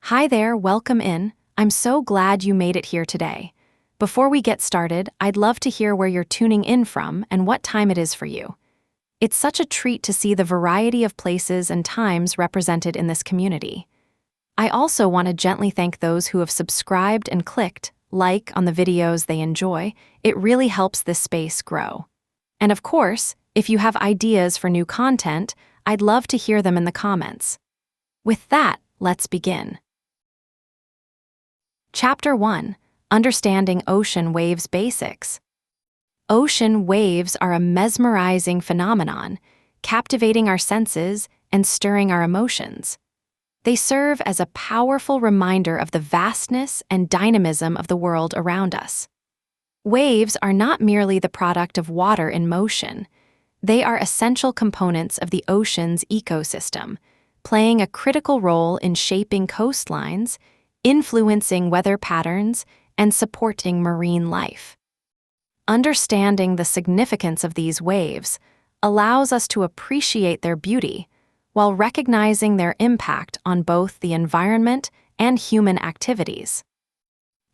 Hi there, welcome in. I'm so glad you made it here today. Before we get started, I'd love to hear where you're tuning in from and what time it is for you. It's such a treat to see the variety of places and times represented in this community. I also want to gently thank those who have subscribed and clicked like on the videos they enjoy. It really helps this space grow. And of course, if you have ideas for new content, I'd love to hear them in the comments. With that, let's begin. Chapter 1: Understanding Ocean Waves Basics. Ocean waves are a mesmerizing phenomenon, captivating our senses and stirring our emotions. They serve as a powerful reminder of the vastness and dynamism of the world around us. Waves are not merely the product of water in motion. They are essential components of the ocean's ecosystem, playing a critical role in shaping coastlines, influencing weather patterns, and supporting marine life. Understanding the significance of these waves allows us to appreciate their beauty while recognizing their impact on both the environment and human activities.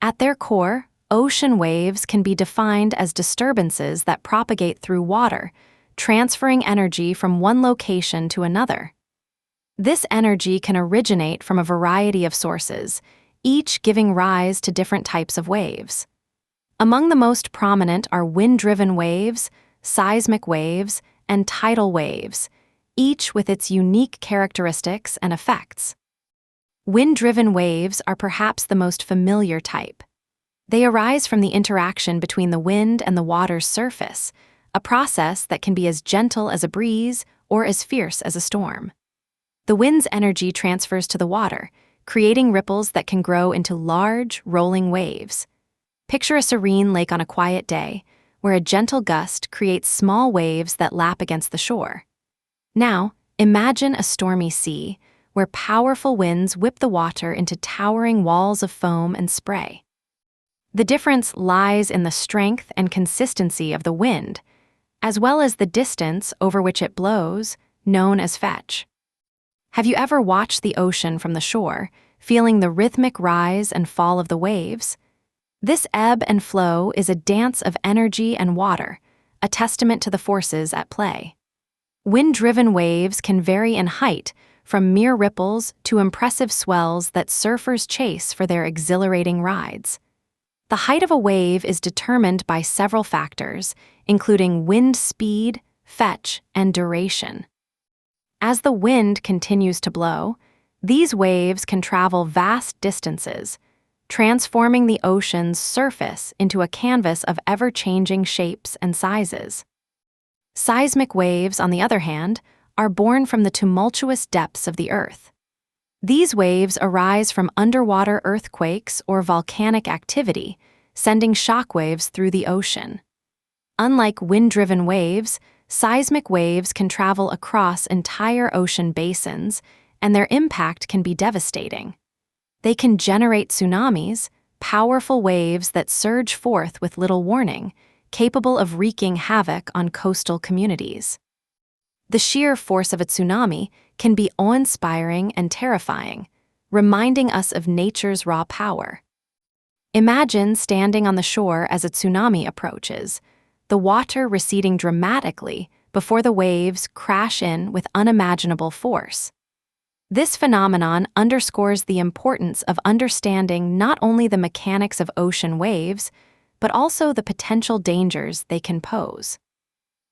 At their core, ocean waves can be defined as disturbances that propagate through water, transferring energy from one location to another. This energy can originate from a variety of sources, each giving rise to different types of waves. Among the most prominent are wind-driven waves, seismic waves, and tidal waves, each with its unique characteristics and effects. Wind-driven waves are perhaps the most familiar type. They arise from the interaction between the wind and the water's surface, a process that can be as gentle as a breeze or as fierce as a storm. The wind's energy transfers to the water, creating ripples that can grow into large, rolling waves. Picture a serene lake on a quiet day, where a gentle gust creates small waves that lap against the shore. Now, imagine a stormy sea, where powerful winds whip the water into towering walls of foam and spray. The difference lies in the strength and consistency of the wind, as well as the distance over which it blows, known as fetch. Have you ever watched the ocean from the shore, feeling the rhythmic rise and fall of the waves? This ebb and flow is a dance of energy and water, a testament to the forces at play. Wind-driven waves can vary in height, from mere ripples to impressive swells that surfers chase for their exhilarating rides. The height of a wave is determined by several factors, including wind speed, fetch, and duration. As the wind continues to blow, these waves can travel vast distances, transforming the ocean's surface into a canvas of ever-changing shapes and sizes. Seismic waves, on the other hand, are born from the tumultuous depths of the Earth. These waves arise from underwater earthquakes or volcanic activity, sending shockwaves through the ocean. Unlike wind-driven waves, seismic waves can travel across entire ocean basins, and their impact can be devastating. They can generate tsunamis, powerful waves that surge forth with little warning, capable of wreaking havoc on coastal communities. The sheer force of a tsunami can be awe-inspiring and terrifying, reminding us of nature's raw power. Imagine standing on the shore as a tsunami approaches, the water receding dramatically before the waves crash in with unimaginable force. This phenomenon underscores the importance of understanding not only the mechanics of ocean waves, but also the potential dangers they can pose.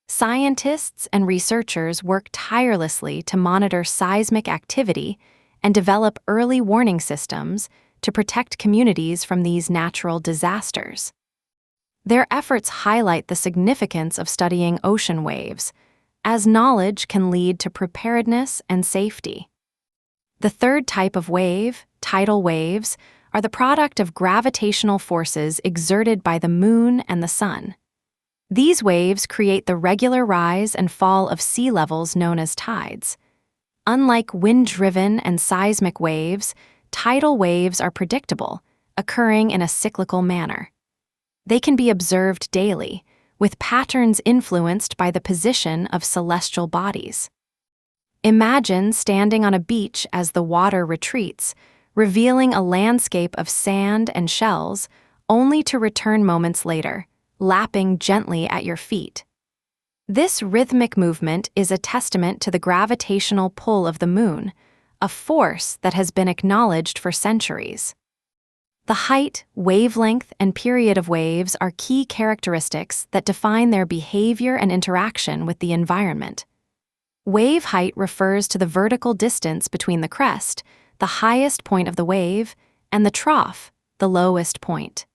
Scientists and researchers work tirelessly to monitor seismic activity and develop early warning systems to protect communities from these natural disasters. Their efforts highlight the significance of studying ocean waves, as knowledge can lead to preparedness and safety. The third type of wave, tidal waves, are the product of gravitational forces exerted by the moon and the sun. These waves create the regular rise and fall of sea levels known as tides. Unlike wind-driven and seismic waves, tidal waves are predictable, occurring in a cyclical manner. They can be observed daily, with patterns influenced by the position of celestial bodies. Imagine standing on a beach as the water retreats, revealing a landscape of sand and shells, only to return moments later, lapping gently at your feet. This rhythmic movement is a testament to the gravitational pull of the moon, a force that has been acknowledged for centuries. The height, wavelength, and period of waves are key characteristics that define their behavior and interaction with the environment. Wave height refers to the vertical distance between the crest, the highest point of the wave, and the trough, the lowest point.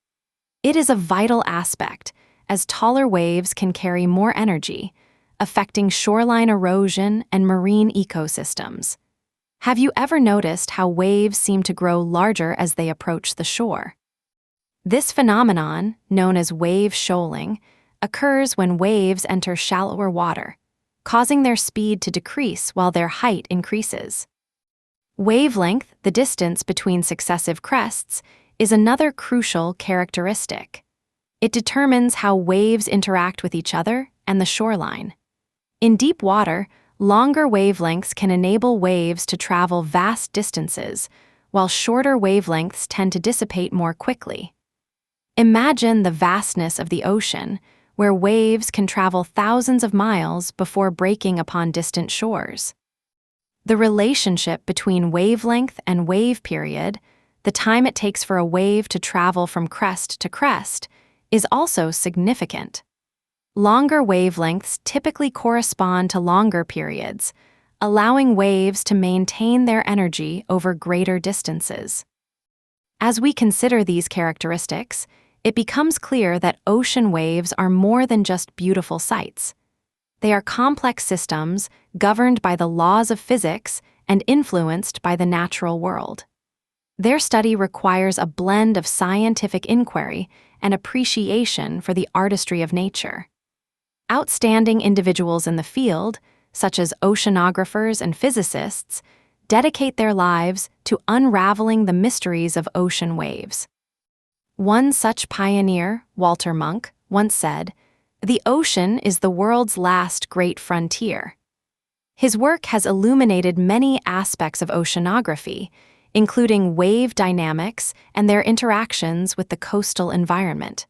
It is a vital aspect, as taller waves can carry more energy, affecting shoreline erosion and marine ecosystems. Have you ever noticed how waves seem to grow larger as they approach the shore? This phenomenon, known as wave shoaling, occurs when waves enter shallower water, causing their speed to decrease while their height increases. Wavelength, the distance between successive crests, is another crucial characteristic. It determines how waves interact with each other and the shoreline. In deep water, longer wavelengths can enable waves to travel vast distances, while shorter wavelengths tend to dissipate more quickly. Imagine the vastness of the ocean, where waves can travel thousands of miles before breaking upon distant shores. The relationship between wavelength and wave period, the time it takes for a wave to travel from crest to crest, is also significant. Longer wavelengths typically correspond to longer periods, allowing waves to maintain their energy over greater distances. As we consider these characteristics, it becomes clear that ocean waves are more than just beautiful sights. They are complex systems governed by the laws of physics and influenced by the natural world. Their study requires a blend of scientific inquiry and appreciation for the artistry of nature. Outstanding individuals in the field, such as oceanographers and physicists, dedicate their lives to unraveling the mysteries of ocean waves. One such pioneer, Walter Munk, once said, "The ocean is the world's last great frontier." His work has illuminated many aspects of oceanography, including wave dynamics and their interactions with the coastal environment.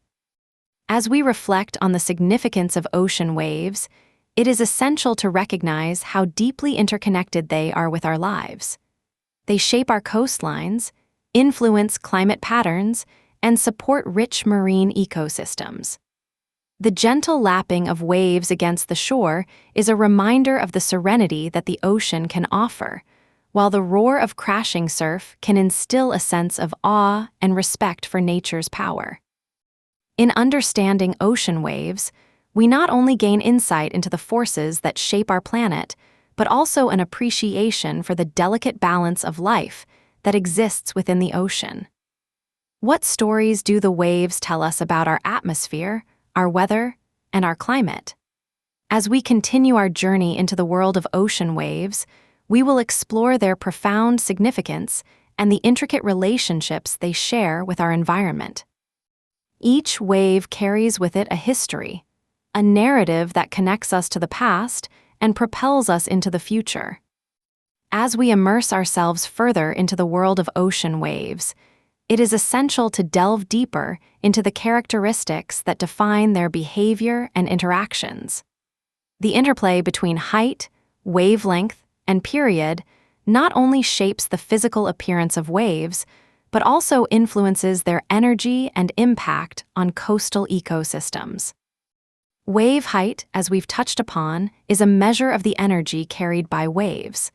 As we reflect on the significance of ocean waves, it is essential to recognize how deeply interconnected they are with our lives. They shape our coastlines, influence climate patterns, and support rich marine ecosystems. The gentle lapping of waves against the shore is a reminder of the serenity that the ocean can offer, while the roar of crashing surf can instill a sense of awe and respect for nature's power. In understanding ocean waves, we not only gain insight into the forces that shape our planet, but also an appreciation for the delicate balance of life that exists within the ocean. What stories do the waves tell us about our atmosphere, our weather, and our climate? As we continue our journey into the world of ocean waves, we will explore their profound significance and the intricate relationships they share with our environment. Each wave carries with it a history, a narrative that connects us to the past and propels us into the future. As we immerse ourselves further into the world of ocean waves, it is essential to delve deeper into the characteristics that define their behavior and interactions. The interplay between height, wavelength, and period not only shapes the physical appearance of waves, but also influences their energy and impact on coastal ecosystems. Wave height, as we've touched upon, is a measure of the energy carried by waves.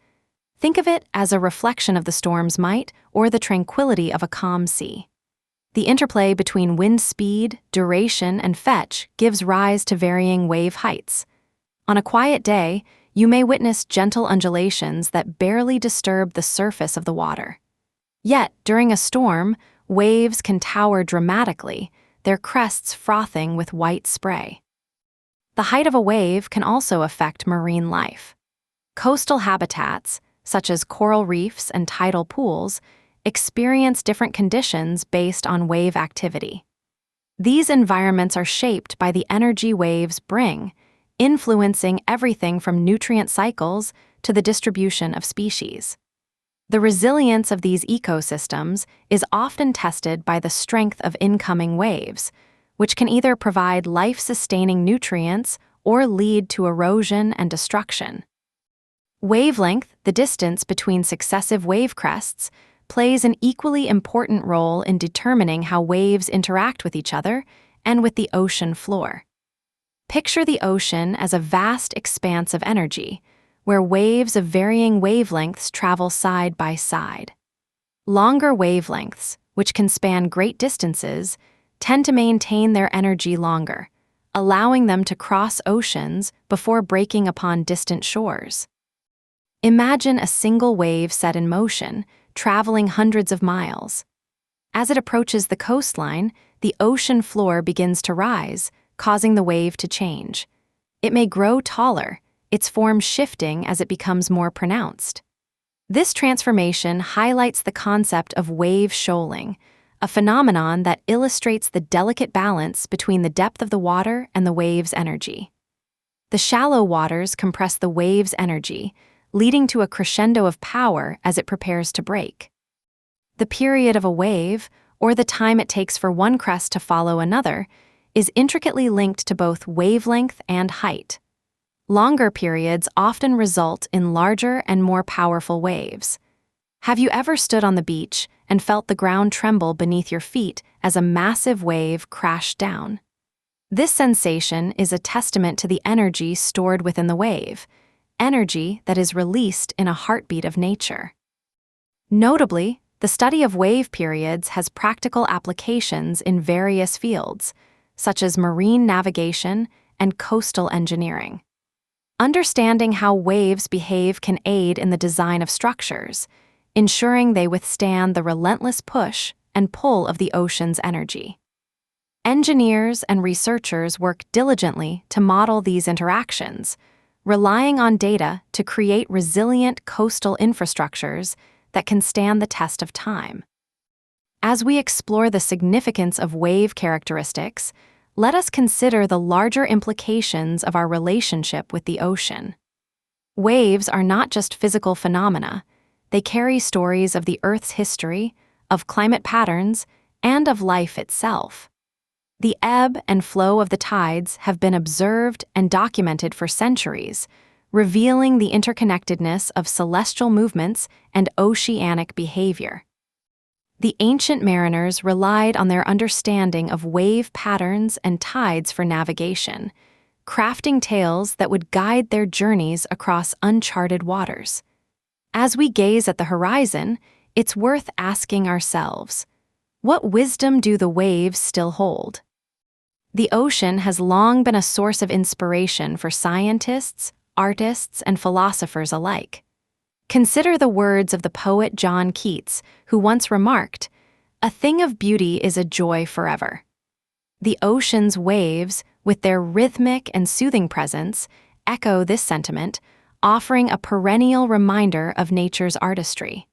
Think of it as a reflection of the storm's might or the tranquility of a calm sea. The interplay between wind speed, duration, and fetch gives rise to varying wave heights. On a quiet day, you may witness gentle undulations that barely disturb the surface of the water. Yet, during a storm, waves can tower dramatically, their crests frothing with white spray. The height of a wave can also affect marine life. Coastal habitats, such as coral reefs and tidal pools, experience different conditions based on wave activity. These environments are shaped by the energy waves bring, influencing everything from nutrient cycles to the distribution of species. The resilience of these ecosystems is often tested by the strength of incoming waves, which can either provide life-sustaining nutrients or lead to erosion and destruction. Wavelength, the distance between successive wave crests, plays an equally important role in determining how waves interact with each other and with the ocean floor. Picture the ocean as a vast expanse of energy, where waves of varying wavelengths travel side by side. Longer wavelengths, which can span great distances, tend to maintain their energy longer, allowing them to cross oceans before breaking upon distant shores. Imagine a single wave set in motion, traveling hundreds of miles. As it approaches the coastline, the ocean floor begins to rise, causing the wave to change. It may grow taller, its form shifting as it becomes more pronounced. This transformation highlights the concept of wave shoaling, a phenomenon that illustrates the delicate balance between the depth of the water and the wave's energy. The shallow waters compress the wave's energy, leading to a crescendo of power as it prepares to break. The period of a wave, or the time it takes for one crest to follow another, is intricately linked to both wavelength and height. Longer periods often result in larger and more powerful waves. Have you ever stood on the beach and felt the ground tremble beneath your feet as a massive wave crashed down? This sensation is a testament to the energy stored within the wave, energy that is released in a heartbeat of nature. Notably, the study of wave periods has practical applications in various fields, such as marine navigation and coastal engineering. Understanding how waves behave can aid in the design of structures, ensuring they withstand the relentless push and pull of the ocean's energy. Engineers and researchers work diligently to model these interactions, relying on data to create resilient coastal infrastructures that can stand the test of time. As we explore the significance of wave characteristics, let us consider the larger implications of our relationship with the ocean. Waves are not just physical phenomena, they carry stories of the Earth's history, of climate patterns, and of life itself. The ebb and flow of the tides have been observed and documented for centuries, revealing the interconnectedness of celestial movements and oceanic behavior. The ancient mariners relied on their understanding of wave patterns and tides for navigation, crafting tales that would guide their journeys across uncharted waters. As we gaze at the horizon, it's worth asking ourselves, what wisdom do the waves still hold? The ocean has long been a source of inspiration for scientists, artists, and philosophers alike. Consider the words of the poet John Keats, who once remarked, "A thing of beauty is a joy forever." The ocean's waves, with their rhythmic and soothing presence, echo this sentiment, offering a perennial reminder of nature's artistry.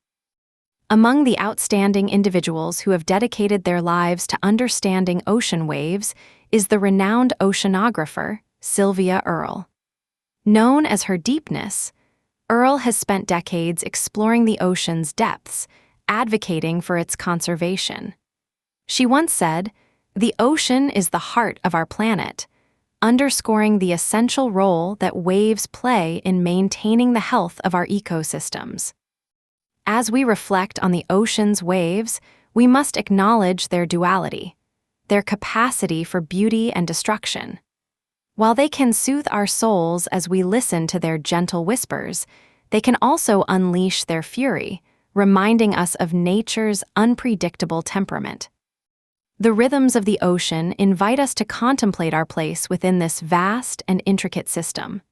Among the outstanding individuals who have dedicated their lives to understanding ocean waves is the renowned oceanographer, Sylvia Earle. Known as her deepness, Earle has spent decades exploring the ocean's depths, advocating for its conservation. She once said, "The ocean is the heart of our planet," underscoring the essential role that waves play in maintaining the health of our ecosystems. As we reflect on the ocean's waves, we must acknowledge their duality, their capacity for beauty and destruction. While they can soothe our souls as we listen to their gentle whispers, they can also unleash their fury, reminding us of nature's unpredictable temperament. The rhythms of the ocean invite us to contemplate our place within this vast and intricate system.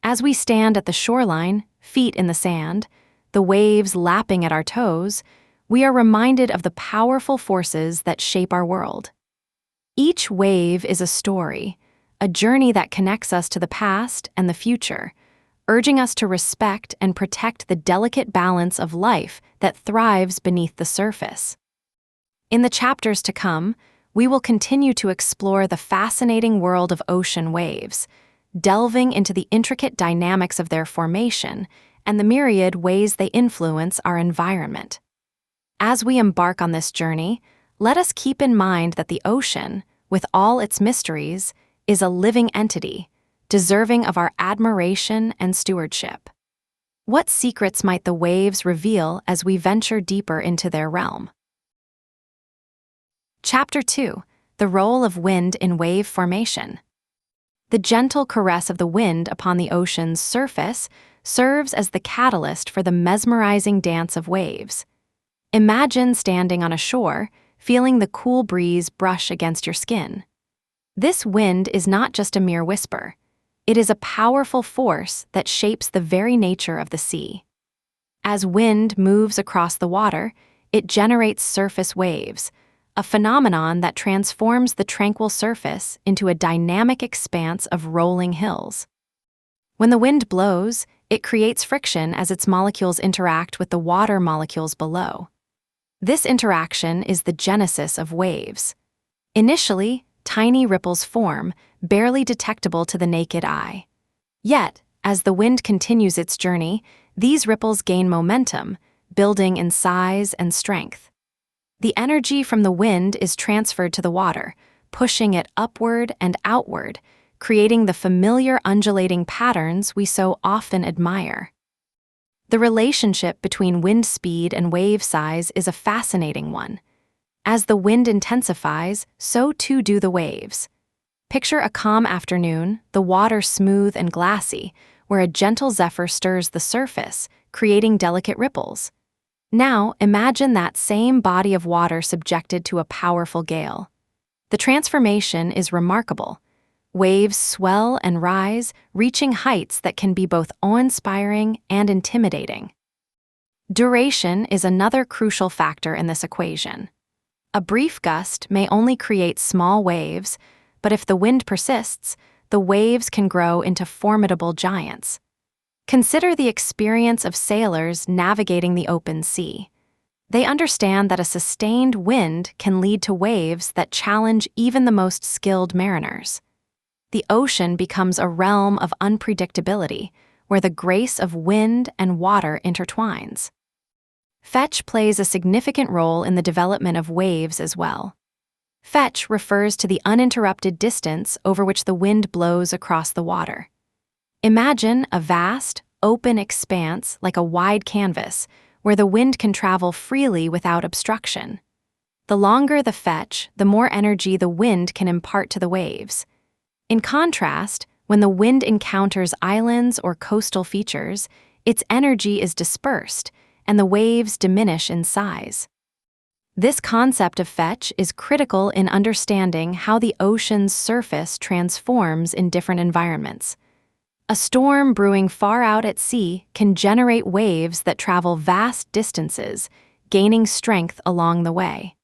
As we stand at the shoreline, feet in the sand, the waves lapping at our toes, we are reminded of the powerful forces that shape our world. Each wave is a story, a journey that connects us to the past and the future, urging us to respect and protect the delicate balance of life that thrives beneath the surface. In the chapters to come, we will continue to explore the fascinating world of ocean waves, delving into the intricate dynamics of their formation and the myriad ways they influence our environment. As we embark on this journey, let us keep in mind that the ocean, with all its mysteries, is a living entity, deserving of our admiration and stewardship. What secrets might the waves reveal as we venture deeper into their realm? Chapter 2: The Role of Wind in Wave Formation. The gentle caress of the wind upon the ocean's surface serves as the catalyst for the mesmerizing dance of waves. Imagine standing on a shore, feeling the cool breeze brush against your skin. This wind is not just a mere whisper. It is a powerful force that shapes the very nature of the sea. As wind moves across the water, it generates surface waves, a phenomenon that transforms the tranquil surface into a dynamic expanse of rolling hills. When the wind blows, it creates friction as its molecules interact with the water molecules below. This interaction is the genesis of waves. Initially, tiny ripples form, barely detectable to the naked eye. Yet, as the wind continues its journey, these ripples gain momentum, building in size and strength. The energy from the wind is transferred to the water, pushing it upward and outward, creating the familiar undulating patterns we so often admire. The relationship between wind speed and wave size is a fascinating one. As the wind intensifies, so too do the waves. Picture a calm afternoon, the water smooth and glassy, where a gentle zephyr stirs the surface, creating delicate ripples. Now, imagine that same body of water subjected to a powerful gale. The transformation is remarkable. Waves swell and rise, reaching heights that can be both awe-inspiring and intimidating. Duration is another crucial factor in this equation. A brief gust may only create small waves, but if the wind persists, the waves can grow into formidable giants. Consider the experience of sailors navigating the open sea. They understand that a sustained wind can lead to waves that challenge even the most skilled mariners. The ocean becomes a realm of unpredictability, where the grace of wind and water intertwines. Fetch plays a significant role in the development of waves as well. Fetch refers to the uninterrupted distance over which the wind blows across the water. Imagine a vast, open expanse like a wide canvas, where the wind can travel freely without obstruction. The longer the fetch, the more energy the wind can impart to the waves. In contrast, when the wind encounters islands or coastal features, its energy is dispersed, and the waves diminish in size. This concept of fetch is critical in understanding how the ocean's surface transforms in different environments. A storm brewing far out at sea can generate waves that travel vast distances, gaining strength along the way.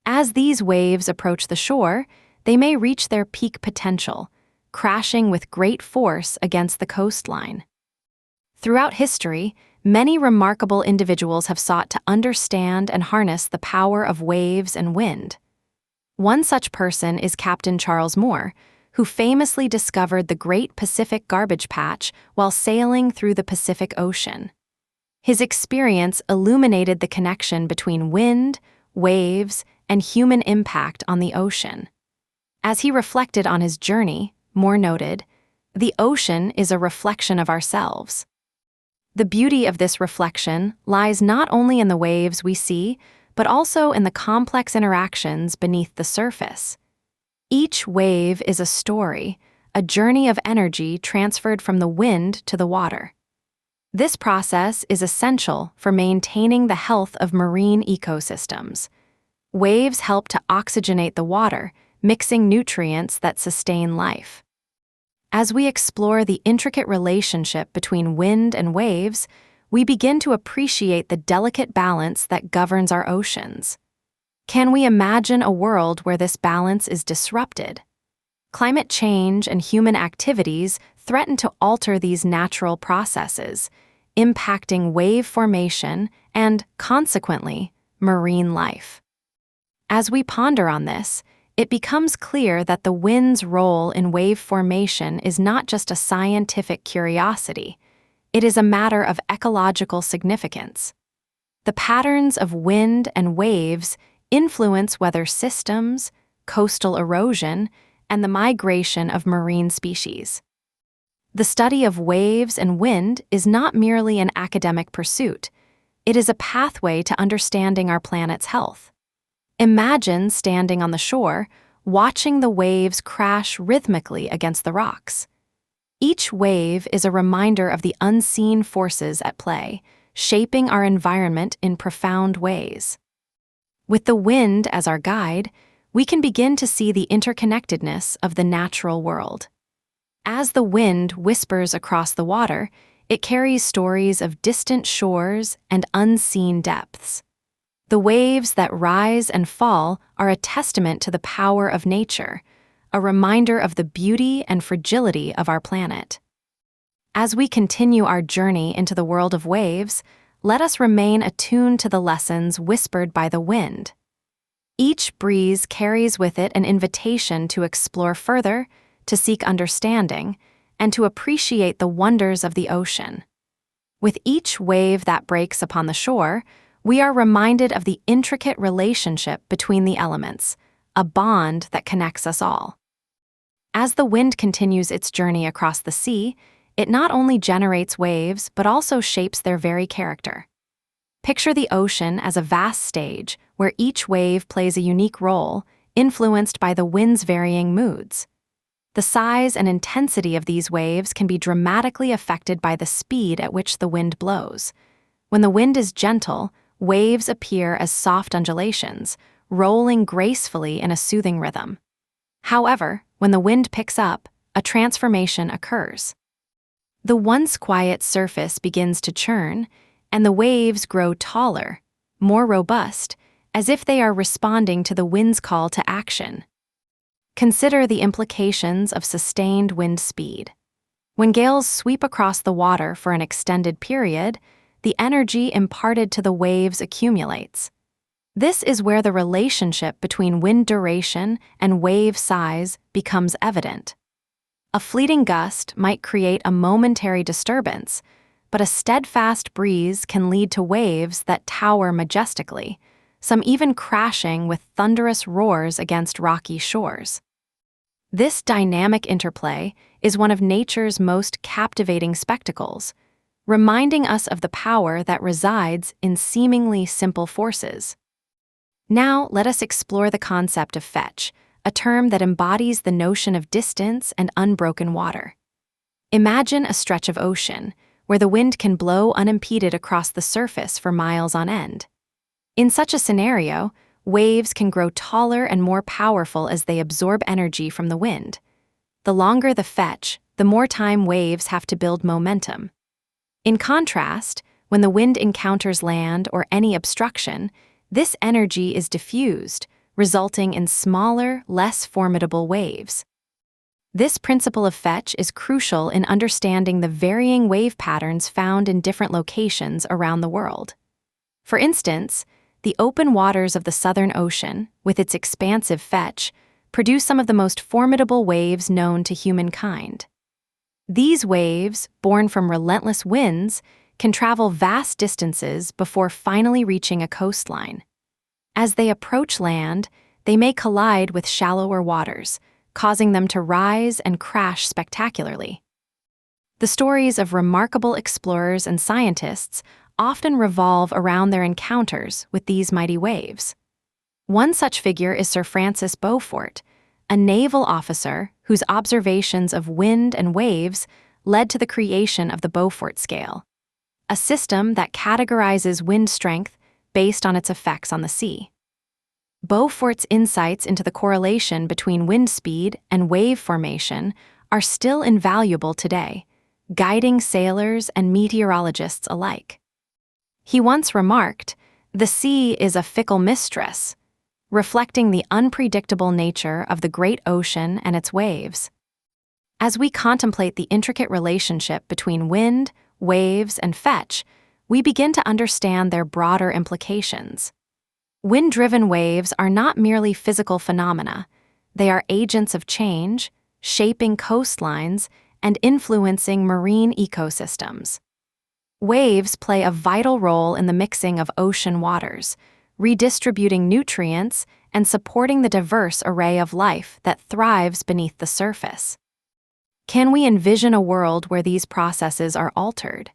As these waves approach the shore, they may reach their peak potential, crashing with great force against the coastline. Throughout history, many remarkable individuals have sought to understand and harness the power of waves and wind. One such person is Captain Charles Moore, who famously discovered the Great Pacific Garbage Patch while sailing through the Pacific Ocean. His experience illuminated the connection between wind, waves, and human impact on the ocean. As he reflected on his journey, Moore noted, "The ocean is a reflection of ourselves." The beauty of this reflection lies not only in the waves we see, but also in the complex interactions beneath the surface. Each wave is a story, a journey of energy transferred from the wind to the water. This process is essential for maintaining the health of marine ecosystems. Waves help to oxygenate the water, mixing nutrients that sustain life. As we explore the intricate relationship between wind and waves, we begin to appreciate the delicate balance that governs our oceans. Can we imagine a world where this balance is disrupted? Climate change and human activities threaten to alter these natural processes, impacting wave formation and, consequently, marine life. As we ponder on this, it becomes clear that the wind's role in wave formation is not just a scientific curiosity. It is a matter of ecological significance. The patterns of wind and waves influence weather systems, coastal erosion, and the migration of marine species. The study of waves and wind is not merely an academic pursuit. It is a pathway to understanding our planet's health. Imagine standing on the shore, watching the waves crash rhythmically against the rocks. Each wave is a reminder of the unseen forces at play, shaping our environment in profound ways. With the wind as our guide, we can begin to see the interconnectedness of the natural world. As the wind whispers across the water, it carries stories of distant shores and unseen depths. The waves that rise and fall are a testament to the power of nature, a reminder of the beauty and fragility of our planet. As we continue our journey into the world of waves, let us remain attuned to the lessons whispered by the wind. Each breeze carries with it an invitation to explore further, to seek understanding, and to appreciate the wonders of the ocean. With each wave that breaks upon the shore, we are reminded of the intricate relationship between the elements, a bond that connects us all. As the wind continues its journey across the sea, it not only generates waves but also shapes their very character. Picture the ocean as a vast stage where each wave plays a unique role, influenced by the wind's varying moods. The size and intensity of these waves can be dramatically affected by the speed at which the wind blows. When the wind is gentle, waves appear as soft undulations, rolling gracefully in a soothing rhythm. However, when the wind picks up, a transformation occurs. The once quiet surface begins to churn, and the waves grow taller, more robust, as if they are responding to the wind's call to action. Consider the implications of sustained wind speed. When gales sweep across the water for an extended period, the energy imparted to the waves accumulates. This is where the relationship between wind duration and wave size becomes evident. A fleeting gust might create a momentary disturbance, but a steadfast breeze can lead to waves that tower majestically, some even crashing with thunderous roars against rocky shores. This dynamic interplay is one of nature's most captivating spectacles, reminding us of the power that resides in seemingly simple forces. Now, let us explore the concept of fetch, a term that embodies the notion of distance and unbroken water. Imagine a stretch of ocean, where the wind can blow unimpeded across the surface for miles on end. In such a scenario, waves can grow taller and more powerful as they absorb energy from the wind. The longer the fetch, the more time waves have to build momentum. In contrast, when the wind encounters land or any obstruction, this energy is diffused, resulting in smaller, less formidable waves. This principle of fetch is crucial in understanding the varying wave patterns found in different locations around the world. For instance, the open waters of the Southern Ocean, with its expansive fetch, produce some of the most formidable waves known to humankind. These waves, born from relentless winds, can travel vast distances before finally reaching a coastline. As they approach land, they may collide with shallower waters, causing them to rise and crash spectacularly. The stories of remarkable explorers and scientists often revolve around their encounters with these mighty waves. One such figure is Sir Francis Beaufort, a naval officer whose observations of wind and waves led to the creation of the Beaufort scale, a system that categorizes wind strength based on its effects on the sea. Beaufort's insights into the correlation between wind speed and wave formation are still invaluable today, guiding sailors and meteorologists alike. He once remarked, "The sea is a fickle mistress," reflecting the unpredictable nature of the great ocean and its waves. As we contemplate the intricate relationship between wind, waves, and fetch, we begin to understand their broader implications. Wind-driven waves are not merely physical phenomena. They are agents of change, shaping coastlines and influencing marine ecosystems. Waves play a vital role in the mixing of ocean waters, redistributing nutrients and supporting the diverse array of life that thrives beneath the surface. Can we envision a world where these processes are altered?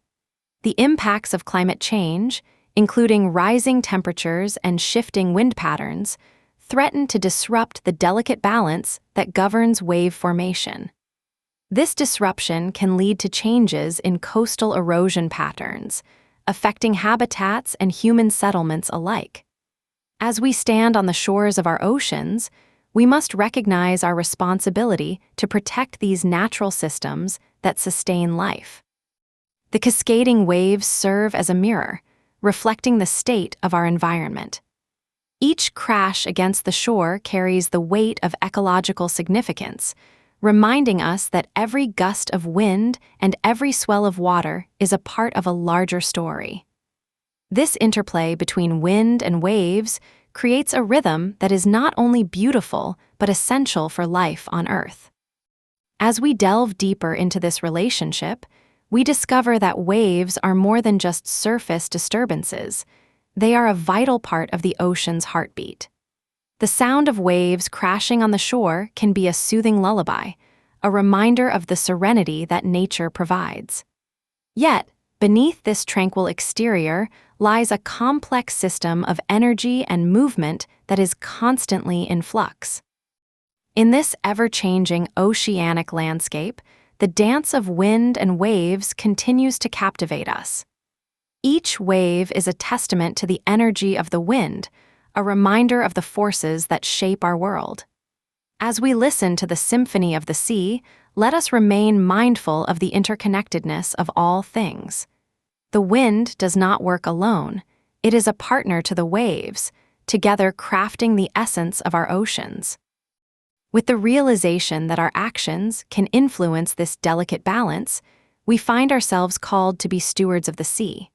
The impacts of climate change, including rising temperatures and shifting wind patterns, threaten to disrupt the delicate balance that governs wave formation. This disruption can lead to changes in coastal erosion patterns, affecting habitats and human settlements alike. As we stand on the shores of our oceans, we must recognize our responsibility to protect these natural systems that sustain life. The cascading waves serve as a mirror, reflecting the state of our environment. Each crash against the shore carries the weight of ecological significance, reminding us that every gust of wind and every swell of water is a part of a larger story. This interplay between wind and waves creates a rhythm that is not only beautiful but essential for life on Earth. As we delve deeper into this relationship, we discover that waves are more than just surface disturbances. They are a vital part of the ocean's heartbeat. The sound of waves crashing on the shore can be a soothing lullaby, a reminder of the serenity that nature provides. Yet, beneath this tranquil exterior lies a complex system of energy and movement that is constantly in flux. In this ever-changing oceanic landscape, the dance of wind and waves continues to captivate us. Each wave is a testament to the energy of the wind, a reminder of the forces that shape our world. As we listen to the symphony of the sea, let us remain mindful of the interconnectedness of all things. The wind does not work alone. It is a partner to the waves, together crafting the essence of our oceans. With the realization that our actions can influence this delicate balance, we find ourselves called to be stewards of the sea.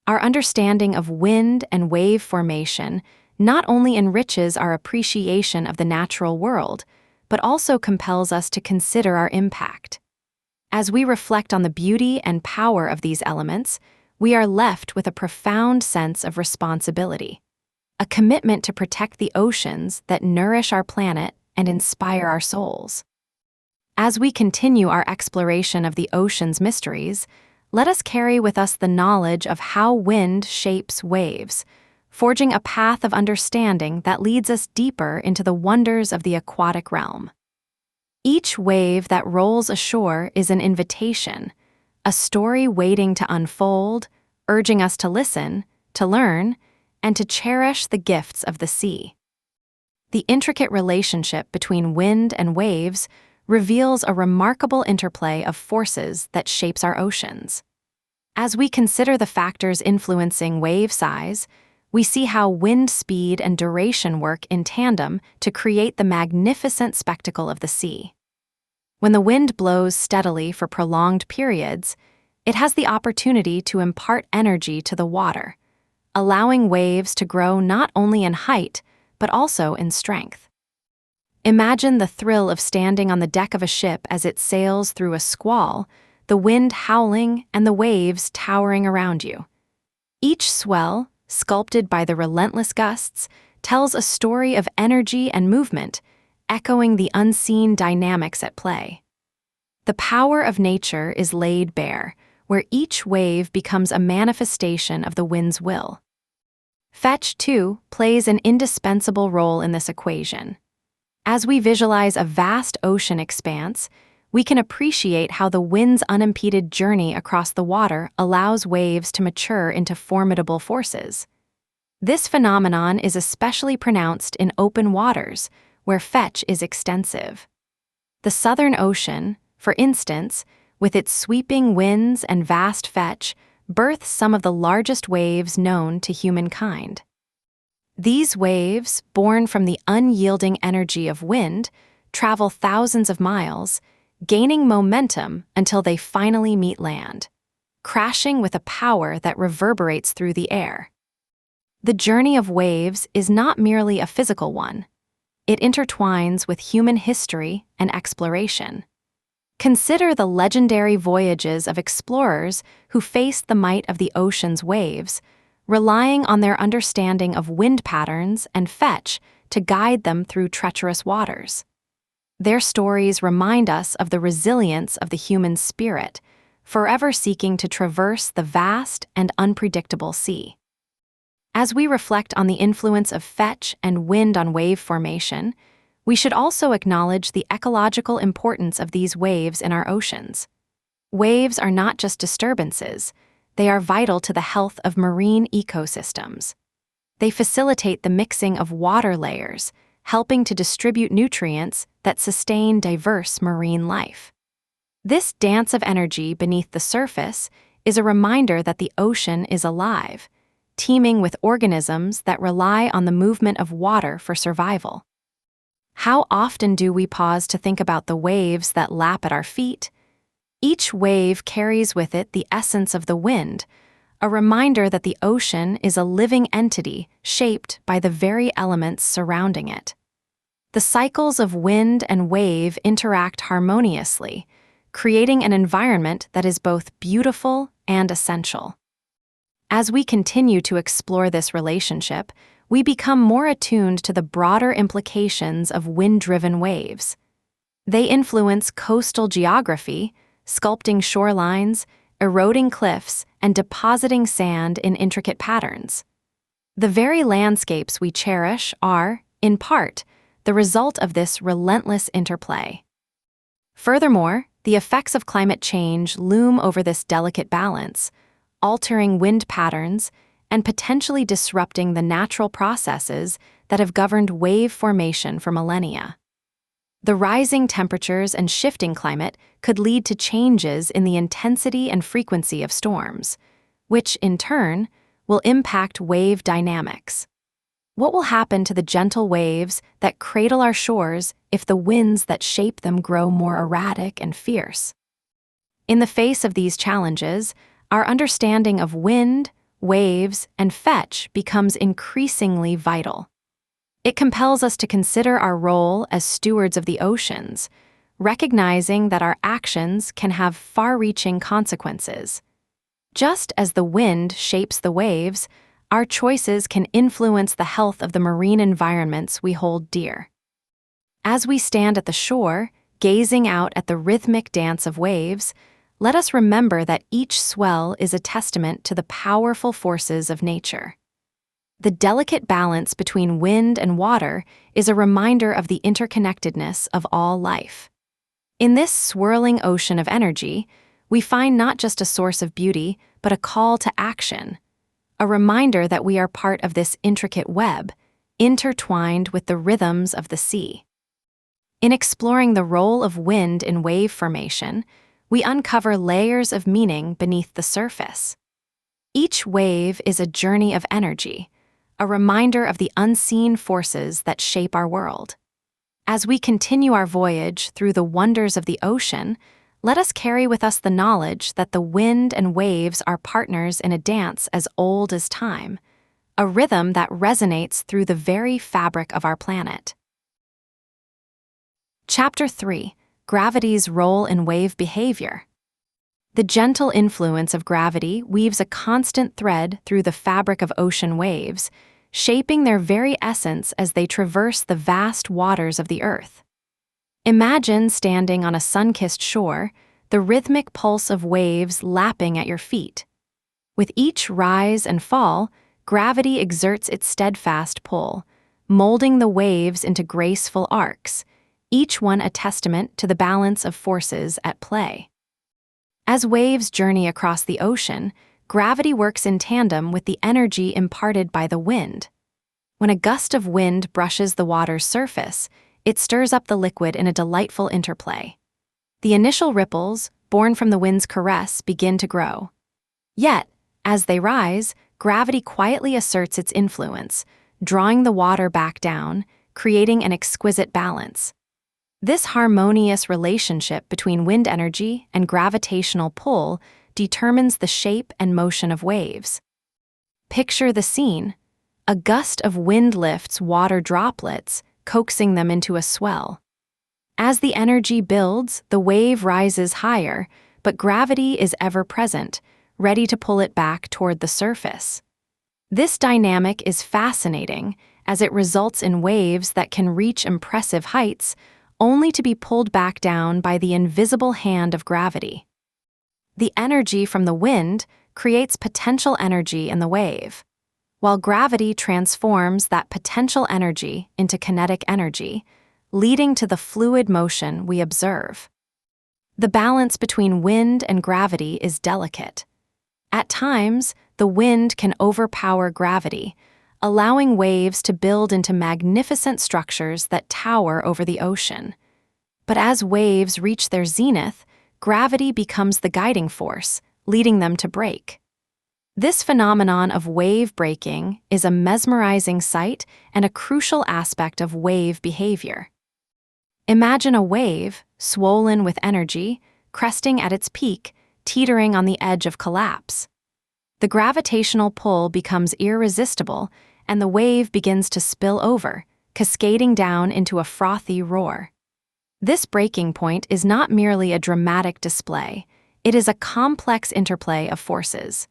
Our understanding of wind and wave formation not only enriches our appreciation of the natural world, but also compels us to consider our impact. As we reflect on the beauty and power of these elements, we are left with a profound sense of responsibility, a commitment to protect the oceans that nourish our planet and inspire our souls. As we continue our exploration of the ocean's mysteries, let us carry with us the knowledge of how wind shapes waves, forging a path of understanding that leads us deeper into the wonders of the aquatic realm. Each wave that rolls ashore is an invitation, a story waiting to unfold, urging us to listen, to learn, and to cherish the gifts of the sea. The intricate relationship between wind and waves reveals a remarkable interplay of forces that shapes our oceans. As we consider the factors influencing wave size, we see how wind speed and duration work in tandem to create the magnificent spectacle of the sea. When the wind blows steadily for prolonged periods, it has the opportunity to impart energy to the water, allowing waves to grow not only in height, but also in strength. Imagine the thrill of standing on the deck of a ship as it sails through a squall, the wind howling and the waves towering around you. Each swell, sculpted by the relentless gusts, tells a story of energy and movement, echoing the unseen dynamics at play. The power of nature is laid bare, where each wave becomes a manifestation of the wind's will. Fetch, too, plays an indispensable role in this equation. As we visualize a vast ocean expanse, we can appreciate how the wind's unimpeded journey across the water allows waves to mature into formidable forces. This phenomenon is especially pronounced in open waters, where fetch is extensive. The Southern Ocean, for instance, with its sweeping winds and vast fetch, births some of the largest waves known to humankind. These waves, born from the unyielding energy of wind, travel thousands of miles, gaining momentum until they finally meet land, crashing with a power that reverberates through the air. The journey of waves is not merely a physical one. It intertwines with human history and exploration. Consider the legendary voyages of explorers who faced the might of the ocean's waves, relying on their understanding of wind patterns and fetch to guide them through treacherous waters. Their stories remind us of the resilience of the human spirit, forever seeking to traverse the vast and unpredictable sea. As we reflect on the influence of fetch and wind on wave formation, we should also acknowledge the ecological importance of these waves in our oceans. Waves are not just disturbances, they are vital to the health of marine ecosystems. They facilitate the mixing of water layers, helping to distribute nutrients that sustain diverse marine life. This dance of energy beneath the surface is a reminder that the ocean is alive, teeming with organisms that rely on the movement of water for survival. How often do we pause to think about the waves that lap at our feet? Each wave carries with it the essence of the wind, a reminder that the ocean is a living entity shaped by the very elements surrounding it. The cycles of wind and wave interact harmoniously, creating an environment that is both beautiful and essential. As we continue to explore this relationship, we become more attuned to the broader implications of wind-driven waves. They influence coastal geography, sculpting shorelines, eroding cliffs, and depositing sand in intricate patterns. The very landscapes we cherish are, in part, the result of this relentless interplay. Furthermore, the effects of climate change loom over this delicate balance, altering wind patterns and potentially disrupting the natural processes that have governed wave formation for millennia. The rising temperatures and shifting climate could lead to changes in the intensity and frequency of storms, which, in turn, will impact wave dynamics. What will happen to the gentle waves that cradle our shores if the winds that shape them grow more erratic and fierce? In the face of these challenges, our understanding of wind, waves, and fetch becomes increasingly vital. It compels us to consider our role as stewards of the oceans, recognizing that our actions can have far-reaching consequences. Just as the wind shapes the waves, our choices can influence the health of the marine environments we hold dear. As we stand at the shore, gazing out at the rhythmic dance of waves, let us remember that each swell is a testament to the powerful forces of nature. The delicate balance between wind and water is a reminder of the interconnectedness of all life. In this swirling ocean of energy, we find not just a source of beauty, but a call to action, a reminder that we are part of this intricate web, intertwined with the rhythms of the sea. In exploring the role of wind in wave formation, we uncover layers of meaning beneath the surface. Each wave is a journey of energy, a reminder of the unseen forces that shape our world. As we continue our voyage through the wonders of the ocean, let us carry with us the knowledge that the wind and waves are partners in a dance as old as time, a rhythm that resonates through the very fabric of our planet. Chapter 3: Gravity's Role in Wave Behavior. The gentle influence of gravity weaves a constant thread through the fabric of ocean waves, shaping their very essence as they traverse the vast waters of the earth. Imagine standing on a sun-kissed shore, the rhythmic pulse of waves lapping at your feet. With each rise and fall, gravity exerts its steadfast pull, molding the waves into graceful arcs, each one a testament to the balance of forces at play. As waves journey across the ocean, gravity works in tandem with the energy imparted by the wind. When a gust of wind brushes the water's surface, it stirs up the liquid in a delightful interplay. The initial ripples, born from the wind's caress, begin to grow. Yet, as they rise, gravity quietly asserts its influence, drawing the water back down, creating an exquisite balance. This harmonious relationship between wind energy and gravitational pull determines the shape and motion of waves. Picture the scene. A gust of wind lifts water droplets, coaxing them into a swell. As the energy builds, the wave rises higher, but gravity is ever present, ready to pull it back toward the surface. This dynamic is fascinating, as it results in waves that can reach impressive heights, only to be pulled back down by the invisible hand of gravity. The energy from the wind creates potential energy in the wave, while gravity transforms that potential energy into kinetic energy, leading to the fluid motion we observe. The balance between wind and gravity is delicate. At times, the wind can overpower gravity, allowing waves to build into magnificent structures that tower over the ocean. But as waves reach their zenith, gravity becomes the guiding force, leading them to break. This phenomenon of wave breaking is a mesmerizing sight and a crucial aspect of wave behavior. Imagine a wave, swollen with energy, cresting at its peak, teetering on the edge of collapse. The gravitational pull becomes irresistible, and the wave begins to spill over, cascading down into a frothy roar. This breaking point is not merely a dramatic display, it is a complex interplay of forces.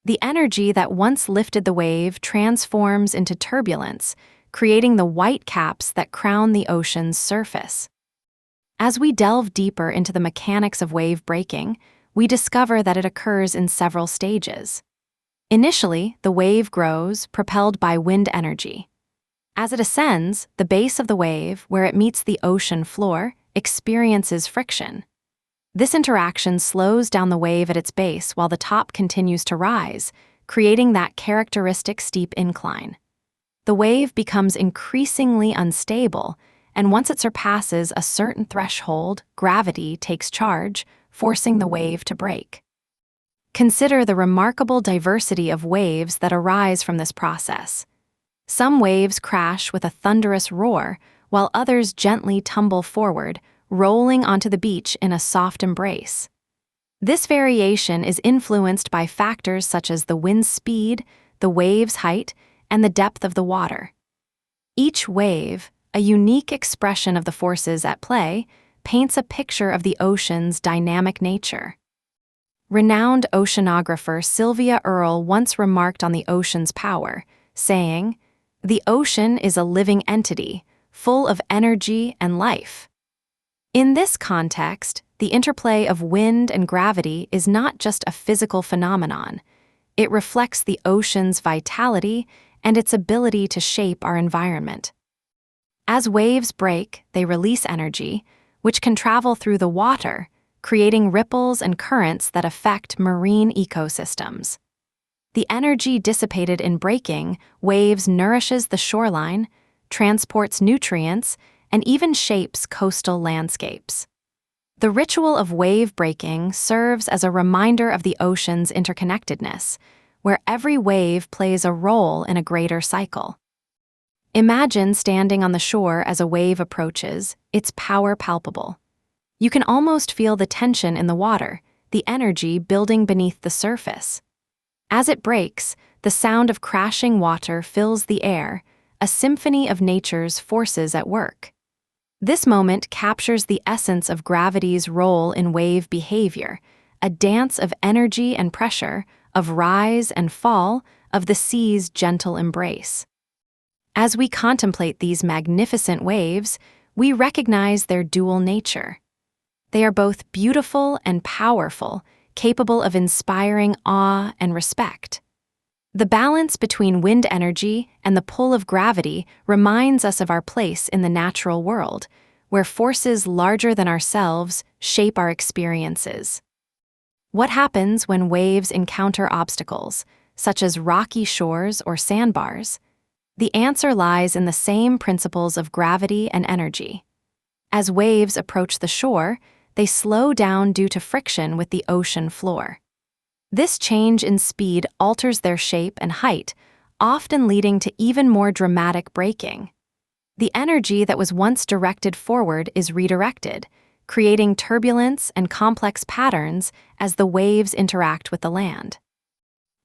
The energy that once lifted the wave transforms into turbulence, creating the white caps that crown the ocean's surface. As we delve deeper into the mechanics of wave breaking, we discover that it occurs in several stages. Initially, the wave grows, propelled by wind energy. As it ascends, the base of the wave, where it meets the ocean floor, experiences friction. This interaction slows down the wave at its base while the top continues to rise, creating that characteristic steep incline. The wave becomes increasingly unstable, and once it surpasses a certain threshold, gravity takes charge, forcing the wave to break. Consider the remarkable diversity of waves that arise from this process. Some waves crash with a thunderous roar, while others gently tumble forward, rolling onto the beach in a soft embrace. This variation is influenced by factors such as the wind's speed, the wave's height, and the depth of the water. Each wave, a unique expression of the forces at play, paints a picture of the ocean's dynamic nature. Renowned oceanographer Sylvia Earle once remarked on the ocean's power, saying, "The ocean is a living entity, full of energy and life." In this context, the interplay of wind and gravity is not just a physical phenomenon. It reflects the ocean's vitality and its ability to shape our environment. As waves break, they release energy, which can travel through the water, creating ripples and currents that affect marine ecosystems. The energy dissipated in breaking waves nourishes the shoreline, transports nutrients, and even shapes coastal landscapes. The ritual of wave breaking serves as a reminder of the ocean's interconnectedness, where every wave plays a role in a greater cycle. Imagine standing on the shore as a wave approaches, its power palpable. You can almost feel the tension in the water, the energy building beneath the surface. As it breaks, the sound of crashing water fills the air, a symphony of nature's forces at work. This moment captures the essence of gravity's role in wave behavior, a dance of energy and pressure, of rise and fall, of the sea's gentle embrace. As we contemplate these magnificent waves, we recognize their dual nature. They are both beautiful and powerful, capable of inspiring awe and respect. The balance between wind energy and the pull of gravity reminds us of our place in the natural world, where forces larger than ourselves shape our experiences. What happens when waves encounter obstacles, such as rocky shores or sandbars? The answer lies in the same principles of gravity and energy. As waves approach the shore, they slow down due to friction with the ocean floor. This change in speed alters their shape and height, often leading to even more dramatic breaking. The energy that was once directed forward is redirected, creating turbulence and complex patterns as the waves interact with the land.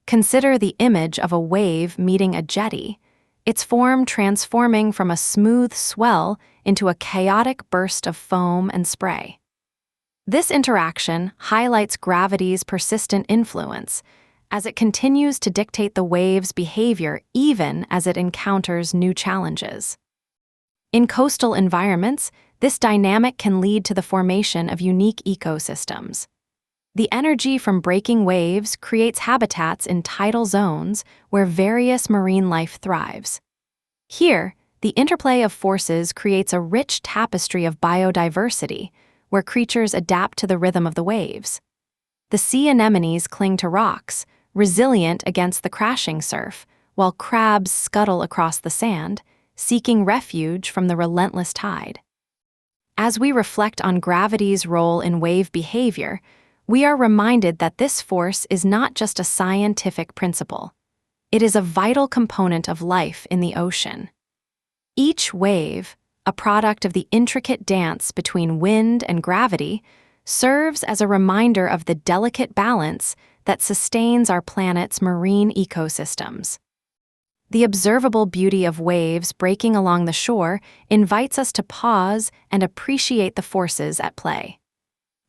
Consider the image of a wave meeting a jetty. its form transforming from a smooth swell into a chaotic burst of foam and spray. This interaction highlights gravity's persistent influence, as it continues to dictate the wave's behavior even as it encounters new challenges. In coastal environments, this dynamic can lead to the formation of unique ecosystems. The energy from breaking waves creates habitats in tidal zones where various marine life thrives. Here, the interplay of forces creates a rich tapestry of biodiversity, where creatures adapt to the rhythm of the waves. The sea anemones cling to rocks, resilient against the crashing surf, while crabs scuttle across the sand, seeking refuge from the relentless tide. As we reflect on gravity's role in wave behavior, we are reminded that this force is not just a scientific principle. It is a vital component of life in the ocean. Each wave, a product of the intricate dance between wind and gravity, serves as a reminder of the delicate balance that sustains our planet's marine ecosystems. The observable beauty of waves breaking along the shore invites us to pause and appreciate the forces at play.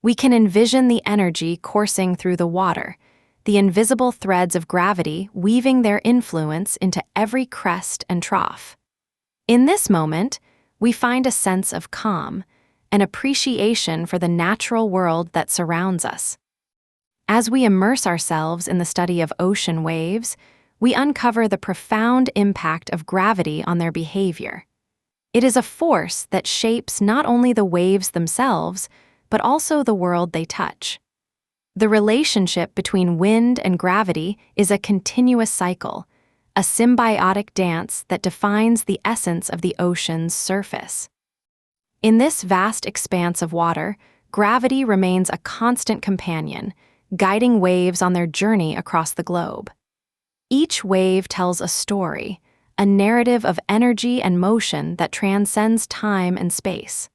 We can envision the energy coursing through the water, the invisible threads of gravity weaving their influence into every crest and trough. In this moment, we find a sense of calm, an appreciation for the natural world that surrounds us. As we immerse ourselves in the study of ocean waves, we uncover the profound impact of gravity on their behavior. It is a force that shapes not only the waves themselves, but also the world they touch. The relationship between wind and gravity is a continuous cycle, a symbiotic dance that defines the essence of the ocean's surface. In this vast expanse of water, gravity remains a constant companion, guiding waves on their journey across the globe. Each wave tells a story, a narrative of energy and motion that transcends time and space.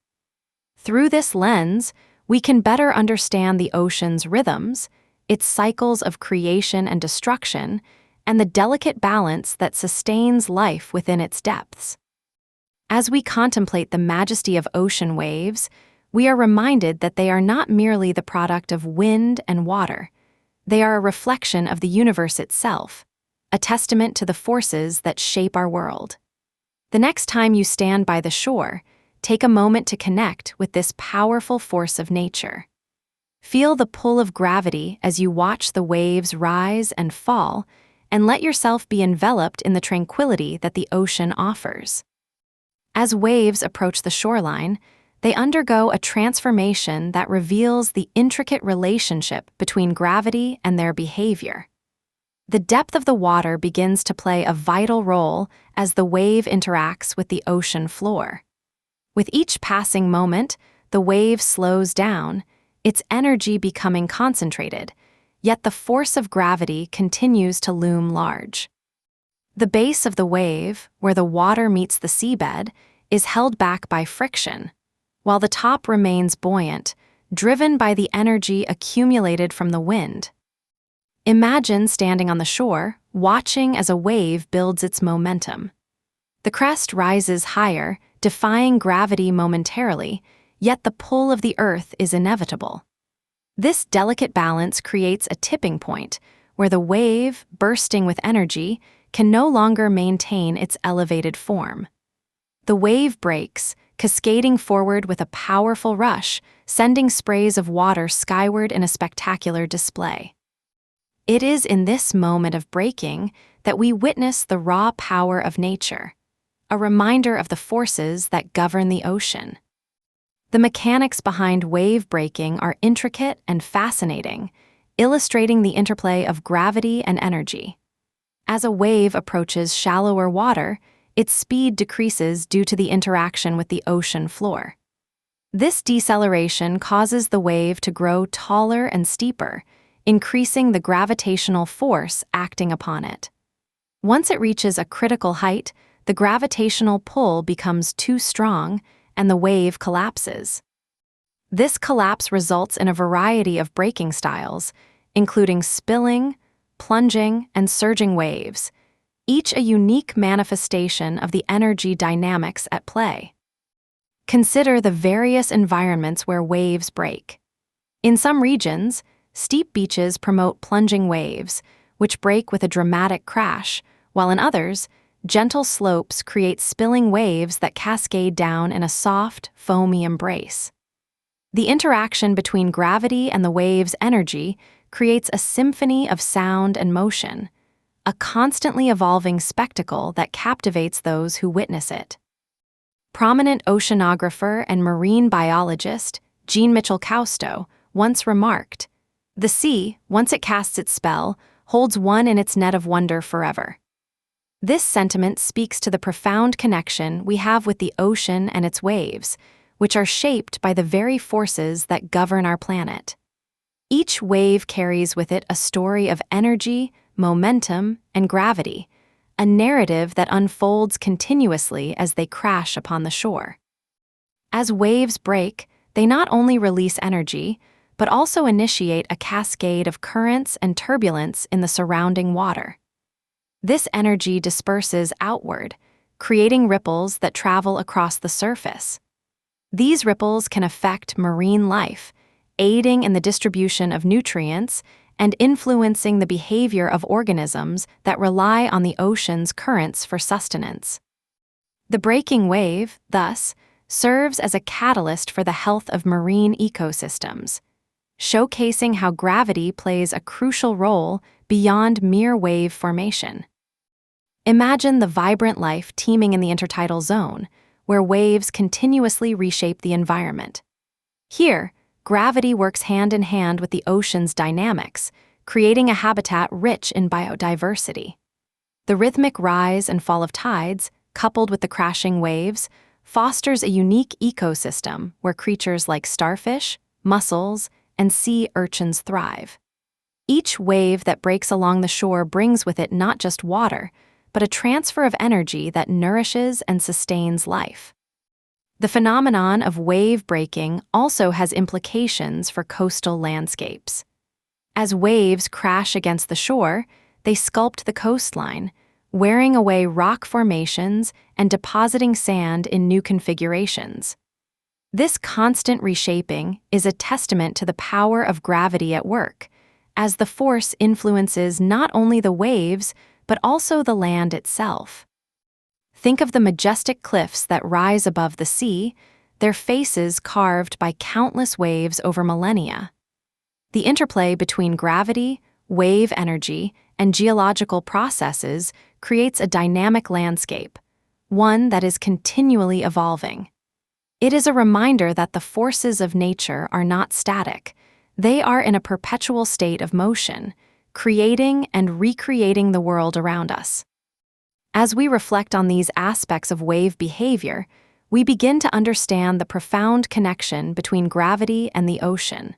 Through this lens, we can better understand the ocean's rhythms, its cycles of creation and destruction, and the delicate balance that sustains life within its depths. As we contemplate the majesty of ocean waves, we are reminded that they are not merely the product of wind and water. They are a reflection of the universe itself, a testament to the forces that shape our world. The next time you stand by the shore, take a moment to connect with this powerful force of nature. Feel the pull of gravity as you watch the waves rise and fall, and let yourself be enveloped in the tranquility that the ocean offers. As waves approach the shoreline, they undergo a transformation that reveals the intricate relationship between gravity and their behavior. The depth of the water begins to play a vital role as the wave interacts with the ocean floor. With each passing moment, the wave slows down, its energy becoming concentrated, yet the force of gravity continues to loom large. The base of the wave, where the water meets the seabed, is held back by friction, while the top remains buoyant, driven by the energy accumulated from the wind. Imagine standing on the shore, watching as a wave builds its momentum. The crest rises higher, defying gravity momentarily, yet the pull of the earth is inevitable. This delicate balance creates a tipping point where the wave, bursting with energy, can no longer maintain its elevated form. The wave breaks, cascading forward with a powerful rush, sending sprays of water skyward in a spectacular display. It is in this moment of breaking that we witness the raw power of nature, a reminder of the forces that govern the ocean. The mechanics behind wave breaking are intricate and fascinating, illustrating the interplay of gravity and energy. As a wave approaches shallower water, its speed decreases due to the interaction with the ocean floor. This deceleration causes the wave to grow taller and steeper, increasing the gravitational force acting upon it. Once it reaches a critical height, the gravitational pull becomes too strong, and the wave collapses. This collapse results in a variety of breaking styles, including spilling, plunging, and surging waves, each a unique manifestation of the energy dynamics at play. Consider the various environments where waves break. In some regions, steep beaches promote plunging waves, which break with a dramatic crash, while in others, gentle slopes create spilling waves that cascade down in a soft, foamy embrace. The interaction between gravity and the wave's energy creates a symphony of sound and motion, a constantly evolving spectacle that captivates those who witness it. Prominent oceanographer and marine biologist Jean Mitchell Cousteau once remarked, "The sea, once it casts its spell, holds one in its net of wonder forever." This sentiment speaks to the profound connection we have with the ocean and its waves, which are shaped by the very forces that govern our planet. Each wave carries with it a story of energy, momentum, and gravity, a narrative that unfolds continuously as they crash upon the shore. As waves break, they not only release energy, but also initiate a cascade of currents and turbulence in the surrounding water. This energy disperses outward, creating ripples that travel across the surface. These ripples can affect marine life, aiding in the distribution of nutrients and influencing the behavior of organisms that rely on the ocean's currents for sustenance. The breaking wave, thus, serves as a catalyst for the health of marine ecosystems, showcasing how gravity plays a crucial role beyond mere wave formation. Imagine the vibrant life teeming in the intertidal zone, where waves continuously reshape the environment. Here, gravity works hand in hand with the ocean's dynamics, creating a habitat rich in biodiversity. The rhythmic rise and fall of tides, coupled with the crashing waves, fosters a unique ecosystem where creatures like starfish, mussels, and sea urchins thrive. Each wave that breaks along the shore brings with it not just water, but a transfer of energy that nourishes and sustains life. The phenomenon of wave breaking also has implications for coastal landscapes. As waves crash against the shore, they sculpt the coastline, wearing away rock formations and depositing sand in new configurations. This constant reshaping is a testament to the power of gravity at work, as the force influences not only the waves, but also the land itself. Think of the majestic cliffs that rise above the sea, their faces carved by countless waves over millennia. The interplay between gravity, wave energy, and geological processes creates a dynamic landscape, one that is continually evolving. It is a reminder that the forces of nature are not static. They are in a perpetual state of motion, creating and recreating the world around us. As we reflect on these aspects of wave behavior, we begin to understand the profound connection between gravity and the ocean.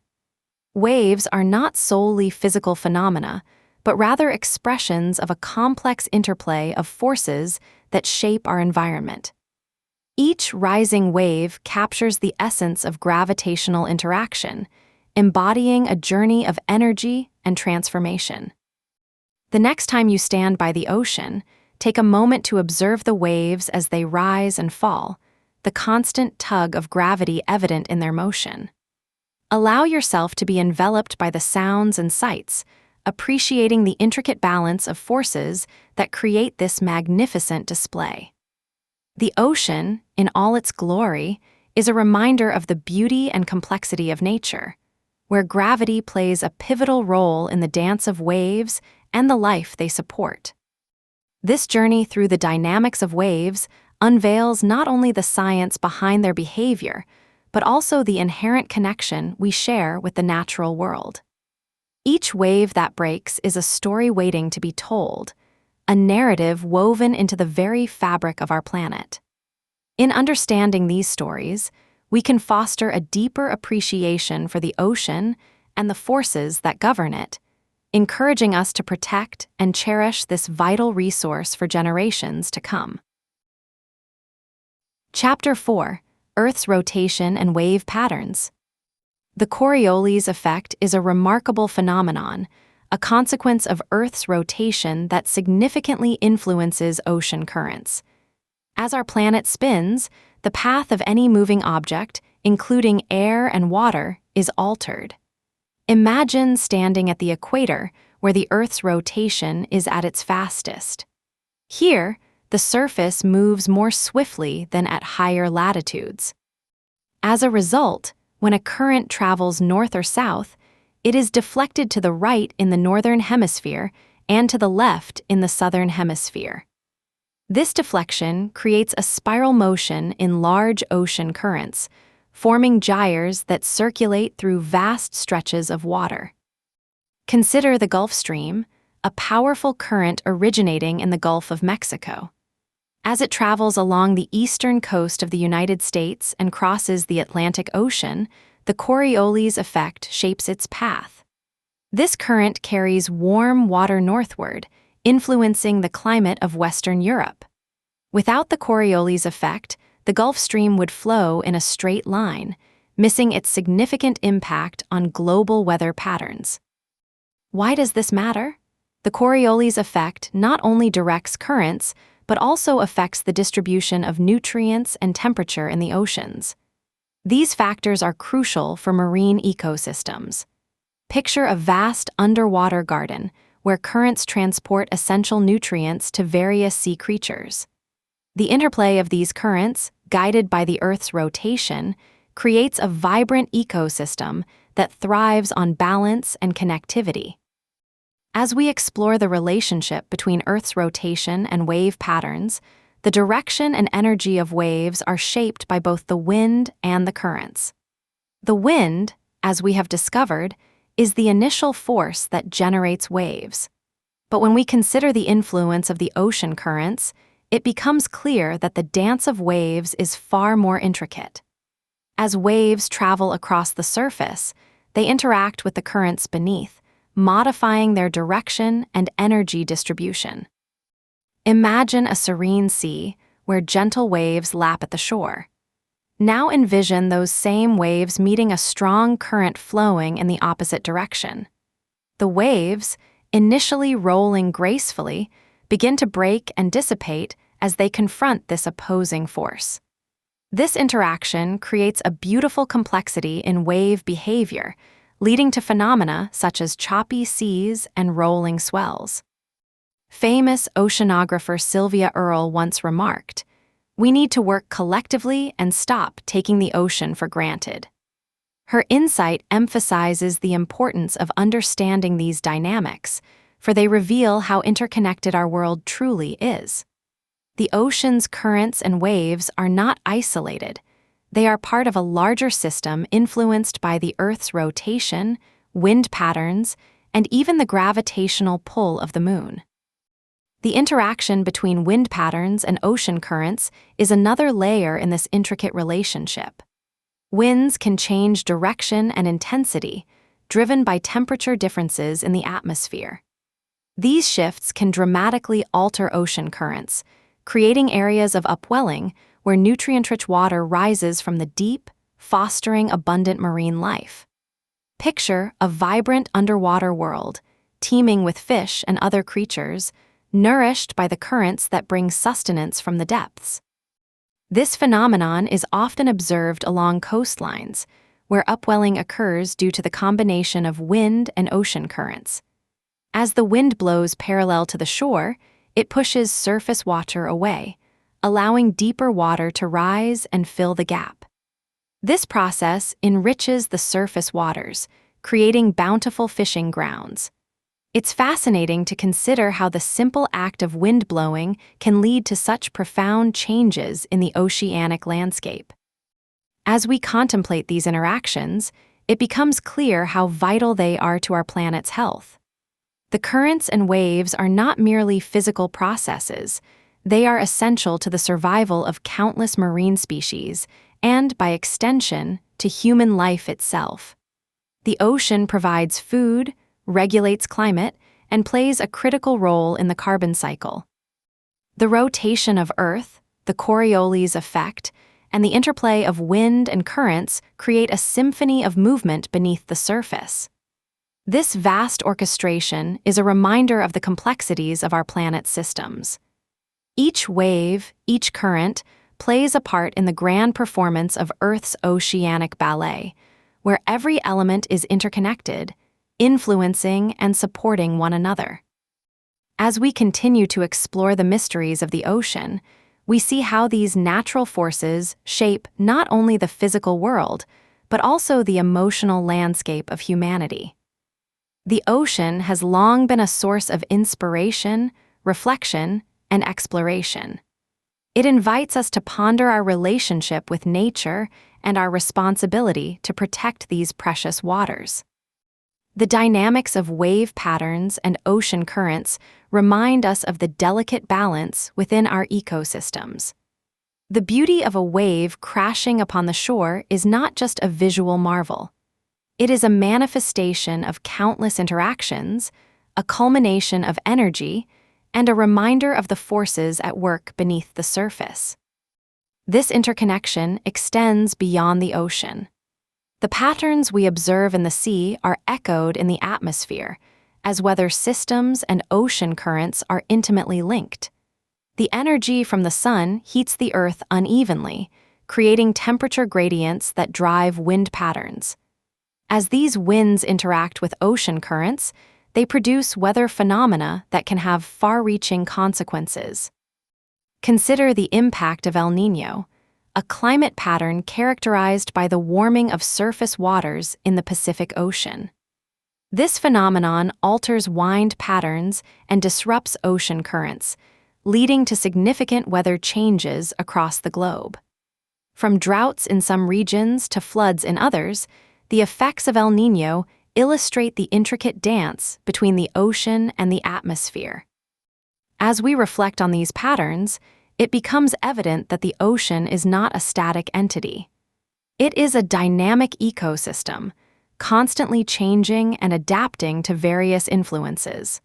Waves are not solely physical phenomena, but rather expressions of a complex interplay of forces that shape our environment. Each rising wave captures the essence of gravitational interaction, embodying a journey of energy and transformation. The next time you stand by the ocean, take a moment to observe the waves as they rise and fall, the constant tug of gravity evident in their motion. Allow yourself to be enveloped by the sounds and sights, appreciating the intricate balance of forces that create this magnificent display. The ocean, in all its glory, is a reminder of the beauty and complexity of nature, where gravity plays a pivotal role in the dance of waves and the life they support. This journey through the dynamics of waves unveils not only the science behind their behavior, but also the inherent connection we share with the natural world. Each wave that breaks is a story waiting to be told, a narrative woven into the very fabric of our planet. In understanding these stories, we can foster a deeper appreciation for the ocean and the forces that govern it, encouraging us to protect and cherish this vital resource for generations to come. Chapter 4: Earth's Rotation and Wave Patterns. The Coriolis effect is a remarkable phenomenon, a consequence of Earth's rotation that significantly influences ocean currents. As our planet spins, the path of any moving object, including air and water, is altered. Imagine standing at the equator, where the Earth's rotation is at its fastest. Here, the surface moves more swiftly than at higher latitudes. As a result, when a current travels north or south, it is deflected to the right in the northern hemisphere and to the left in the southern hemisphere. This deflection creates a spiral motion in large ocean currents, forming gyres that circulate through vast stretches of water. Consider the Gulf Stream, a powerful current originating in the Gulf of Mexico. As it travels along the eastern coast of the United States and crosses the Atlantic Ocean, the Coriolis effect shapes its path. This current carries warm water northward, influencing the climate of Western Europe. Without the Coriolis effect, the Gulf Stream would flow in a straight line, missing its significant impact on global weather patterns. Why does this matter? The Coriolis effect not only directs currents, but also affects the distribution of nutrients and temperature in the oceans. These factors are crucial for marine ecosystems. Picture a vast underwater garden where currents transport essential nutrients to various sea creatures. The interplay of these currents, guided by the Earth's rotation, creates a vibrant ecosystem that thrives on balance and connectivity. As we explore the relationship between Earth's rotation and wave patterns, the direction and energy of waves are shaped by both the wind and the currents. The wind, as we have discovered, is the initial force that generates waves. But when we consider the influence of the ocean currents, it becomes clear that the dance of waves is far more intricate. As waves travel across the surface, they interact with the currents beneath, modifying their direction and energy distribution. Imagine a serene sea where gentle waves lap at the shore. Now envision those same waves meeting a strong current flowing in the opposite direction. The waves, initially rolling gracefully, begin to break and dissipate as they confront this opposing force. This interaction creates a beautiful complexity in wave behavior, leading to phenomena such as choppy seas and rolling swells. Famous oceanographer Sylvia Earle once remarked, "We need to work collectively and stop taking the ocean for granted." Her insight emphasizes the importance of understanding these dynamics, for they reveal how interconnected our world truly is. The ocean's currents and waves are not isolated. They are part of a larger system influenced by the Earth's rotation, wind patterns, and even the gravitational pull of the moon. The interaction between wind patterns and ocean currents is another layer in this intricate relationship. Winds can change direction and intensity, driven by temperature differences in the atmosphere. These shifts can dramatically alter ocean currents, creating areas of upwelling where nutrient-rich water rises from the deep, fostering abundant marine life. Picture a vibrant underwater world, teeming with fish and other creatures, nourished by the currents that bring sustenance from the depths. This phenomenon is often observed along coastlines, where upwelling occurs due to the combination of wind and ocean currents. As the wind blows parallel to the shore, it pushes surface water away, allowing deeper water to rise and fill the gap. This process enriches the surface waters, creating bountiful fishing grounds. It's fascinating to consider how the simple act of wind blowing can lead to such profound changes in the oceanic landscape. As we contemplate these interactions, it becomes clear how vital they are to our planet's health. The currents and waves are not merely physical processes. They are essential to the survival of countless marine species and, by extension, to human life itself. The ocean provides food, regulates climate, and plays a critical role in the carbon cycle. The rotation of Earth, the Coriolis effect, and the interplay of wind and currents create a symphony of movement beneath the surface. This vast orchestration is a reminder of the complexities of our planet's systems. Each wave, each current, plays a part in the grand performance of Earth's oceanic ballet, where every element is interconnected, influencing and supporting one another. As we continue to explore the mysteries of the ocean, we see how these natural forces shape not only the physical world, but also the emotional landscape of humanity. The ocean has long been a source of inspiration, reflection, and exploration. It invites us to ponder our relationship with nature and our responsibility to protect these precious waters. The dynamics of wave patterns and ocean currents remind us of the delicate balance within our ecosystems. The beauty of a wave crashing upon the shore is not just a visual marvel. It is a manifestation of countless interactions, a culmination of energy, and a reminder of the forces at work beneath the surface. This interconnection extends beyond the ocean. The patterns we observe in the sea are echoed in the atmosphere, as weather systems and ocean currents are intimately linked. The energy from the sun heats the earth unevenly, creating temperature gradients that drive wind patterns. As these winds interact with ocean currents, they produce weather phenomena that can have far-reaching consequences. Consider the impact of El Niño, a climate pattern characterized by the warming of surface waters in the Pacific Ocean. This phenomenon alters wind patterns and disrupts ocean currents, leading to significant weather changes across the globe. From droughts in some regions to floods in others, the effects of El Niño illustrate the intricate dance between the ocean and the atmosphere. As we reflect on these patterns, it becomes evident that the ocean is not a static entity. It is a dynamic ecosystem, constantly changing and adapting to various influences.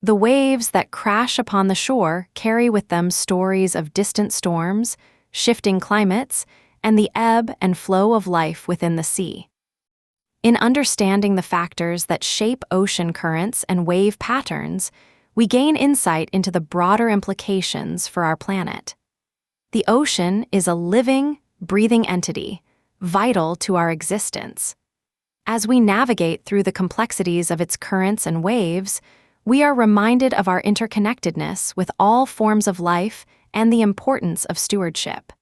The waves that crash upon the shore carry with them stories of distant storms, shifting climates, and the ebb and flow of life within the sea. In understanding the factors that shape ocean currents and wave patterns, we gain insight into the broader implications for our planet. The ocean is a living, breathing entity, vital to our existence. As we navigate through the complexities of its currents and waves, we are reminded of our interconnectedness with all forms of life and the importance of stewardship.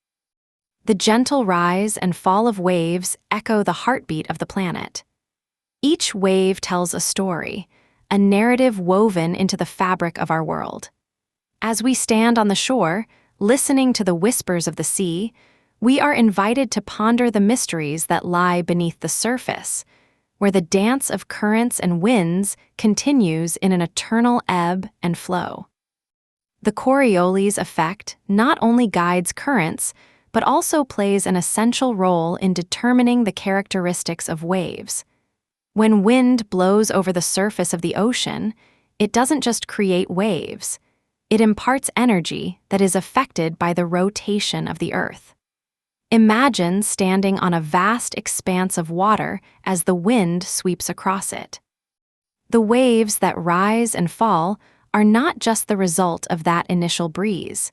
The gentle rise and fall of waves echo the heartbeat of the planet. Each wave tells a story, a narrative woven into the fabric of our world. As we stand on the shore, listening to the whispers of the sea, we are invited to ponder the mysteries that lie beneath the surface, where the dance of currents and winds continues in an eternal ebb and flow. The Coriolis effect not only guides currents, but also plays an essential role in determining the characteristics of waves. When wind blows over the surface of the ocean, it doesn't just create waves. It imparts energy that is affected by the rotation of the Earth. Imagine standing on a vast expanse of water as the wind sweeps across it. The waves that rise and fall are not just the result of that initial breeze.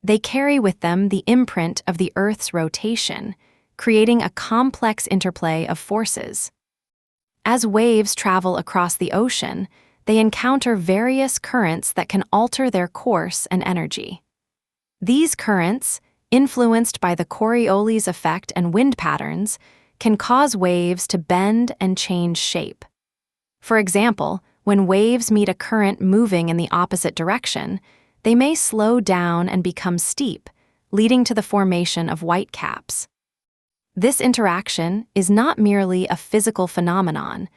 They carry with them the imprint of the Earth's rotation, creating a complex interplay of forces. As waves travel across the ocean, they encounter various currents that can alter their course and energy. These currents, influenced by the Coriolis effect and wind patterns, can cause waves to bend and change shape. For example, when waves meet a current moving in the opposite direction, they may slow down and become steep, leading to the formation of whitecaps. This interaction is not merely a physical phenomenon,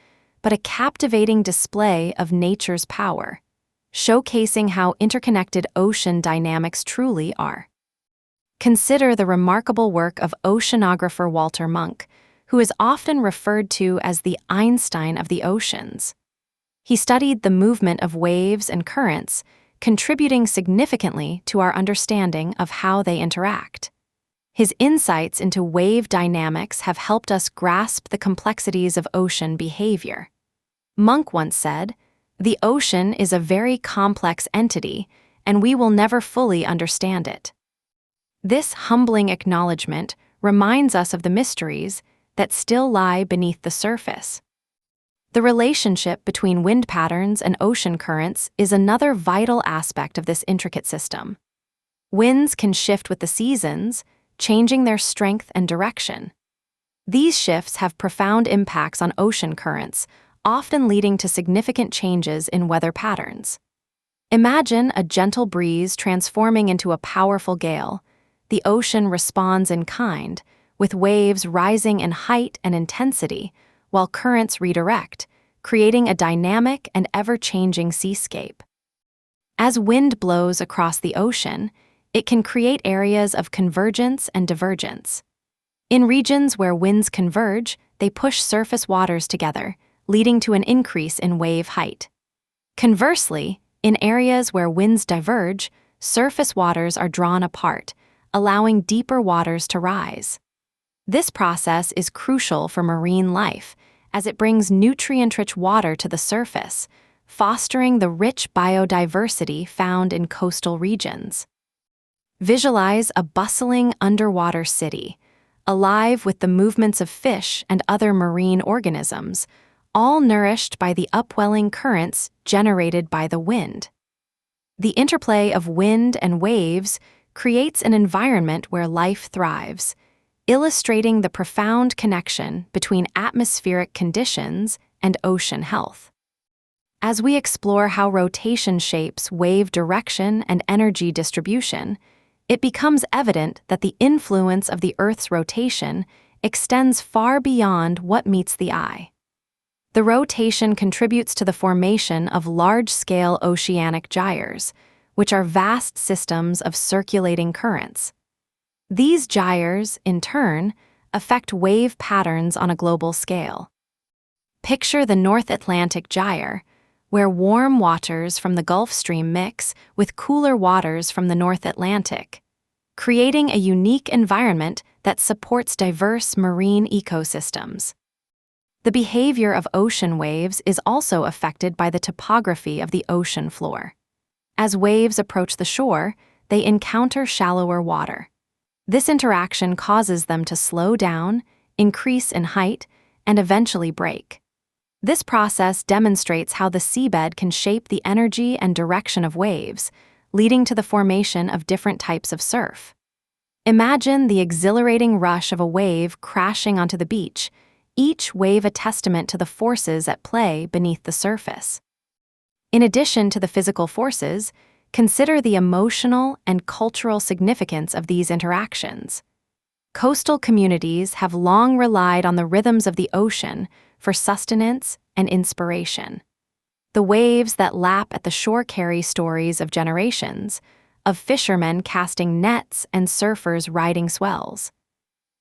but a captivating display of nature's power, showcasing how interconnected ocean dynamics truly are. Consider the remarkable work of oceanographer Walter Munk, who is often referred to as the Einstein of the oceans. He studied the movement of waves and currents, contributing significantly to our understanding of how they interact. His insights into wave dynamics have helped us grasp the complexities of ocean behavior. Monk once said, "The ocean is a very complex entity, and we will never fully understand it." This humbling acknowledgement reminds us of the mysteries that still lie beneath the surface. The relationship between wind patterns and ocean currents is another vital aspect of this intricate system. Winds can shift with the seasons, changing their strength and direction. These shifts have profound impacts on ocean currents, often leading to significant changes in weather patterns. Imagine a gentle breeze transforming into a powerful gale. The ocean responds in kind, with waves rising in height and intensity, while currents redirect, creating a dynamic and ever-changing seascape. As wind blows across the ocean, it can create areas of convergence and divergence. In regions where winds converge, they push surface waters together, leading to an increase in wave height. Conversely, in areas where winds diverge, surface waters are drawn apart, allowing deeper waters to rise. This process is crucial for marine life, as it brings nutrient-rich water to the surface, fostering the rich biodiversity found in coastal regions. Visualize a bustling underwater city, alive with the movements of fish and other marine organisms, all nourished by the upwelling currents generated by the wind. The interplay of wind and waves creates an environment where life thrives, illustrating the profound connection between atmospheric conditions and ocean health. As we explore how rotation shapes wave direction and energy distribution, it becomes evident that the influence of the Earth's rotation extends far beyond what meets the eye. The rotation contributes to the formation of large-scale oceanic gyres, which are vast systems of circulating currents. These gyres, in turn, affect wave patterns on a global scale. Picture the North Atlantic Gyre, where warm waters from the Gulf Stream mix with cooler waters from the North Atlantic, creating a unique environment that supports diverse marine ecosystems. The behavior of ocean waves is also affected by the topography of the ocean floor. As waves approach the shore, they encounter shallower water. This interaction causes them to slow down, increase in height, and eventually break. This process demonstrates how the seabed can shape the energy and direction of waves, leading to the formation of different types of surf. Imagine the exhilarating rush of a wave crashing onto the beach, each wave a testament to the forces at play beneath the surface. In addition to the physical forces, consider the emotional and cultural significance of these interactions. Coastal communities have long relied on the rhythms of the ocean for sustenance and inspiration. The waves that lap at the shore carry stories of generations, of fishermen casting nets and surfers riding swells.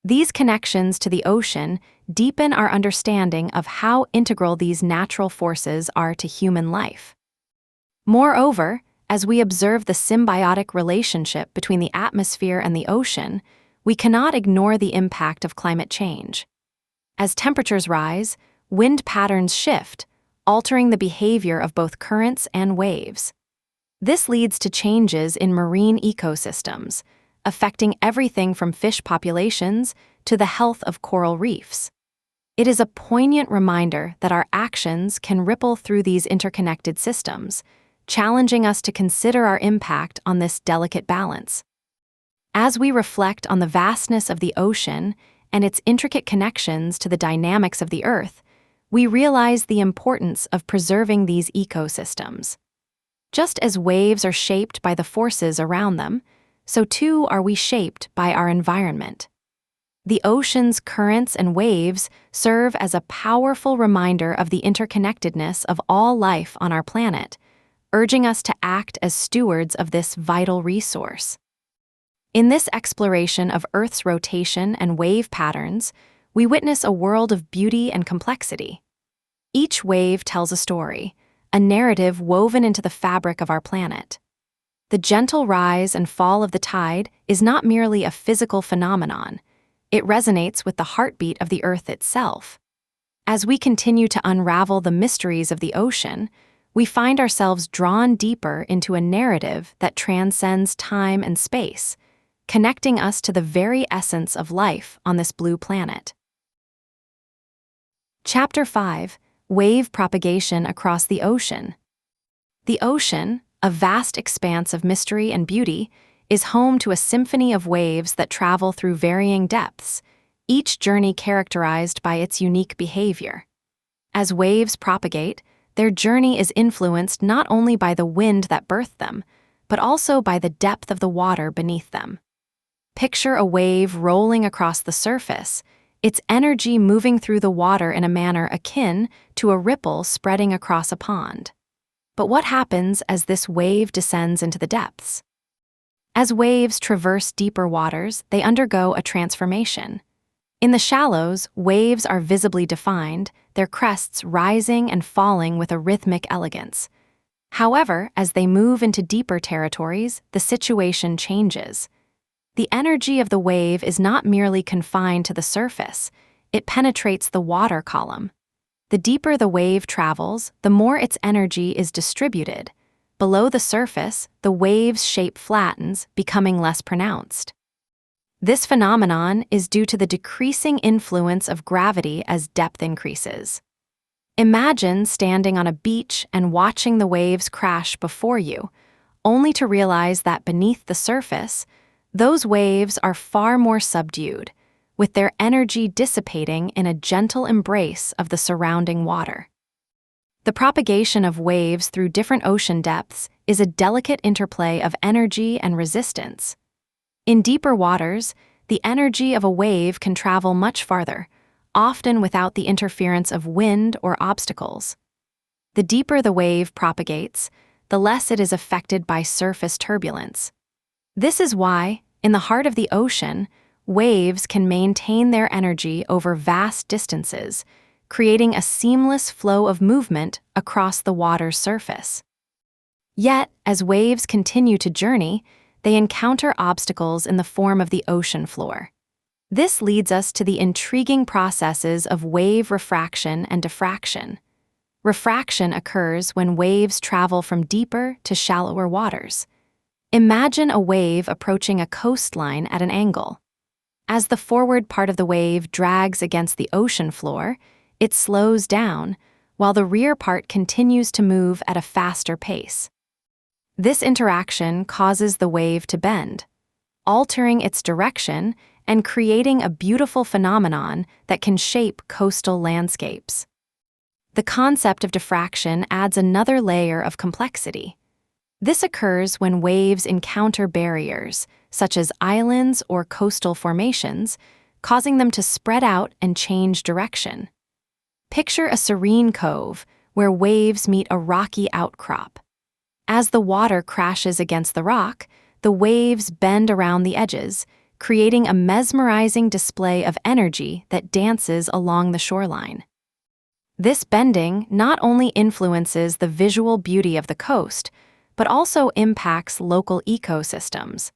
These connections to the ocean deepen our understanding of how integral these natural forces are to human life. Moreover, as we observe the symbiotic relationship between the atmosphere and the ocean, we cannot ignore the impact of climate change. As temperatures rise, wind patterns shift, altering the behavior of both currents and waves. This leads to changes in marine ecosystems, affecting everything from fish populations to the health of coral reefs. It is a poignant reminder that our actions can ripple through these interconnected systems, challenging us to consider our impact on this delicate balance. As we reflect on the vastness of the ocean and its intricate connections to the dynamics of the Earth, we realize the importance of preserving these ecosystems. Just as waves are shaped by the forces around them, so too are we shaped by our environment. The ocean's currents and waves serve as a powerful reminder of the interconnectedness of all life on our planet, urging us to act as stewards of this vital resource. In this exploration of Earth's rotation and wave patterns, we witness a world of beauty and complexity. Each wave tells a story, a narrative woven into the fabric of our planet. The gentle rise and fall of the tide is not merely a physical phenomenon, it resonates with the heartbeat of the Earth itself. As we continue to unravel the mysteries of the ocean, we find ourselves drawn deeper into a narrative that transcends time and space, connecting us to the very essence of life on this blue planet. Chapter 5: Wave Propagation Across the Ocean. The ocean, a vast expanse of mystery and beauty, is home to a symphony of waves that travel through varying depths, each journey characterized by its unique behavior. As waves propagate, their journey is influenced not only by the wind that birthed them, but also by the depth of the water beneath them. Picture a wave rolling across the surface, its energy moving through the water in a manner akin to a ripple spreading across a pond. But what happens as this wave descends into the depths? As waves traverse deeper waters, they undergo a transformation. In the shallows, waves are visibly defined, their crests rising and falling with a rhythmic elegance. However, as they move into deeper territories, the situation changes. The energy of the wave is not merely confined to the surface, it penetrates the water column. The deeper the wave travels, the more its energy is distributed. Below the surface, the wave's shape flattens, becoming less pronounced. This phenomenon is due to the decreasing influence of gravity as depth increases. Imagine standing on a beach and watching the waves crash before you, only to realize that beneath the surface, those waves are far more subdued, with their energy dissipating in a gentle embrace of the surrounding water. The propagation of waves through different ocean depths is a delicate interplay of energy and resistance. In deeper waters, the energy of a wave can travel much farther, often without the interference of wind or obstacles. The deeper the wave propagates, the less it is affected by surface turbulence. This is why, in the heart of the ocean, waves can maintain their energy over vast distances, creating a seamless flow of movement across the water's surface. Yet, as waves continue to journey, they encounter obstacles in the form of the ocean floor. This leads us to the intriguing processes of wave refraction and diffraction. Refraction occurs when waves travel from deeper to shallower waters. Imagine a wave approaching a coastline at an angle. As the forward part of the wave drags against the ocean floor, it slows down, while the rear part continues to move at a faster pace. This interaction causes the wave to bend, altering its direction and creating a beautiful phenomenon that can shape coastal landscapes. The concept of diffraction adds another layer of complexity. This occurs when waves encounter barriers, such as islands or coastal formations, causing them to spread out and change direction. Picture a serene cove where waves meet a rocky outcrop. As the water crashes against the rock, the waves bend around the edges, creating a mesmerizing display of energy that dances along the shoreline. This bending not only influences the visual beauty of the coast, but also impacts local ecosystems,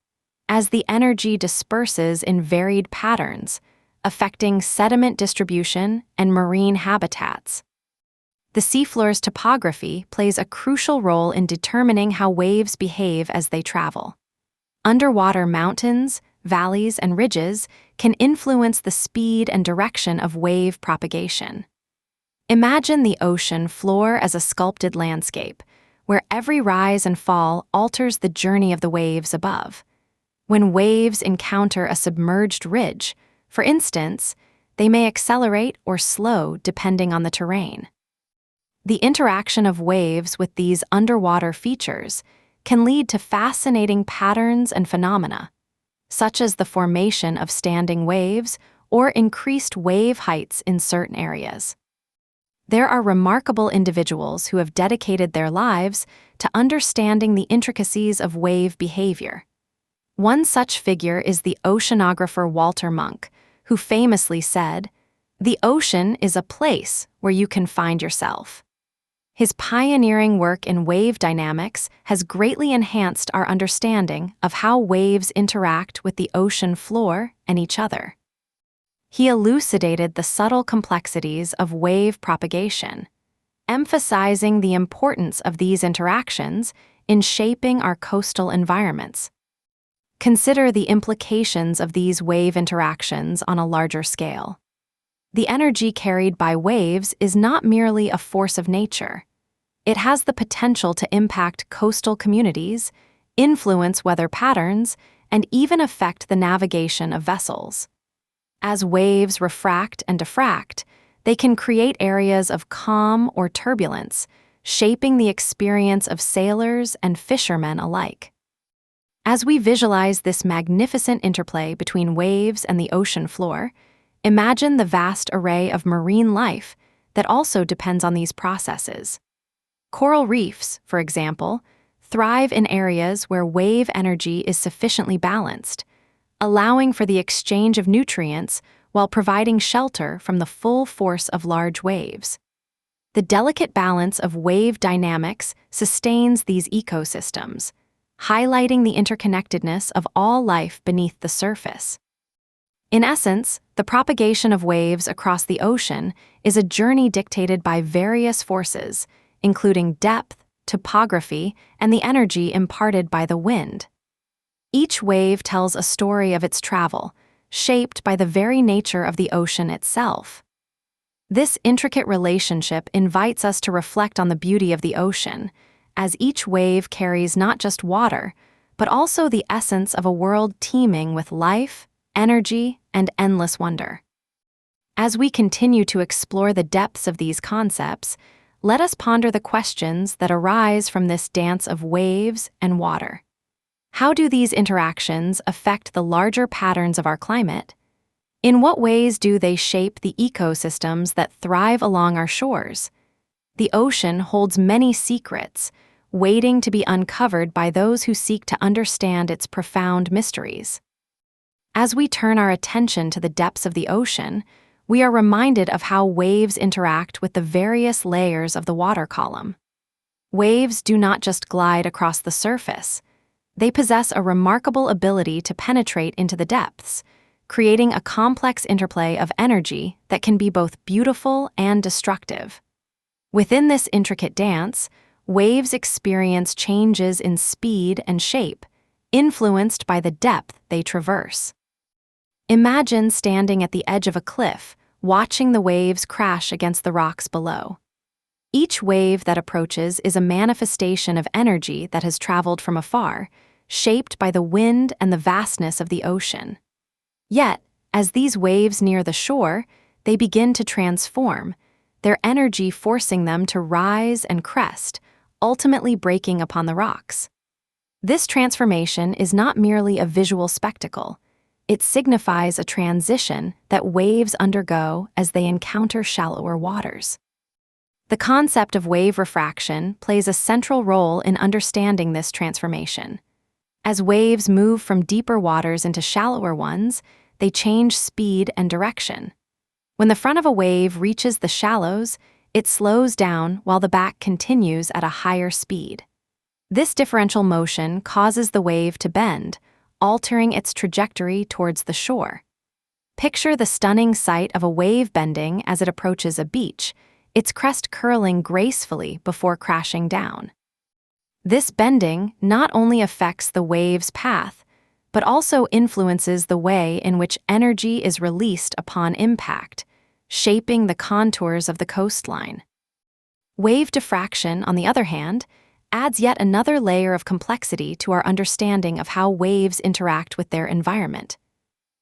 as the energy disperses in varied patterns, affecting sediment distribution and marine habitats. The seafloor's topography plays a crucial role in determining how waves behave as they travel. Underwater mountains, valleys, and ridges can influence the speed and direction of wave propagation. Imagine the ocean floor as a sculpted landscape, where every rise and fall alters the journey of the waves above. When waves encounter a submerged ridge, for instance, they may accelerate or slow depending on the terrain. The interaction of waves with these underwater features can lead to fascinating patterns and phenomena, such as the formation of standing waves or increased wave heights in certain areas. There are remarkable individuals who have dedicated their lives to understanding the intricacies of wave behavior. One such figure is the oceanographer Walter Munk, who famously said, "The ocean is a place where you can find yourself." His pioneering work in wave dynamics has greatly enhanced our understanding of how waves interact with the ocean floor and each other. he elucidated the subtle complexities of wave propagation, emphasizing the importance of these interactions in shaping our coastal environments. Consider the implications of these wave interactions on a larger scale. The energy carried by waves is not merely a force of nature. It has the potential to impact coastal communities, influence weather patterns, and even affect the navigation of vessels. As waves refract and diffract, they can create areas of calm or turbulence, shaping the experience of sailors and fishermen alike. As we visualize this magnificent interplay between waves and the ocean floor, imagine the vast array of marine life that also depends on these processes. Coral reefs, for example, thrive in areas where wave energy is sufficiently balanced, allowing for the exchange of nutrients while providing shelter from the full force of large waves. The delicate balance of wave dynamics sustains these ecosystems, highlighting the interconnectedness of all life beneath the surface. In essence, the propagation of waves across the ocean is a journey dictated by various forces, including depth, topography, and the energy imparted by the wind. Each wave tells a story of its travel, shaped by the very nature of the ocean itself. This intricate relationship invites us to reflect on the beauty of the ocean, as each wave carries not just water, but also the essence of a world teeming with life, energy, and endless wonder. As we continue to explore the depths of these concepts, let us ponder the questions that arise from this dance of waves and water. How do these interactions affect the larger patterns of our climate? In what ways do they shape the ecosystems that thrive along our shores? The ocean holds many secrets, waiting to be uncovered by those who seek to understand its profound mysteries. As we turn our attention to the depths of the ocean, we are reminded of how waves interact with the various layers of the water column. Waves do not just glide across the surface. They possess a remarkable ability to penetrate into the depths, creating a complex interplay of energy that can be both beautiful and destructive. Within this intricate dance, waves experience changes in speed and shape, influenced by the depth they traverse. Imagine standing at the edge of a cliff, watching the waves crash against the rocks below. Each wave that approaches is a manifestation of energy that has traveled from afar, shaped by the wind and the vastness of the ocean. Yet, as these waves near the shore, they begin to transform, their energy forcing them to rise and crest, ultimately breaking upon the rocks. This transformation is not merely a visual spectacle. It signifies a transition that waves undergo as they encounter shallower waters. The concept of wave refraction plays a central role in understanding this transformation. As waves move from deeper waters into shallower ones, they change speed and direction. When the front of a wave reaches the shallows, it slows down while the back continues at a higher speed. This differential motion causes the wave to bend, altering its trajectory towards the shore. Picture the stunning sight of a wave bending as it approaches a beach, its crest curling gracefully before crashing down. This bending not only affects the wave's path, but also influences the way in which energy is released upon impact, shaping the contours of the coastline. Wave diffraction, on the other hand, adds yet another layer of complexity to our understanding of how waves interact with their environment.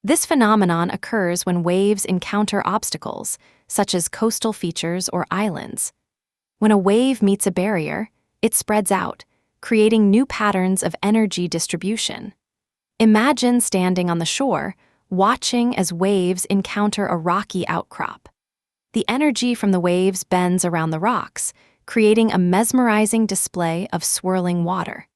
This phenomenon occurs when waves encounter obstacles, such as coastal features or islands. When a wave meets a barrier, it spreads out, creating new patterns of energy distribution. Imagine standing on the shore, watching as waves encounter a rocky outcrop. The energy from the waves bends around the rocks, creating a mesmerizing display of swirling water.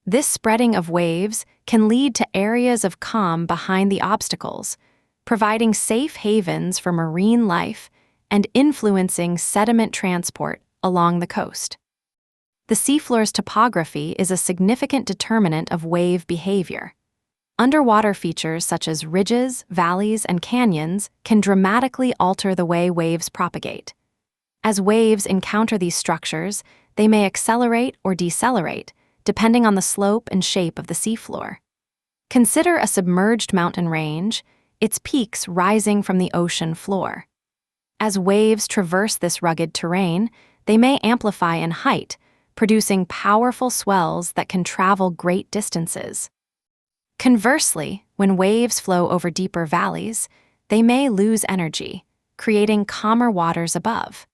This spreading of waves can lead to areas of calm behind the obstacles, providing safe havens for marine life and influencing sediment transport along the coast. The seafloor's topography is a significant determinant of wave behavior. Underwater features such as ridges, valleys, and canyons can dramatically alter the way waves propagate. As waves encounter these structures, they may accelerate or decelerate, depending on the slope and shape of the seafloor. Consider a submerged mountain range, its peaks rising from the ocean floor. As waves traverse this rugged terrain, they may amplify in height, producing powerful swells that can travel great distances. Conversely, when waves flow over deeper valleys, they may lose energy, creating calmer waters above.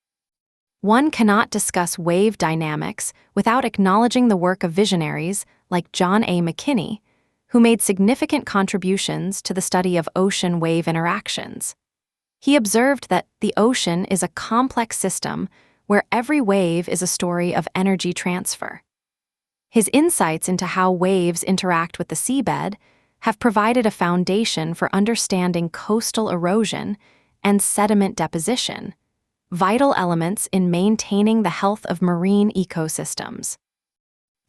One cannot discuss wave dynamics without acknowledging the work of visionaries like John A. McKinney, who made significant contributions to the study of ocean-wave interactions. He observed that the ocean is a complex system where every wave is a story of energy transfer. His insights into how waves interact with the seabed have provided a foundation for understanding coastal erosion and sediment deposition, vital elements in maintaining the health of marine ecosystems.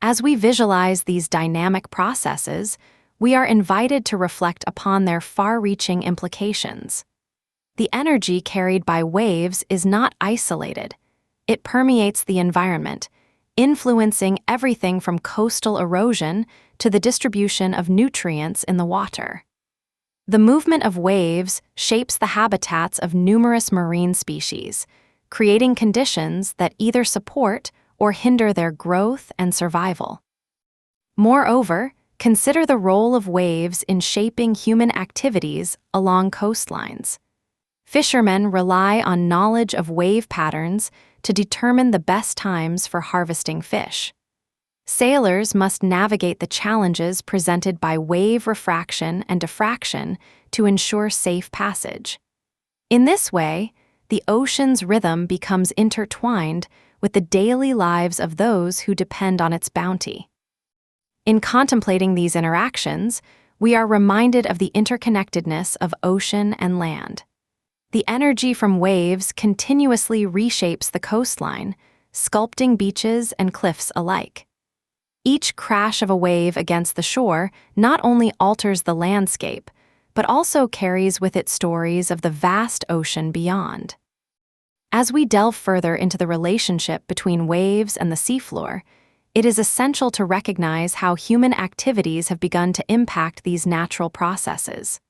As we visualize these dynamic processes, we are invited to reflect upon their far-reaching implications. The energy carried by waves is not isolated. It permeates the environment, influencing everything from coastal erosion to the distribution of nutrients in the water. The movement of waves shapes the habitats of numerous marine species, creating conditions that either support or hinder their growth and survival. Moreover, consider the role of waves in shaping human activities along coastlines. Fishermen rely on knowledge of wave patterns to determine the best times for harvesting fish. Sailors must navigate the challenges presented by wave refraction and diffraction to ensure safe passage. In this way, the ocean's rhythm becomes intertwined with the daily lives of those who depend on its bounty. In contemplating these interactions, we are reminded of the interconnectedness of ocean and land. The energy from waves continuously reshapes the coastline, sculpting beaches and cliffs alike. Each crash of a wave against the shore not only alters the landscape, but also carries with it stories of the vast ocean beyond. As we delve further into the relationship between waves and the seafloor, it is essential to recognize how human activities have begun to impact these natural processes.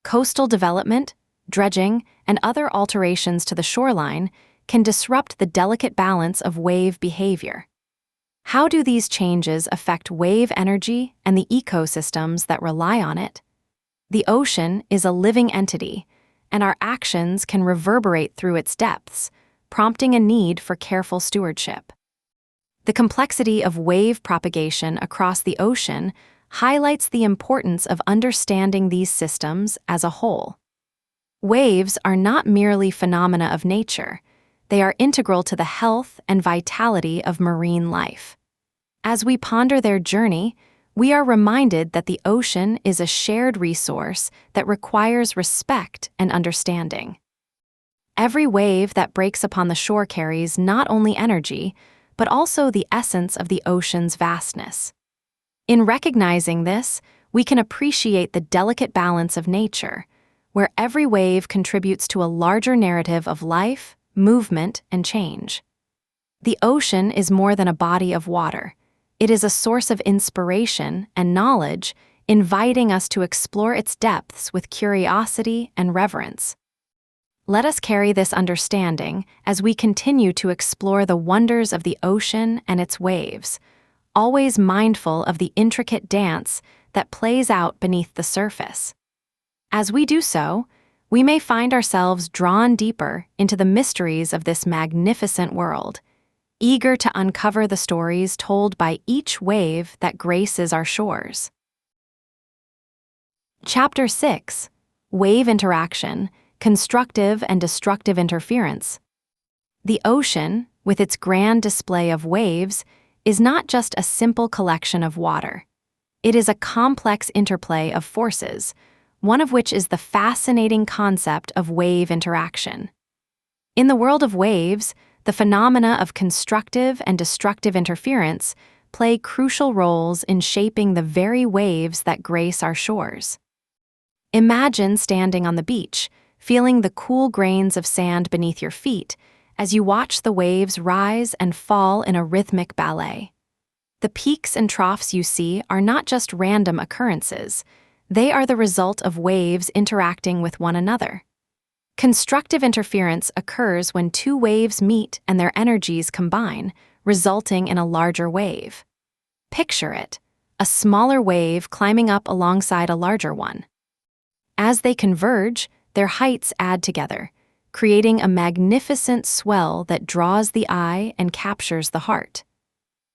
Coastal development, dredging, and other alterations to the shoreline can disrupt the delicate balance of wave behavior. How do these changes affect wave energy and the ecosystems that rely on it? The ocean is a living entity, and our actions can reverberate through its depths, prompting a need for careful stewardship. The complexity of wave propagation across the ocean highlights the importance of understanding these systems as a whole. Waves are not merely phenomena of nature, they are integral to the health and vitality of marine life. As we ponder their journey, we are reminded that the ocean is a shared resource that requires respect and understanding. Every wave that breaks upon the shore carries not only energy, but also the essence of the ocean's vastness. In recognizing this, we can appreciate the delicate balance of nature, where every wave contributes to a larger narrative of life, movement, and change. The ocean is more than a body of water. It is a source of inspiration and knowledge, inviting us to explore its depths with curiosity and reverence. Let us carry this understanding as we continue to explore the wonders of the ocean and its waves, always mindful of the intricate dance that plays out beneath the surface. As we do so, we may find ourselves drawn deeper into the mysteries of this magnificent world, eager to uncover the stories told by each wave that graces our shores. Chapter 6: Wave Interaction, Constructive and Destructive Interference. The ocean, with its grand display of waves, is not just a simple collection of water. It is a complex interplay of forces, one of which is the fascinating concept of wave interaction. In the world of waves, the phenomena of constructive and destructive interference play crucial roles in shaping the very waves that grace our shores. Imagine standing on the beach, feeling the cool grains of sand beneath your feet as you watch the waves rise and fall in a rhythmic ballet. The peaks and troughs you see are not just random occurrences, they are the result of waves interacting with one another. Constructive interference occurs when two waves meet and their energies combine, resulting in a larger wave. Picture it, a smaller wave climbing up alongside a larger one. As they converge, their heights add together, creating a magnificent swell that draws the eye and captures the heart.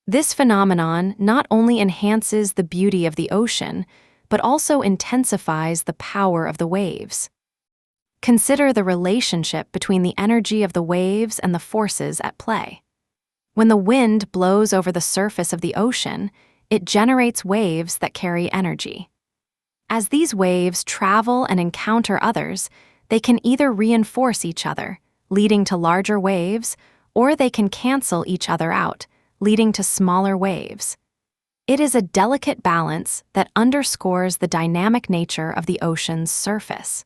This phenomenon not only enhances the beauty of the ocean, but also intensifies the power of the waves. Consider the relationship between the energy of the waves and the forces at play. When the wind blows over the surface of the ocean, it generates waves that carry energy. As these waves travel and encounter others, they can either reinforce each other, leading to larger waves, or they can cancel each other out, leading to smaller waves. It is a delicate balance that underscores the dynamic nature of the ocean's surface.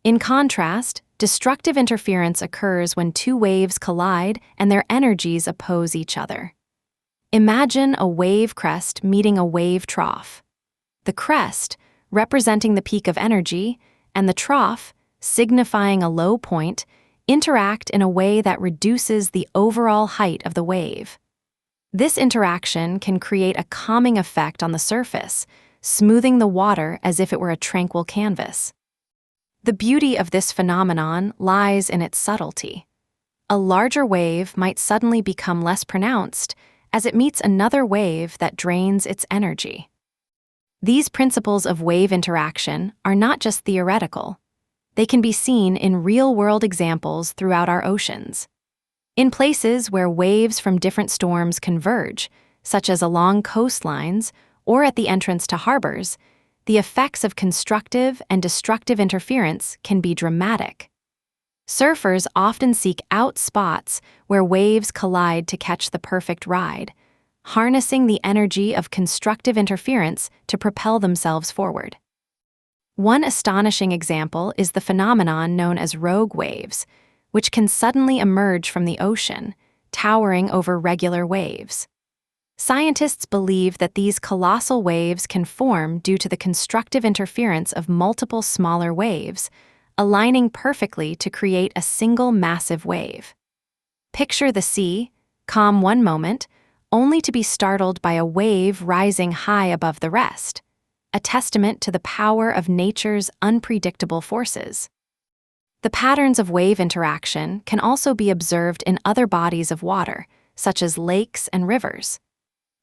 In contrast, destructive interference occurs when two waves collide and their energies oppose each other. Imagine a wave crest meeting a wave trough. The crest, representing the peak of energy, and the trough, signifying a low point, interact in a way that reduces the overall height of the wave. This interaction can create a calming effect on the surface, smoothing the water as if it were a tranquil canvas. The beauty of this phenomenon lies in its subtlety. A larger wave might suddenly become less pronounced as it meets another wave that drains its energy. These principles of wave interaction are not just theoretical. They can be seen in real-world examples throughout our oceans. In places where waves from different storms converge, such as along coastlines or at the entrance to harbors, the effects of constructive and destructive interference can be dramatic. Surfers often seek out spots where waves collide to catch the perfect ride, harnessing the energy of constructive interference to propel themselves forward. One astonishing example is the phenomenon known as rogue waves, which can suddenly emerge from the ocean, towering over regular waves. Scientists believe that these colossal waves can form due to the constructive interference of multiple smaller waves, aligning perfectly to create a single massive wave. Picture the sea, calm one moment, only to be startled by a wave rising high above the rest, a testament to the power of nature's unpredictable forces. The patterns of wave interaction can also be observed in other bodies of water, such as lakes and rivers.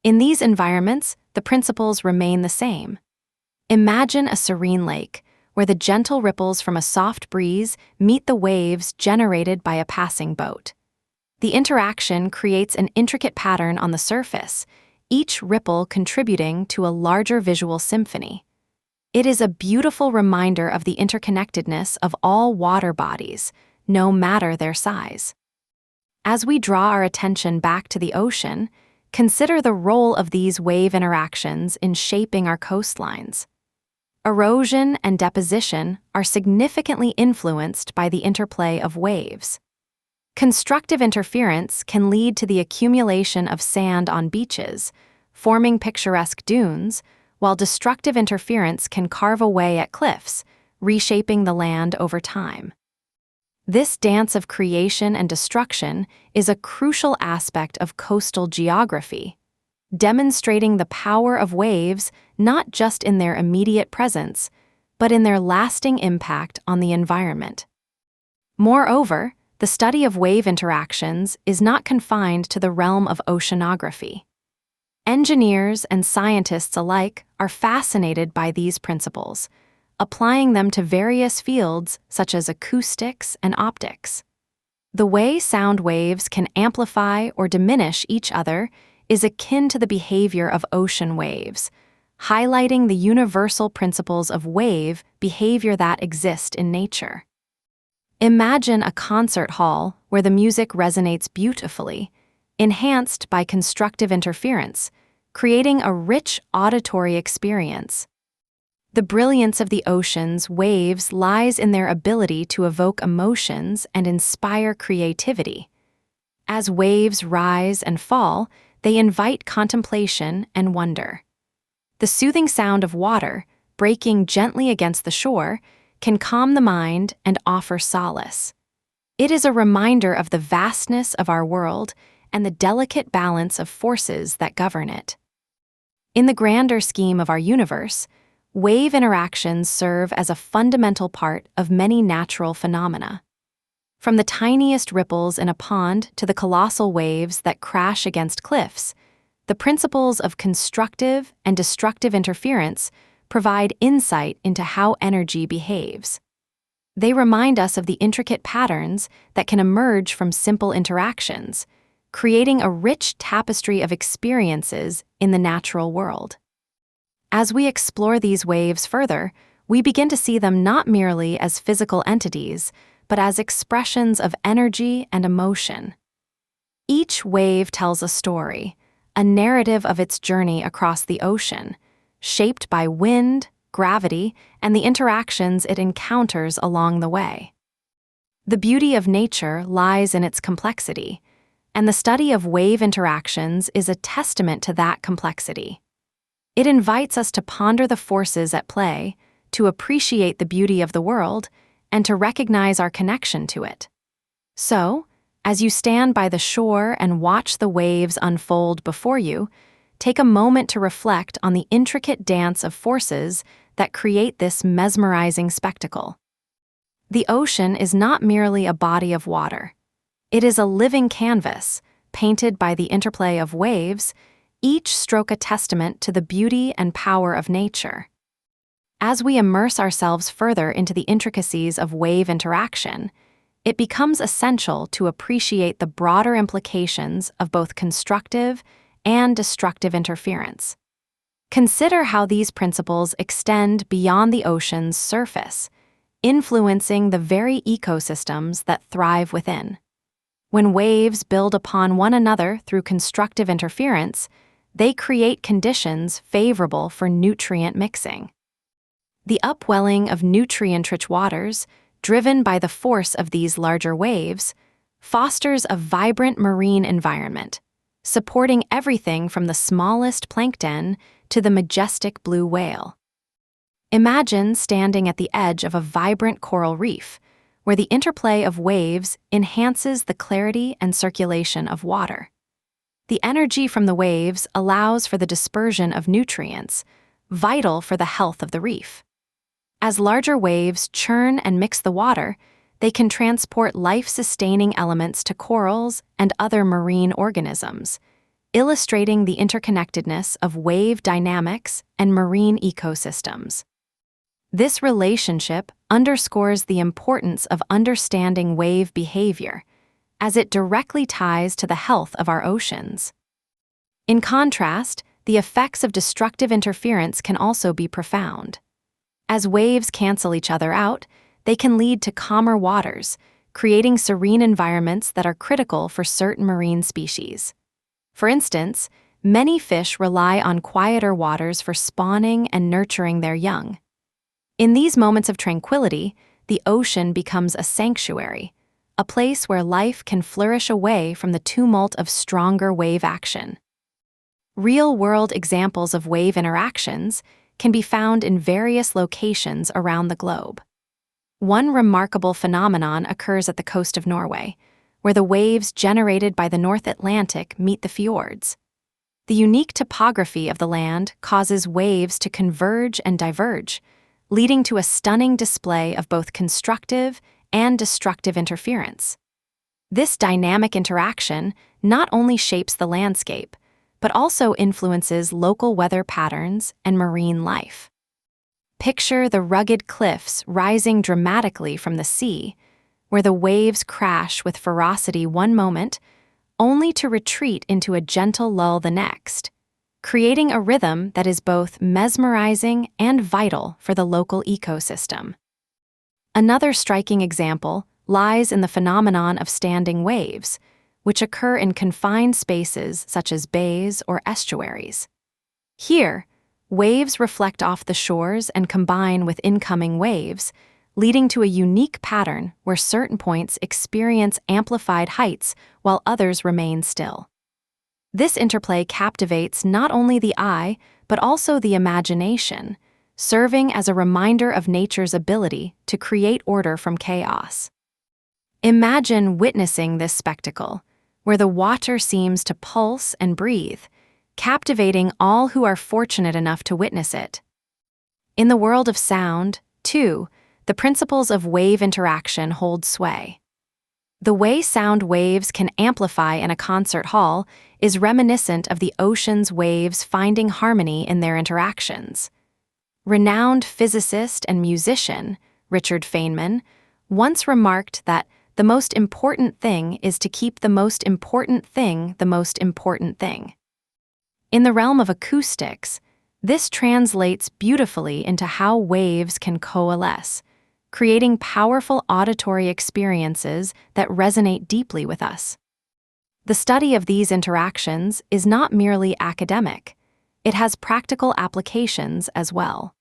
In these environments, the principles remain the same. Imagine a serene lake, where the gentle ripples from a soft breeze meet the waves generated by a passing boat. The interaction creates an intricate pattern on the surface, each ripple contributing to a larger visual symphony. It is a beautiful reminder of the interconnectedness of all water bodies, no matter their size. As we draw our attention back to the ocean, consider the role of these wave interactions in shaping our coastlines. Erosion and deposition are significantly influenced by the interplay of waves. Constructive interference can lead to the accumulation of sand on beaches, forming picturesque dunes, while destructive interference can carve away at cliffs, reshaping the land over time. This dance of creation and destruction is a crucial aspect of coastal geography, demonstrating the power of waves not just in their immediate presence, but in their lasting impact on the environment. Moreover, the study of wave interactions is not confined to the realm of oceanography. Engineers and scientists alike are fascinated by these principles, applying them to various fields such as acoustics and optics. The way sound waves can amplify or diminish each other is akin to the behavior of ocean waves, highlighting the universal principles of wave behavior that exist in nature. Imagine a concert hall where the music resonates beautifully, enhanced by constructive interference, creating a rich auditory experience. The brilliance of the ocean's waves lies in their ability to evoke emotions and inspire creativity. As waves rise and fall, they invite contemplation and wonder. The soothing sound of water, breaking gently against the shore, can calm the mind and offer solace. It is a reminder of the vastness of our world and the delicate balance of forces that govern it. In the grander scheme of our universe, wave interactions serve as a fundamental part of many natural phenomena. From the tiniest ripples in a pond to the colossal waves that crash against cliffs, the principles of constructive and destructive interference provide insight into how energy behaves. They remind us of the intricate patterns that can emerge from simple interactions, creating a rich tapestry of experiences in the natural world. As we explore these waves further, we begin to see them not merely as physical entities, but as expressions of energy and emotion. Each wave tells a story, a narrative of its journey across the ocean, shaped by wind, gravity, and the interactions it encounters along the way. The beauty of nature lies in its complexity, and the study of wave interactions is a testament to that complexity. It invites us to ponder the forces at play, to appreciate the beauty of the world, and to recognize our connection to it. So, as you stand by the shore and watch the waves unfold before you, take a moment to reflect on the intricate dance of forces that create this mesmerizing spectacle. The ocean is not merely a body of water. It is a living canvas, painted by the interplay of waves, each stroke a testament to the beauty and power of nature. As we immerse ourselves further into the intricacies of wave interaction, it becomes essential to appreciate the broader implications of both constructive and destructive interference. Consider how these principles extend beyond the ocean's surface, influencing the very ecosystems that thrive within. When waves build upon one another through constructive interference, they create conditions favorable for nutrient mixing. The upwelling of nutrient-rich waters, driven by the force of these larger waves, fosters a vibrant marine environment, supporting everything from the smallest plankton to the majestic blue whale. Imagine standing at the edge of a vibrant coral reef, where the interplay of waves enhances the clarity and circulation of water. The energy from the waves allows for the dispersion of nutrients, vital for the health of the reef. As larger waves churn and mix the water, they can transport life-sustaining elements to corals and other marine organisms, illustrating the interconnectedness of wave dynamics and marine ecosystems. This relationship underscores the importance of understanding wave behavior, as it directly ties to the health of our oceans. In contrast, the effects of destructive interference can also be profound. As waves cancel each other out, they can lead to calmer waters, creating serene environments that are critical for certain marine species. For instance, many fish rely on quieter waters for spawning and nurturing their young. In these moments of tranquility, the ocean becomes a sanctuary, a place where life can flourish away from the tumult of stronger wave action. Real-world examples of wave interactions can be found in various locations around the globe. One remarkable phenomenon occurs at the coast of Norway, where the waves generated by the North Atlantic meet the fjords. The unique topography of the land causes waves to converge and diverge, leading to a stunning display of both constructive and destructive interference. This dynamic interaction not only shapes the landscape, but also influences local weather patterns and marine life. Picture the rugged cliffs rising dramatically from the sea, where the waves crash with ferocity one moment, only to retreat into a gentle lull the next, creating a rhythm that is both mesmerizing and vital for the local ecosystem. Another striking example lies in the phenomenon of standing waves, which occur in confined spaces such as bays or estuaries. Here, waves reflect off the shores and combine with incoming waves, leading to a unique pattern where certain points experience amplified heights while others remain still. This interplay captivates not only the eye, but also the imagination, serving as a reminder of nature's ability to create order from chaos. Imagine witnessing this spectacle, where the water seems to pulse and breathe, captivating all who are fortunate enough to witness it. In the world of sound, too, the principles of wave interaction hold sway. The way sound waves can amplify in a concert hall is reminiscent of the ocean's waves finding harmony in their interactions. Renowned physicist and musician Richard Feynman once remarked that the most important thing is to keep the most important thing the most important thing. In the realm of acoustics, this translates beautifully into how waves can coalesce, creating powerful auditory experiences that resonate deeply with us. The study of these interactions is not merely academic, it has practical applications as well.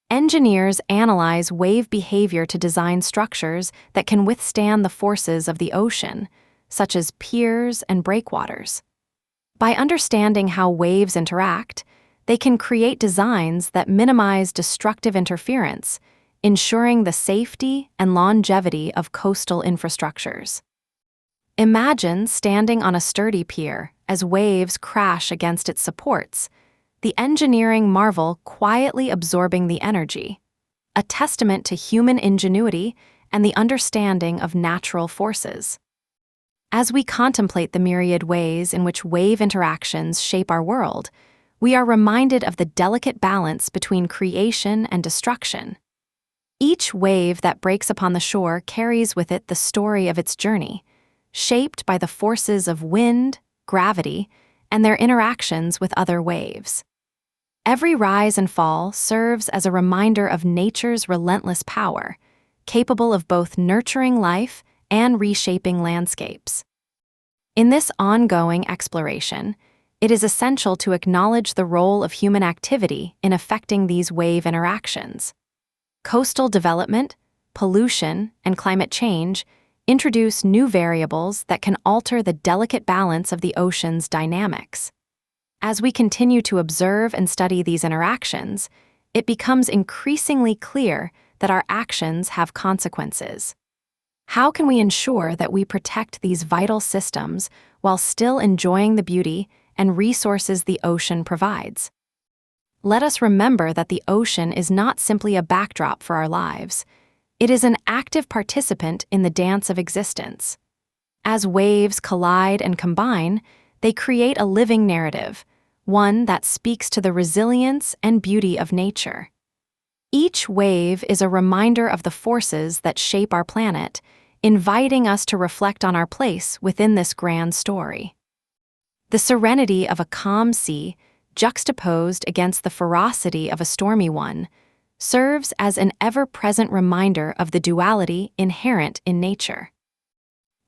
Engineers analyze wave behavior to design structures that can withstand the forces of the ocean, such as piers and breakwaters. By understanding how waves interact, they can create designs that minimize destructive interference, ensuring the safety and longevity of coastal infrastructures. Imagine standing on a sturdy pier as waves crash against its supports, the engineering marvel quietly absorbing the energy, a testament to human ingenuity and the understanding of natural forces. As we contemplate the myriad ways in which wave interactions shape our world, we are reminded of the delicate balance between creation and destruction. Each wave that breaks upon the shore carries with it the story of its journey, shaped by the forces of wind, gravity, and their interactions with other waves. Every rise and fall serves as a reminder of nature's relentless power, capable of both nurturing life and reshaping landscapes. In this ongoing exploration, it is essential to acknowledge the role of human activity in affecting these wave interactions. Coastal development, pollution, and climate change introduce new variables that can alter the delicate balance of the ocean's dynamics. As we continue to observe and study these interactions, it becomes increasingly clear that our actions have consequences. How can we ensure that we protect these vital systems while still enjoying the beauty and resources the ocean provides? Let us remember that the ocean is not simply a backdrop for our lives. It is an active participant in the dance of existence. As waves collide and combine, they create a living narrative, one that speaks to the resilience and beauty of nature. Each wave is a reminder of the forces that shape our planet, inviting us to reflect on our place within this grand story. The serenity of a calm sea, juxtaposed against the ferocity of a stormy one, serves as an ever-present reminder of the duality inherent in nature.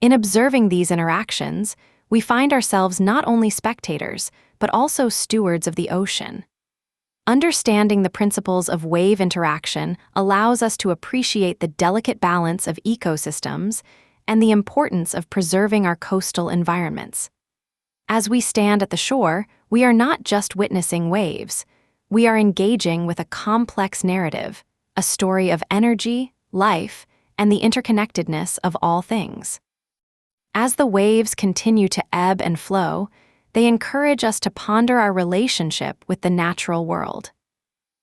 In observing these interactions, we find ourselves not only spectators, but also stewards of the ocean. Understanding the principles of wave interaction allows us to appreciate the delicate balance of ecosystems and the importance of preserving our coastal environments. As we stand at the shore, we are not just witnessing waves. We are engaging with a complex narrative, a story of energy, life, and the interconnectedness of all things. As the waves continue to ebb and flow, they encourage us to ponder our relationship with the natural world.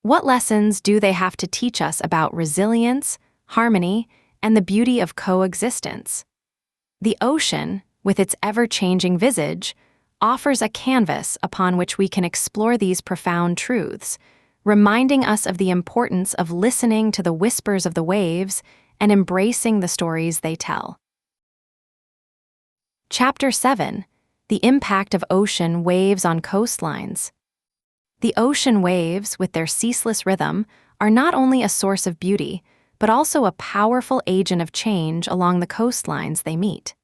What lessons do they have to teach us about resilience, harmony, and the beauty of coexistence? The ocean, with its ever-changing visage, offers a canvas upon which we can explore these profound truths, reminding us of the importance of listening to the whispers of the waves and embracing the stories they tell. Chapter 7: The Impact of Ocean Waves on Coastlines. The ocean waves, with their ceaseless rhythm, are not only a source of beauty, but also a powerful agent of change along the coastlines they meet.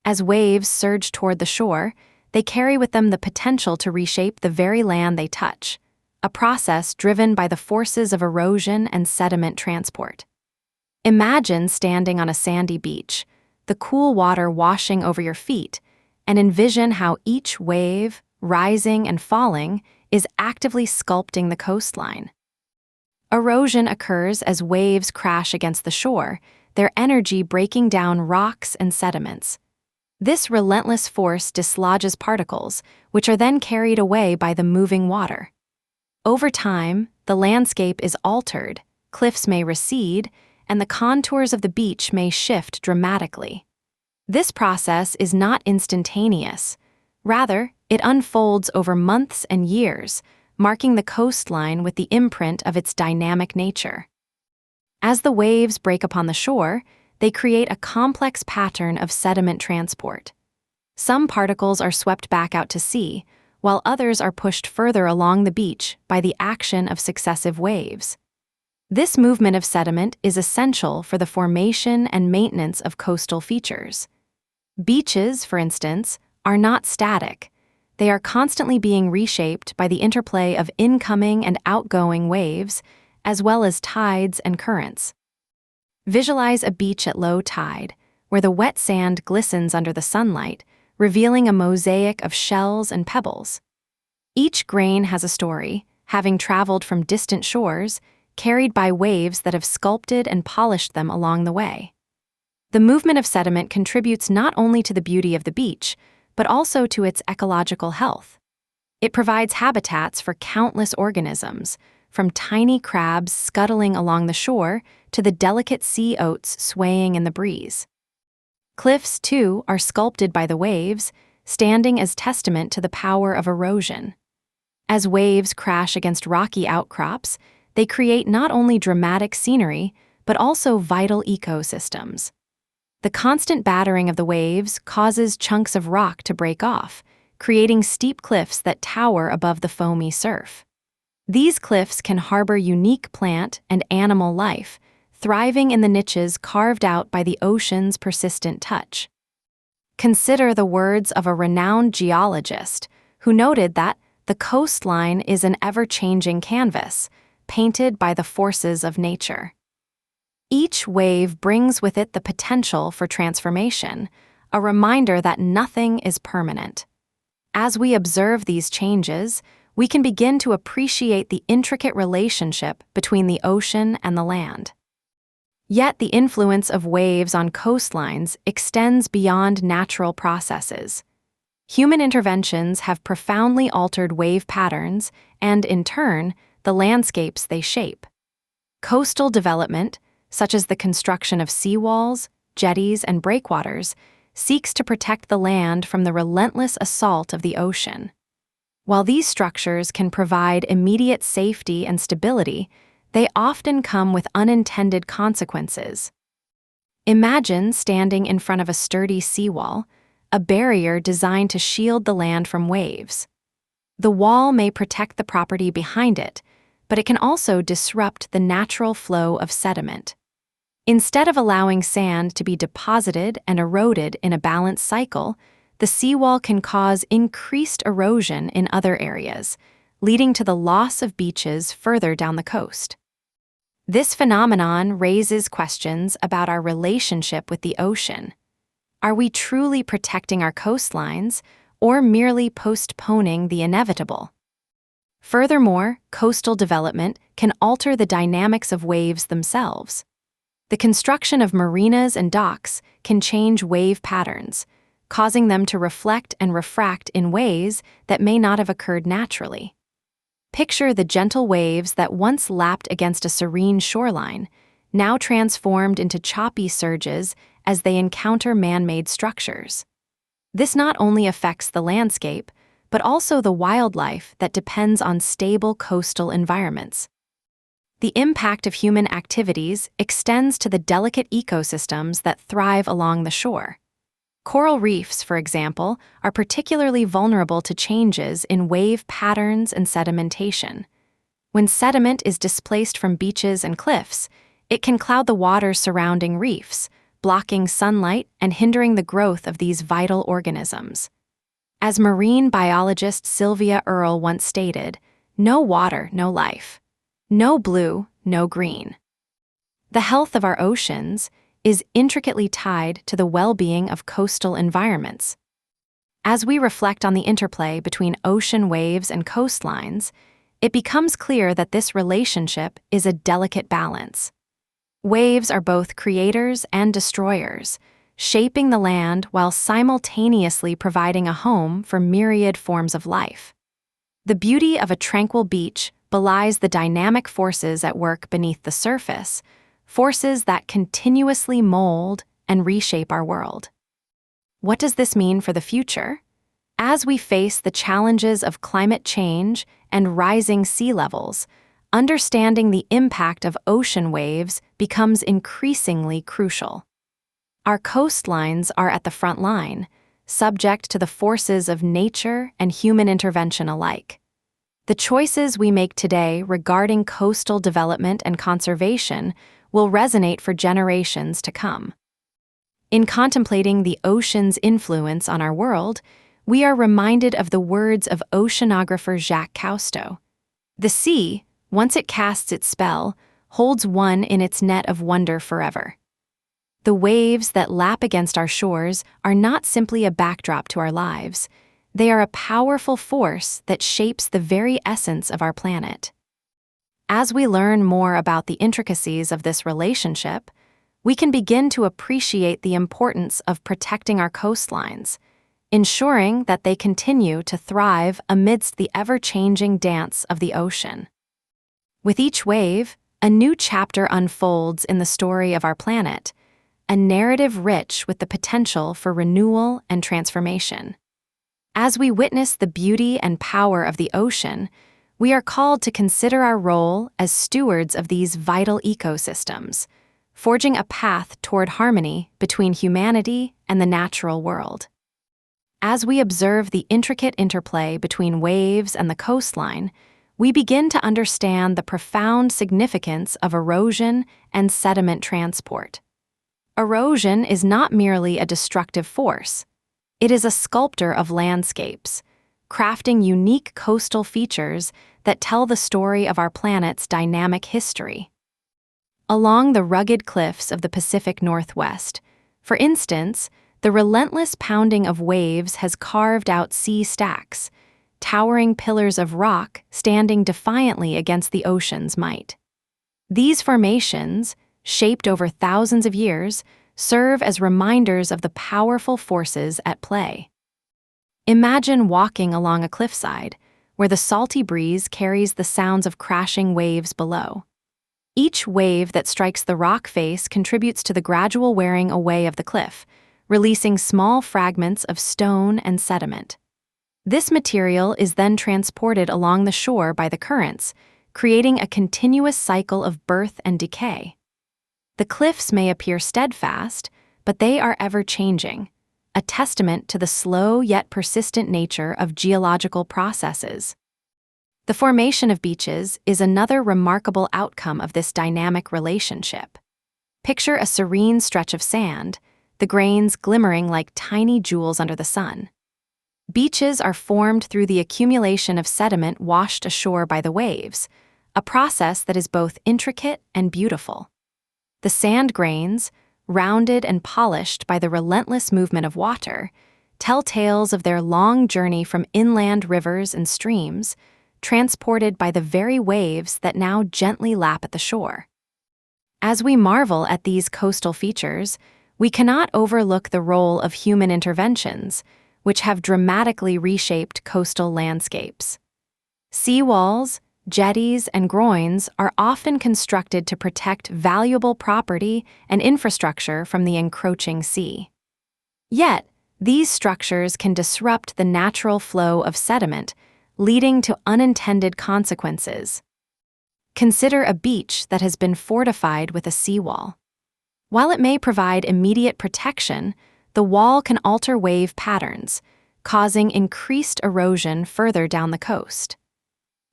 As waves surge toward the shore, they carry with them the potential to reshape the very land they touch, a process driven by the forces of erosion and sediment transport. Imagine standing on a sandy beach, the cool water washing over your feet, and envision how each wave, rising and falling, is actively sculpting the coastline. Erosion occurs as waves crash against the shore, their energy breaking down rocks and sediments. This relentless force dislodges particles, which are then carried away by the moving water. Over time, the landscape is altered, cliffs may recede, and the contours of the beach may shift dramatically. This process is not instantaneous. Rather, it unfolds over months and years, marking the coastline with the imprint of its dynamic nature. As the waves break upon the shore, they create a complex pattern of sediment transport. Some particles are swept back out to sea, while others are pushed further along the beach by the action of successive waves. This movement of sediment is essential for the formation and maintenance of coastal features. Beaches, for instance, are not static. They are constantly being reshaped by the interplay of incoming and outgoing waves, as well as tides and currents. Visualize a beach at low tide, where the wet sand glistens under the sunlight, revealing a mosaic of shells and pebbles. Each grain has a story, having traveled from distant shores, carried by waves that have sculpted and polished them along the way. The movement of sediment contributes not only to the beauty of the beach, but also to its ecological health. It provides habitats for countless organisms, from tiny crabs scuttling along the shore to the delicate sea oats swaying in the breeze. Cliffs, too, are sculpted by the waves, standing as testament to the power of erosion. As waves crash against rocky outcrops, they create not only dramatic scenery, but also vital ecosystems. The constant battering of the waves causes chunks of rock to break off, creating steep cliffs that tower above the foamy surf. These cliffs can harbor unique plant and animal life, thriving in the niches carved out by the ocean's persistent touch. Consider the words of a renowned geologist who noted that the coastline is an ever-changing canvas, painted by the forces of nature. Each wave brings with it the potential for transformation, a reminder that nothing is permanent. As we observe these changes, we can begin to appreciate the intricate relationship between the ocean and the land. Yet the influence of waves on coastlines extends beyond natural processes. Human interventions have profoundly altered wave patterns and, in turn, the landscapes they shape. Coastal development, such as the construction of seawalls, jetties, and breakwaters, seeks to protect the land from the relentless assault of the ocean. While these structures can provide immediate safety and stability, they often come with unintended consequences. Imagine standing in front of a sturdy seawall, a barrier designed to shield the land from waves. The wall may protect the property behind it, but it can also disrupt the natural flow of sediment. Instead of allowing sand to be deposited and eroded in a balanced cycle, the seawall can cause increased erosion in other areas, leading to the loss of beaches further down the coast. This phenomenon raises questions about our relationship with the ocean. Are we truly protecting our coastlines, or merely postponing the inevitable? Furthermore, coastal development can alter the dynamics of waves themselves. The construction of marinas and docks can change wave patterns, causing them to reflect and refract in ways that may not have occurred naturally. Picture the gentle waves that once lapped against a serene shoreline, now transformed into choppy surges as they encounter man-made structures. This not only affects the landscape, but also the wildlife that depends on stable coastal environments. The impact of human activities extends to the delicate ecosystems that thrive along the shore. Coral reefs, for example, are particularly vulnerable to changes in wave patterns and sedimentation. When sediment is displaced from beaches and cliffs, it can cloud the waters surrounding reefs, blocking sunlight and hindering the growth of these vital organisms. As marine biologist Sylvia Earle once stated, "No water, no life. No blue, no green." The health of our oceans is intricately tied to the well-being of coastal environments. As we reflect on the interplay between ocean waves and coastlines, it becomes clear that this relationship is a delicate balance. Waves are both creators and destroyers, shaping the land while simultaneously providing a home for myriad forms of life. The beauty of a tranquil beach belies the dynamic forces at work beneath the surface, forces that continuously mold and reshape our world. What does this mean for the future? As we face the challenges of climate change and rising sea levels, understanding the impact of ocean waves becomes increasingly crucial. Our coastlines are at the front line, subject to the forces of nature and human intervention alike. The choices we make today regarding coastal development and conservation will resonate for generations to come. In contemplating the ocean's influence on our world, we are reminded of the words of oceanographer Jacques Cousteau. "The sea, once it casts its spell, holds one in its net of wonder forever." The waves that lap against our shores are not simply a backdrop to our lives. They are a powerful force that shapes the very essence of our planet. As we learn more about the intricacies of this relationship, we can begin to appreciate the importance of protecting our coastlines, ensuring that they continue to thrive amidst the ever-changing dance of the ocean. With each wave, a new chapter unfolds in the story of our planet, a narrative rich with the potential for renewal and transformation. As we witness the beauty and power of the ocean, we are called to consider our role as stewards of these vital ecosystems, forging a path toward harmony between humanity and the natural world. As we observe the intricate interplay between waves and the coastline, we begin to understand the profound significance of erosion and sediment transport. Erosion is not merely a destructive force. It is a sculptor of landscapes, crafting unique coastal features that tell the story of our planet's dynamic history. Along the rugged cliffs of the Pacific Northwest, for instance, the relentless pounding of waves has carved out sea stacks, towering pillars of rock standing defiantly against the ocean's might. These formations, shaped over thousands of years, serve as reminders of the powerful forces at play. Imagine walking along a cliffside, where the salty breeze carries the sounds of crashing waves below. Each wave that strikes the rock face contributes to the gradual wearing away of the cliff, releasing small fragments of stone and sediment. This material is then transported along the shore by the currents, creating a continuous cycle of birth and decay. The cliffs may appear steadfast, but they are ever-changing, a testament to the slow yet persistent nature of geological processes. The formation of beaches is another remarkable outcome of this dynamic relationship. Picture a serene stretch of sand, the grains glimmering like tiny jewels under the sun. Beaches are formed through the accumulation of sediment washed ashore by the waves, a process that is both intricate and beautiful. The sand grains, rounded and polished by the relentless movement of water, tell tales of their long journey from inland rivers and streams, transported by the very waves that now gently lap at the shore. As we marvel at these coastal features, we cannot overlook the role of human interventions, which have dramatically reshaped coastal landscapes. Seawalls, jetties, and groins are often constructed to protect valuable property and infrastructure from the encroaching sea. Yet, these structures can disrupt the natural flow of sediment, leading to unintended consequences. Consider a beach that has been fortified with a seawall. While it may provide immediate protection, the wall can alter wave patterns, causing increased erosion further down the coast.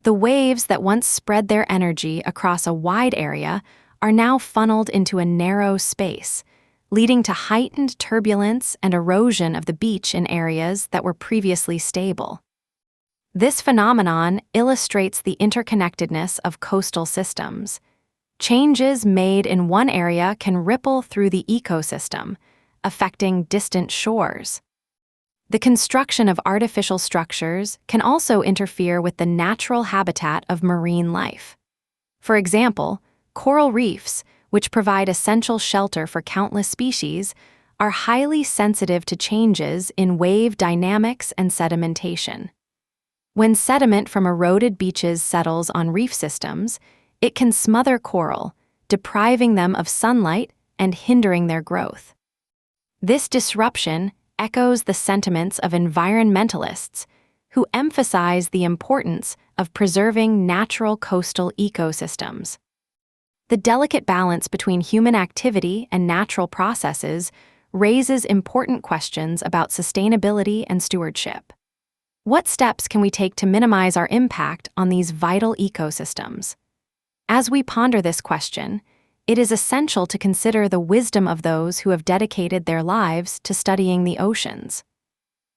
The waves that once spread their energy across a wide area are now funneled into a narrow space, leading to heightened turbulence and erosion of the beach in areas that were previously stable. This phenomenon illustrates the interconnectedness of coastal systems. Changes made in one area can ripple through the ecosystem, affecting distant shores. The construction of artificial structures can also interfere with the natural habitat of marine life. For example, coral reefs, which provide essential shelter for countless species, are highly sensitive to changes in wave dynamics and sedimentation. When sediment from eroded beaches settles on reef systems, it can smother coral, depriving them of sunlight and hindering their growth. This disruption echoes the sentiments of environmentalists who emphasize the importance of preserving natural coastal ecosystems. The delicate balance between human activity and natural processes raises important questions about sustainability and stewardship. What steps can we take to minimize our impact on these vital ecosystems? As we ponder this question, it is essential to consider the wisdom of those who have dedicated their lives to studying the oceans.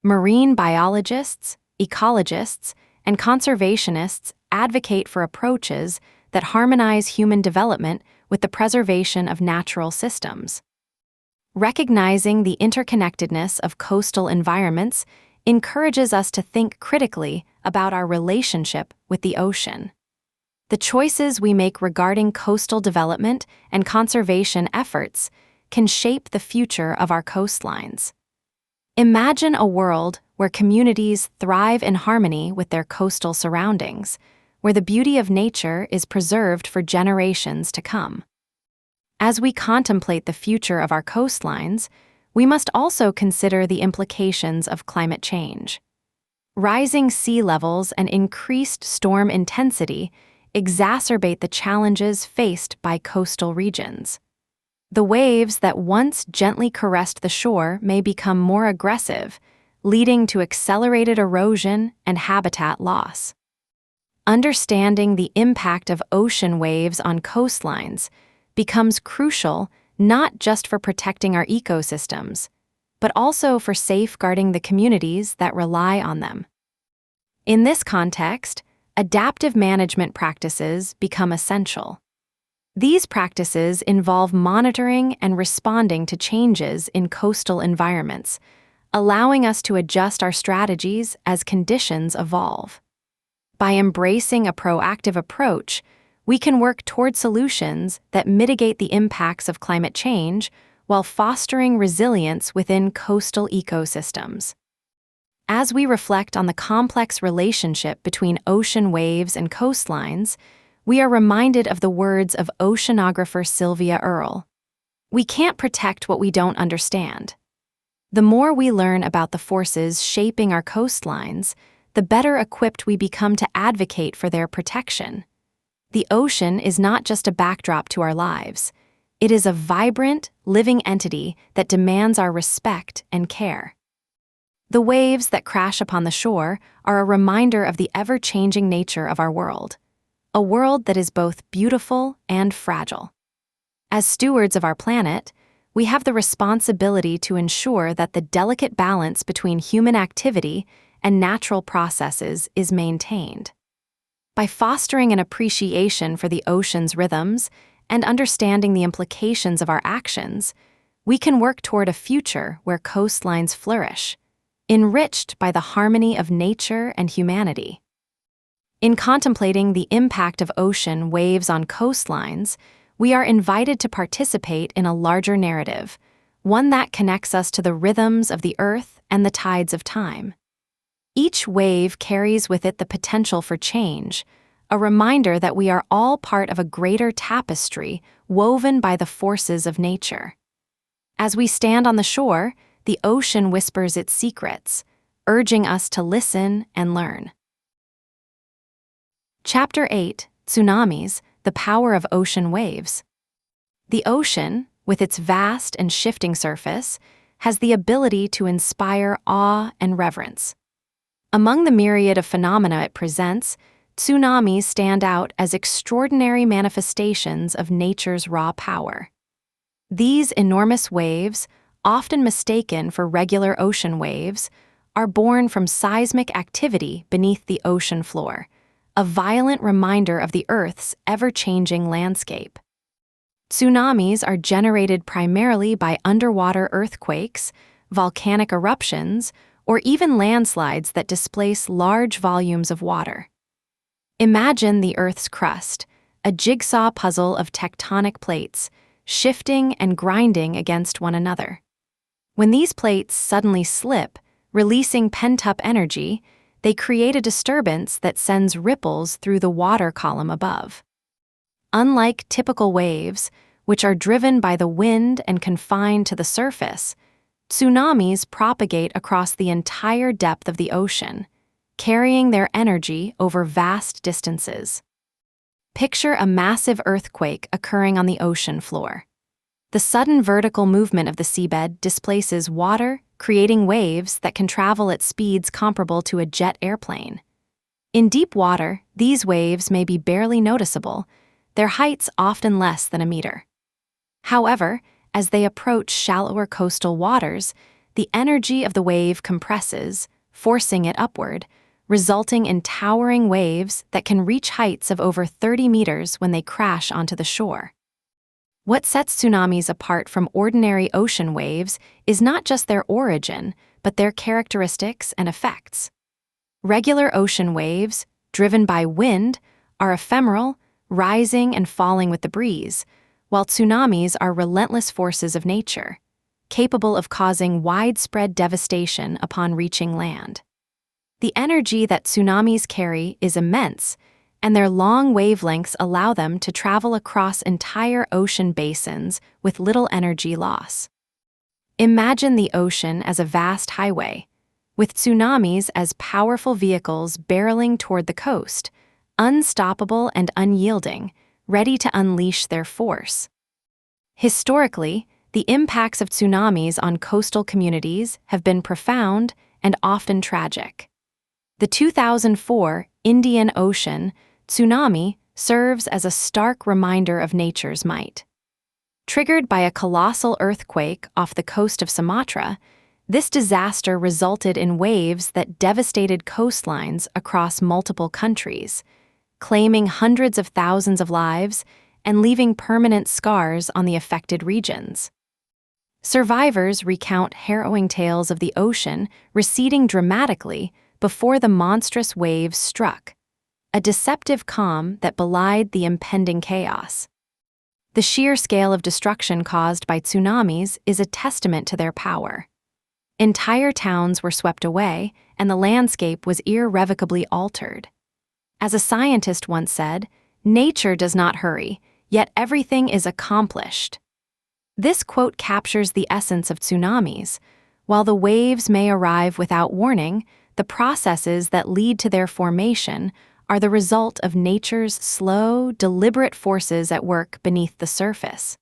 Marine biologists, ecologists, and conservationists advocate for approaches that harmonize human development with the preservation of natural systems. Recognizing the interconnectedness of coastal environments encourages us to think critically about our relationship with the ocean. The choices we make regarding coastal development and conservation efforts can shape the future of our coastlines. Imagine a world where communities thrive in harmony with their coastal surroundings, where the beauty of nature is preserved for generations to come. As we contemplate the future of our coastlines, we must also consider the implications of climate change. Rising sea levels and increased storm intensity exacerbate the challenges faced by coastal regions. The waves that once gently caressed the shore may become more aggressive, leading to accelerated erosion and habitat loss. Understanding the impact of ocean waves on coastlines becomes crucial not just for protecting our ecosystems, but also for safeguarding the communities that rely on them. In this context, adaptive management practices become essential. These practices involve monitoring and responding to changes in coastal environments, allowing us to adjust our strategies as conditions evolve. By embracing a proactive approach, we can work toward solutions that mitigate the impacts of climate change while fostering resilience within coastal ecosystems. As we reflect on the complex relationship between ocean waves and coastlines, we are reminded of the words of oceanographer Sylvia Earle. We can't protect what we don't understand. The more we learn about the forces shaping our coastlines, the better equipped we become to advocate for their protection. The ocean is not just a backdrop to our lives. It is a vibrant, living entity that demands our respect and care. The waves that crash upon the shore are a reminder of the ever-changing nature of our world, a world that is both beautiful and fragile. As stewards of our planet, we have the responsibility to ensure that the delicate balance between human activity and natural processes is maintained. By fostering an appreciation for the ocean's rhythms and understanding the implications of our actions, we can work toward a future where coastlines flourish, enriched by the harmony of nature and humanity. In contemplating the impact of ocean waves on coastlines, we are invited to participate in a larger narrative, one that connects us to the rhythms of the earth and the tides of time. Each wave carries with it the potential for change, a reminder that we are all part of a greater tapestry woven by the forces of nature. As we stand on the shore, the ocean whispers its secrets, urging us to listen and learn. Chapter 8: Tsunamis, the Power of Ocean Waves. The ocean, with its vast and shifting surface, has the ability to inspire awe and reverence. Among the myriad of phenomena it presents, tsunamis stand out as extraordinary manifestations of nature's raw power. These enormous waves, often mistaken for regular ocean waves, are born from seismic activity beneath the ocean floor, a violent reminder of the Earth's ever-changing landscape. Tsunamis are generated primarily by underwater earthquakes, volcanic eruptions, or even landslides that displace large volumes of water. Imagine the Earth's crust, a jigsaw puzzle of tectonic plates, shifting and grinding against one another. When these plates suddenly slip, releasing pent-up energy, they create a disturbance that sends ripples through the water column above. Unlike typical waves, which are driven by the wind and confined to the surface, tsunamis propagate across the entire depth of the ocean, carrying their energy over vast distances. Picture a massive earthquake occurring on the ocean floor. The sudden vertical movement of the seabed displaces water, creating waves that can travel at speeds comparable to a jet airplane. In deep water, these waves may be barely noticeable, their heights often less than a meter. However, as they approach shallower coastal waters, the energy of the wave compresses, forcing it upward, resulting in towering waves that can reach heights of over 30 meters when they crash onto the shore. What sets tsunamis apart from ordinary ocean waves is not just their origin, but their characteristics and effects. Regular ocean waves, driven by wind, are ephemeral, rising and falling with the breeze, while tsunamis are relentless forces of nature, capable of causing widespread devastation upon reaching land. The energy that tsunamis carry is immense, and their long wavelengths allow them to travel across entire ocean basins with little energy loss. Imagine the ocean as a vast highway, with tsunamis as powerful vehicles barreling toward the coast, unstoppable and unyielding, ready to unleash their force. Historically, the impacts of tsunamis on coastal communities have been profound and often tragic. The 2004 Indian Ocean tsunami serves as a stark reminder of nature's might. Triggered by a colossal earthquake off the coast of Sumatra, this disaster resulted in waves that devastated coastlines across multiple countries, claiming hundreds of thousands of lives and leaving permanent scars on the affected regions. Survivors recount harrowing tales of the ocean receding dramatically before the monstrous waves struck, a deceptive calm that belied the impending chaos. The sheer scale of destruction caused by tsunamis is a testament to their power. Entire towns were swept away, and the landscape was irrevocably altered. As a scientist once said, "Nature does not hurry, yet everything is accomplished." This quote captures the essence of tsunamis. While the waves may arrive without warning, the processes that lead to their formation are the result of nature's slow, deliberate forces at work beneath the surface.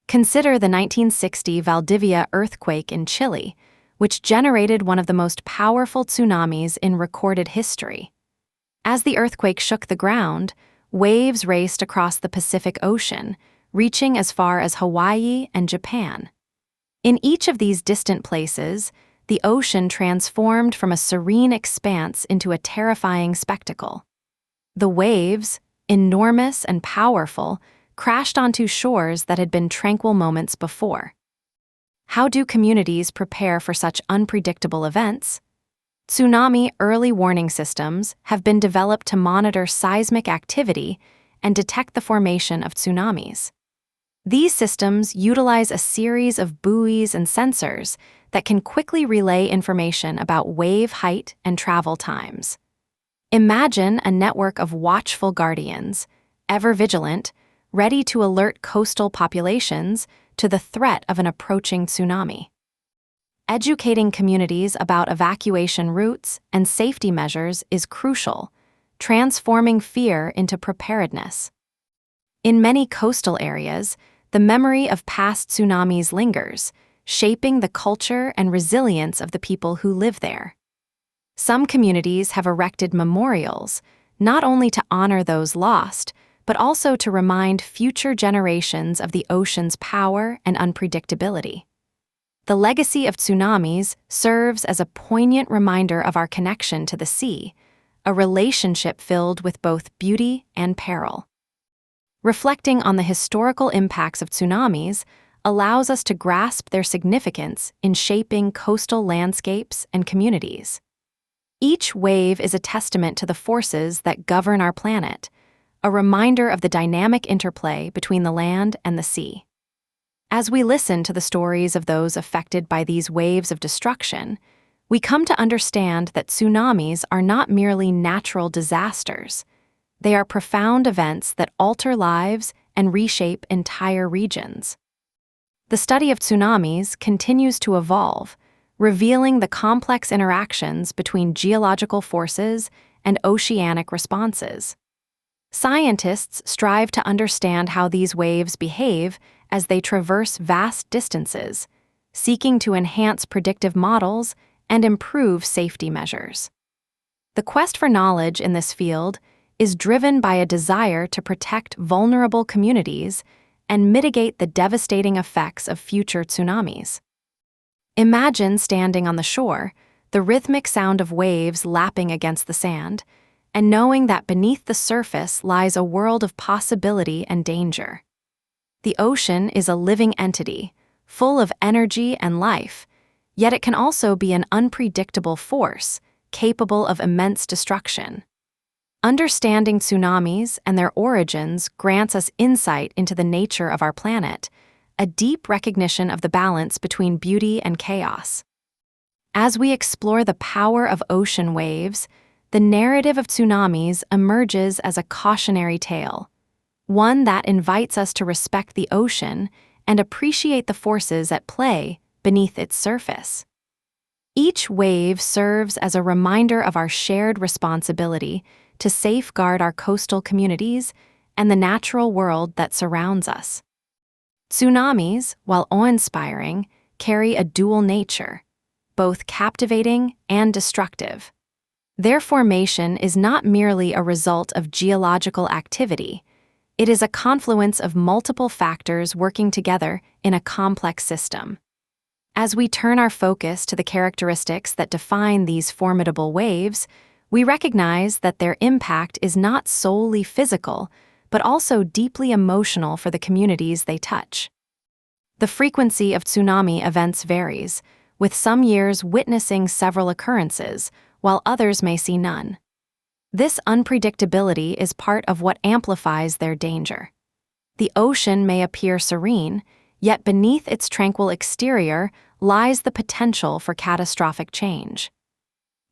Consider the 1960 Valdivia earthquake in Chile, which generated one of the most powerful tsunamis in recorded history. As the earthquake shook the ground, waves raced across the Pacific Ocean, reaching as far as Hawaii and Japan. In each of these distant places, the ocean transformed from a serene expanse into a terrifying spectacle. The waves, enormous and powerful, crashed onto shores that had been tranquil moments before. How do communities prepare for such unpredictable events? Tsunami early warning systems have been developed to monitor seismic activity and detect the formation of tsunamis. These systems utilize a series of buoys and sensors that can quickly relay information about wave height and travel times. Imagine a network of watchful guardians, ever vigilant, ready to alert coastal populations to the threat of an approaching tsunami. Educating communities about evacuation routes and safety measures is crucial, transforming fear into preparedness. In many coastal areas, the memory of past tsunamis lingers, shaping the culture and resilience of the people who live there. Some communities have erected memorials, not only to honor those lost, but also to remind future generations of the ocean's power and unpredictability. The legacy of tsunamis serves as a poignant reminder of our connection to the sea, a relationship filled with both beauty and peril. Reflecting on the historical impacts of tsunamis allows us to grasp their significance in shaping coastal landscapes and communities. Each wave is a testament to the forces that govern our planet, a reminder of the dynamic interplay between the land and the sea. As we listen to the stories of those affected by these waves of destruction, we come to understand that tsunamis are not merely natural disasters. They are profound events that alter lives and reshape entire regions. The study of tsunamis continues to evolve, revealing the complex interactions between geological forces and oceanic responses. Scientists strive to understand how these waves behave as they traverse vast distances, seeking to enhance predictive models and improve safety measures. The quest for knowledge in this field is driven by a desire to protect vulnerable communities and mitigate the devastating effects of future tsunamis. Imagine standing on the shore, the rhythmic sound of waves lapping against the sand, and knowing that beneath the surface lies a world of possibility and danger. The ocean is a living entity, full of energy and life, yet it can also be an unpredictable force, capable of immense destruction. Understanding tsunamis and their origins grants us insight into the nature of our planet, a deep recognition of the balance between beauty and chaos. As we explore the power of ocean waves, the narrative of tsunamis emerges as a cautionary tale, one that invites us to respect the ocean and appreciate the forces at play beneath its surface. Each wave serves as a reminder of our shared responsibility to safeguard our coastal communities and the natural world that surrounds us. Tsunamis, while awe-inspiring, carry a dual nature, both captivating and destructive. Their formation is not merely a result of geological activity. It is a confluence of multiple factors working together in a complex system. As we turn our focus to the characteristics that define these formidable waves, we recognize that their impact is not solely physical, but also deeply emotional for the communities they touch. The frequency of tsunami events varies, with some years witnessing several occurrences, while others may see none. This unpredictability is part of what amplifies their danger. The ocean may appear serene, yet beneath its tranquil exterior lies the potential for catastrophic change.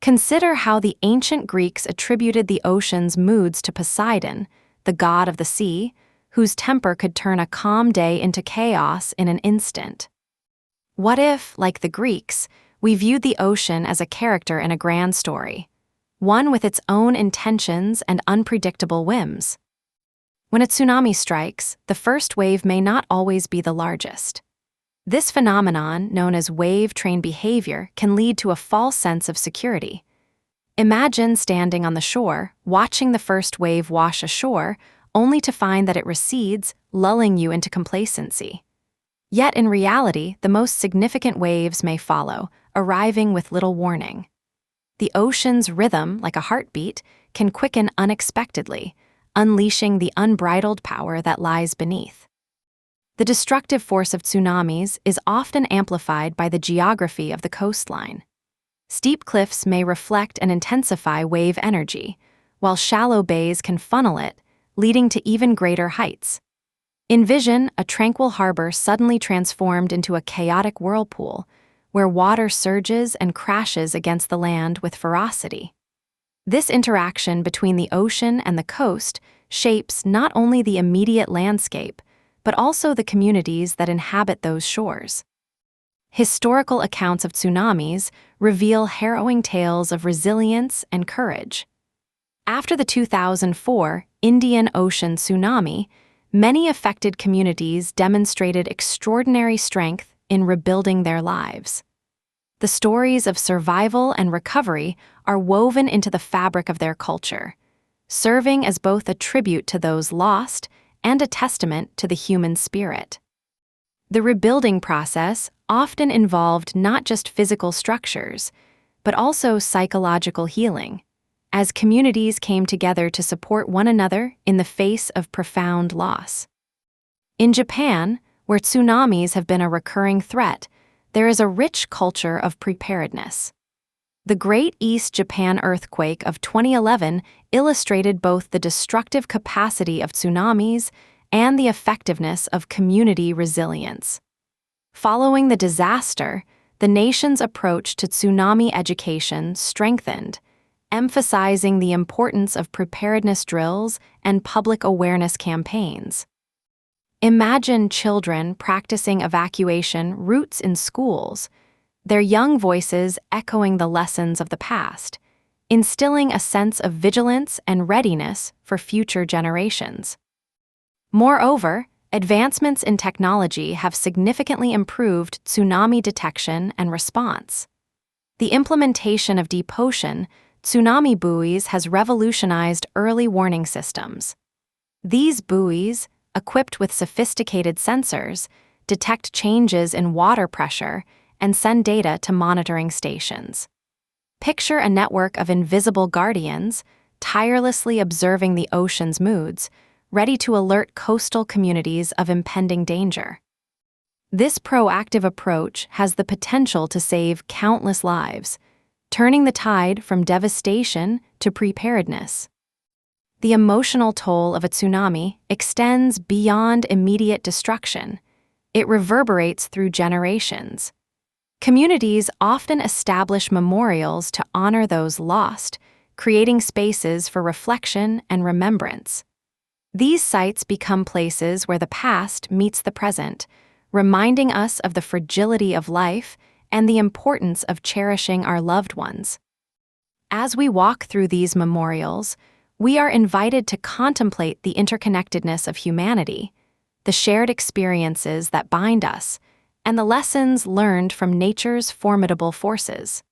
Consider how the ancient Greeks attributed the ocean's moods to Poseidon, the god of the sea, whose temper could turn a calm day into chaos in an instant. What if, like the Greeks, we viewed the ocean as a character in a grand story, one with its own intentions and unpredictable whims? When a tsunami strikes, the first wave may not always be the largest. This phenomenon, known as wave train behavior, can lead to a false sense of security. Imagine standing on the shore, watching the first wave wash ashore, only to find that it recedes, lulling you into complacency. Yet in reality, the most significant waves may follow, arriving with little warning. The ocean's rhythm, like a heartbeat, can quicken unexpectedly, unleashing the unbridled power that lies beneath. The destructive force of tsunamis is often amplified by the geography of the coastline. Steep cliffs may reflect and intensify wave energy, while shallow bays can funnel it, leading to even greater heights. Envision a tranquil harbor suddenly transformed into a chaotic whirlpool, where water surges and crashes against the land with ferocity. This interaction between the ocean and the coast shapes not only the immediate landscape, but also the communities that inhabit those shores. Historical accounts of tsunamis reveal harrowing tales of resilience and courage. After the 2004 Indian Ocean tsunami, many affected communities demonstrated extraordinary strength in rebuilding their lives. The stories of survival and recovery are woven into the fabric of their culture, serving as both a tribute to those lost and a testament to the human spirit. The rebuilding process often involved not just physical structures, but also psychological healing, as communities came together to support one another in the face of profound loss. In Japan, where tsunamis have been a recurring threat, there is a rich culture of preparedness. The Great East Japan earthquake of 2011 illustrated both the destructive capacity of tsunamis and the effectiveness of community resilience. Following the disaster, the nation's approach to tsunami education strengthened, emphasizing the importance of preparedness drills and public awareness campaigns. Imagine children practicing evacuation routes in schools, their young voices echoing the lessons of the past, instilling a sense of vigilance and readiness for future generations. Moreover, advancements in technology have significantly improved tsunami detection and response. The implementation of deep ocean tsunami buoys has revolutionized early warning systems. These buoys, equipped with sophisticated sensors, detect changes in water pressure and send data to monitoring stations. Picture a network of invisible guardians tirelessly observing the ocean's moods, ready to alert coastal communities of impending danger. This proactive approach has the potential to save countless lives, turning the tide from devastation to preparedness. The emotional toll of a tsunami extends beyond immediate destruction. It reverberates through generations. Communities often establish memorials to honor those lost, creating spaces for reflection and remembrance. These sites become places where the past meets the present, reminding us of the fragility of life and the importance of cherishing our loved ones. As we walk through these memorials, we are invited to contemplate the interconnectedness of humanity, the shared experiences that bind us, and the lessons learned from nature's formidable forces.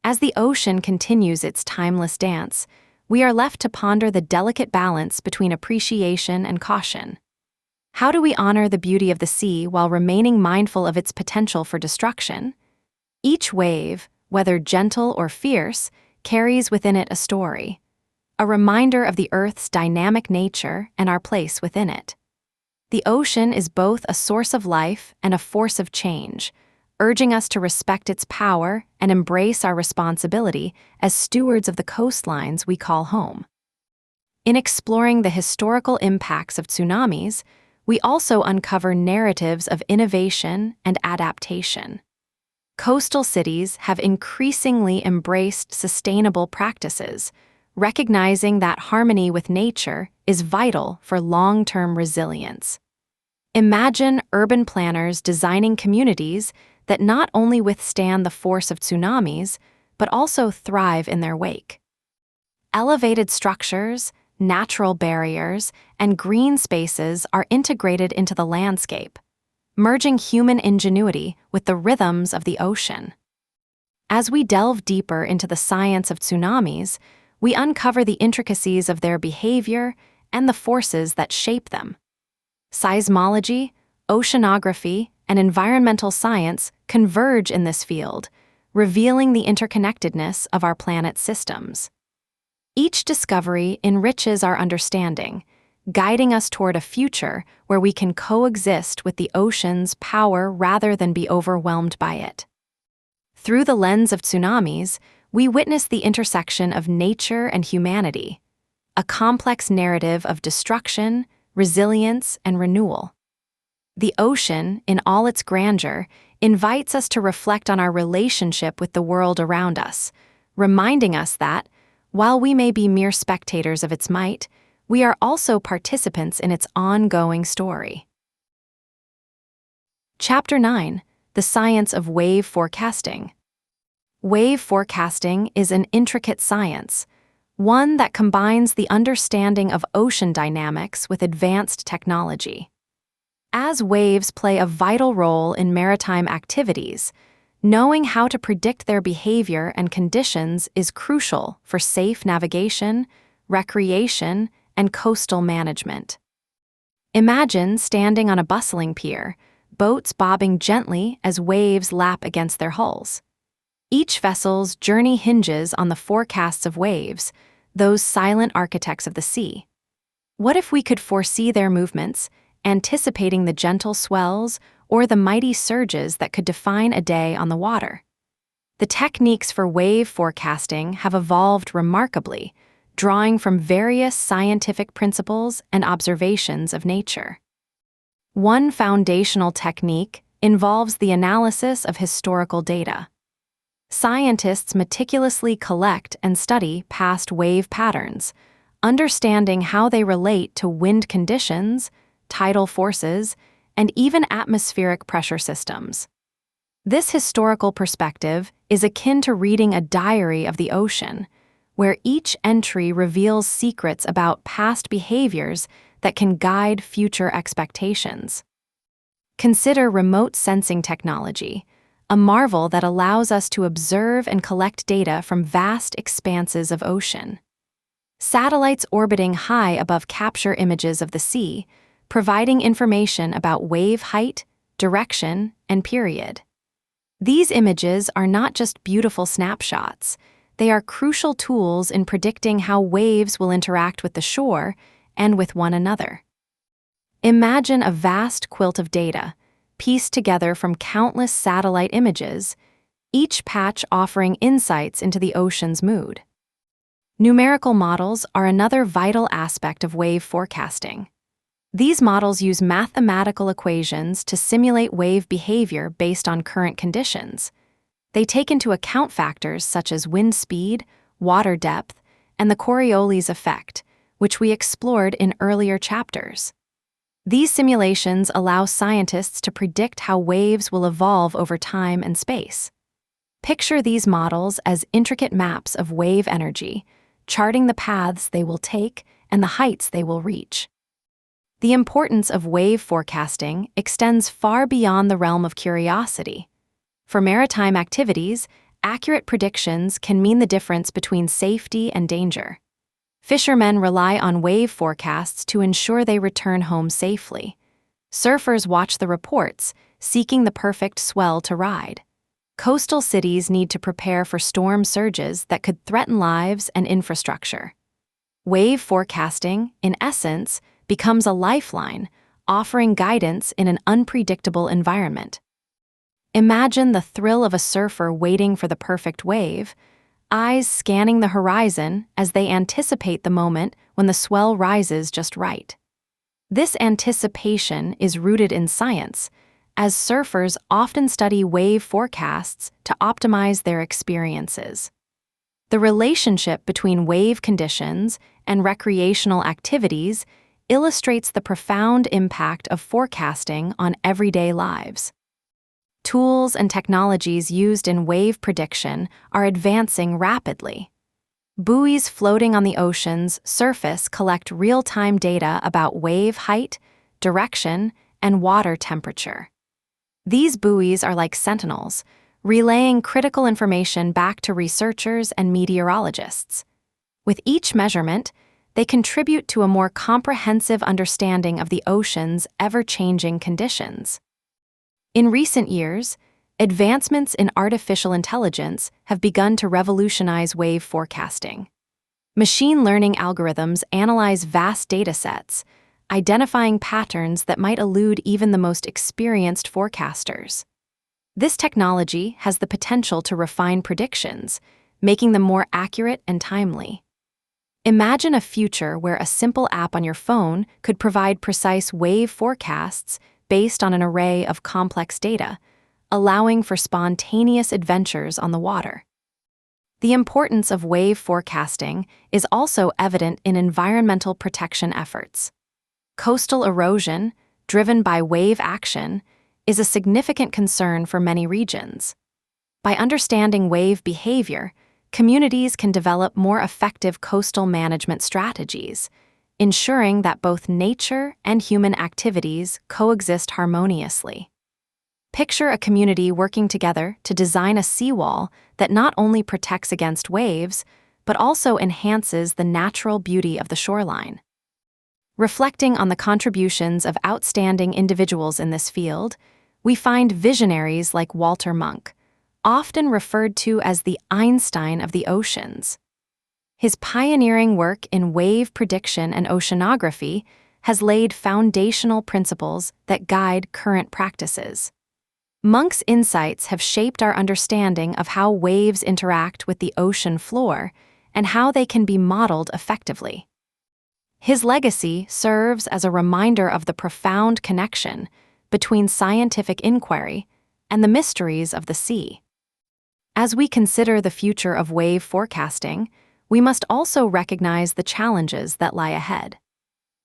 As the ocean continues its timeless dance, we are left to ponder the delicate balance between appreciation and caution. How do we honor the beauty of the sea while remaining mindful of its potential for destruction? Each wave, whether gentle or fierce, carries within it a story, a reminder of the Earth's dynamic nature and our place within it. The ocean is both a source of life and a force of change, urging us to respect its power and embrace our responsibility as stewards of the coastlines we call home. In exploring the historical impacts of tsunamis, we also uncover narratives of innovation and adaptation. Coastal cities have increasingly embraced sustainable practices, recognizing that harmony with nature is vital for long-term resilience. Imagine urban planners designing communities that not only withstand the force of tsunamis, but also thrive in their wake. Elevated structures, natural barriers, and green spaces are integrated into the landscape, merging human ingenuity with the rhythms of the ocean. As we delve deeper into the science of tsunamis, we uncover the intricacies of their behavior and the forces that shape them. Seismology, oceanography, and environmental science converge in this field, revealing the interconnectedness of our planet's systems. Each discovery enriches our understanding, guiding us toward a future where we can coexist with the ocean's power rather than be overwhelmed by it. Through the lens of tsunamis, we witness the intersection of nature and humanity, a complex narrative of destruction, resilience, and renewal. The ocean, in all its grandeur, invites us to reflect on our relationship with the world around us, reminding us that, while we may be mere spectators of its might, we are also participants in its ongoing story. Chapter 9: The Science of Wave Forecasting. Wave forecasting is an intricate science, one that combines the understanding of ocean dynamics with advanced technology. As waves play a vital role in maritime activities, knowing how to predict their behavior and conditions is crucial for safe navigation, recreation, and coastal management. Imagine standing on a bustling pier, boats bobbing gently as waves lap against their hulls. Each vessel's journey hinges on the forecasts of waves, those silent architects of the sea. What if we could foresee their movements, anticipating the gentle swells or the mighty surges that could define a day on the water? The techniques for wave forecasting have evolved remarkably, drawing from various scientific principles and observations of nature. One foundational technique involves the analysis of historical data. Scientists meticulously collect and study past wave patterns, understanding how they relate to wind conditions, tidal forces, and even atmospheric pressure systems. This historical perspective is akin to reading a diary of the ocean, where each entry reveals secrets about past behaviors that can guide future expectations. Consider remote sensing technology, a marvel that allows us to observe and collect data from vast expanses of ocean. Satellites orbiting high above capture images of the sea, providing information about wave height, direction, and period. These images are not just beautiful snapshots, they are crucial tools in predicting how waves will interact with the shore and with one another. Imagine a vast quilt of data, pieced together from countless satellite images, each patch offering insights into the ocean's mood. Numerical models are another vital aspect of wave forecasting. These models use mathematical equations to simulate wave behavior based on current conditions. They take into account factors such as wind speed, water depth, and the Coriolis effect, which we explored in earlier chapters. These simulations allow scientists to predict how waves will evolve over time and space. Picture these models as intricate maps of wave energy, charting the paths they will take and the heights they will reach. The importance of wave forecasting extends far beyond the realm of curiosity. For maritime activities, accurate predictions can mean the difference between safety and danger. Fishermen rely on wave forecasts to ensure they return home safely. Surfers watch the reports, seeking the perfect swell to ride. Coastal cities need to prepare for storm surges that could threaten lives and infrastructure. Wave forecasting, in essence, becomes a lifeline, offering guidance in an unpredictable environment. Imagine the thrill of a surfer waiting for the perfect wave, eyes scanning the horizon as they anticipate the moment when the swell rises just right. This anticipation is rooted in science, as surfers often study wave forecasts to optimize their experiences. The relationship between wave conditions and recreational activities illustrates the profound impact of forecasting on everyday lives. Tools and technologies used in wave prediction are advancing rapidly. Buoys floating on the ocean's surface collect real-time data about wave height, direction, and water temperature. These buoys are like sentinels, relaying critical information back to researchers and meteorologists. With each measurement, they contribute to a more comprehensive understanding of the ocean's ever-changing conditions. In recent years, advancements in artificial intelligence have begun to revolutionize wave forecasting. Machine learning algorithms analyze vast data sets, identifying patterns that might elude even the most experienced forecasters. This technology has the potential to refine predictions, making them more accurate and timely. Imagine a future where a simple app on your phone could provide precise wave forecasts based on an array of complex data, allowing for spontaneous adventures on the water. The importance of wave forecasting is also evident in environmental protection efforts. Coastal erosion, driven by wave action, is a significant concern for many regions. By understanding wave behavior, communities can develop more effective coastal management strategies, ensuring that both nature and human activities coexist harmoniously. Picture a community working together to design a seawall that not only protects against waves, but also enhances the natural beauty of the shoreline. Reflecting on the contributions of outstanding individuals in this field, we find visionaries like Walter Munk, often referred to as the Einstein of the oceans. His pioneering work in wave prediction and oceanography has laid foundational principles that guide current practices. Monk's insights have shaped our understanding of how waves interact with the ocean floor and how they can be modeled effectively. His legacy serves as a reminder of the profound connection between scientific inquiry and the mysteries of the sea. As we consider the future of wave forecasting, we must also recognize the challenges that lie ahead.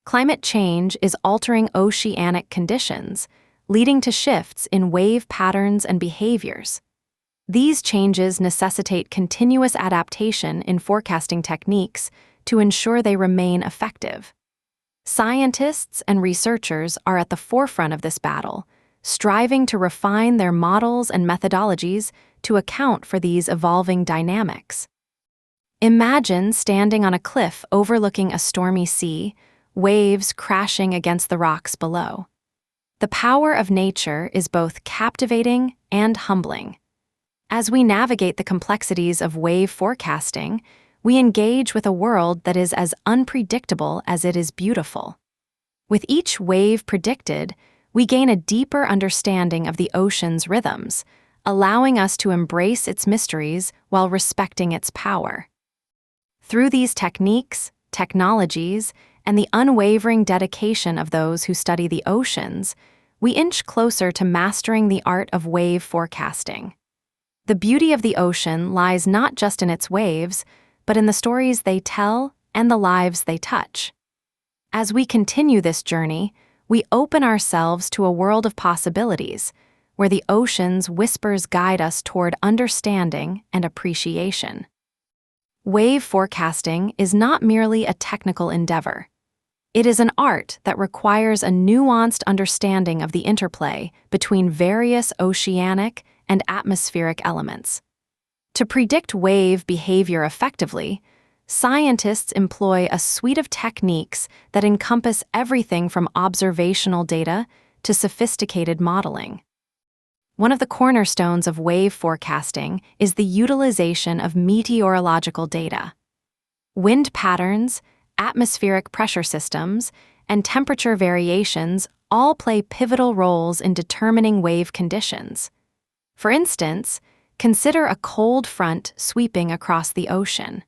Climate change is altering oceanic conditions, leading to shifts in wave patterns and behaviors. These changes necessitate continuous adaptation in forecasting techniques to ensure they remain effective. Scientists and researchers are at the forefront of this battle, striving to refine their models and methodologies to account for these evolving dynamics. Imagine standing on a cliff overlooking a stormy sea, waves crashing against the rocks below. The power of nature is both captivating and humbling. As we navigate the complexities of wave forecasting, we engage with a world that is as unpredictable as it is beautiful. With each wave predicted, we gain a deeper understanding of the ocean's rhythms, allowing us to embrace its mysteries while respecting its power. Through these techniques, technologies, and the unwavering dedication of those who study the oceans, we inch closer to mastering the art of wave forecasting. The beauty of the ocean lies not just in its waves, but in the stories they tell and the lives they touch. As we continue this journey, we open ourselves to a world of possibilities, where the ocean's whispers guide us toward understanding and appreciation. Wave forecasting is not merely a technical endeavor. It is an art that requires a nuanced understanding of the interplay between various oceanic and atmospheric elements. To predict wave behavior effectively, scientists employ a suite of techniques that encompass everything from observational data to sophisticated modeling. One of the cornerstones of wave forecasting is the utilization of meteorological data. Wind patterns, atmospheric pressure systems, and temperature variations all play pivotal roles in determining wave conditions. For instance, consider a cold front sweeping across the ocean.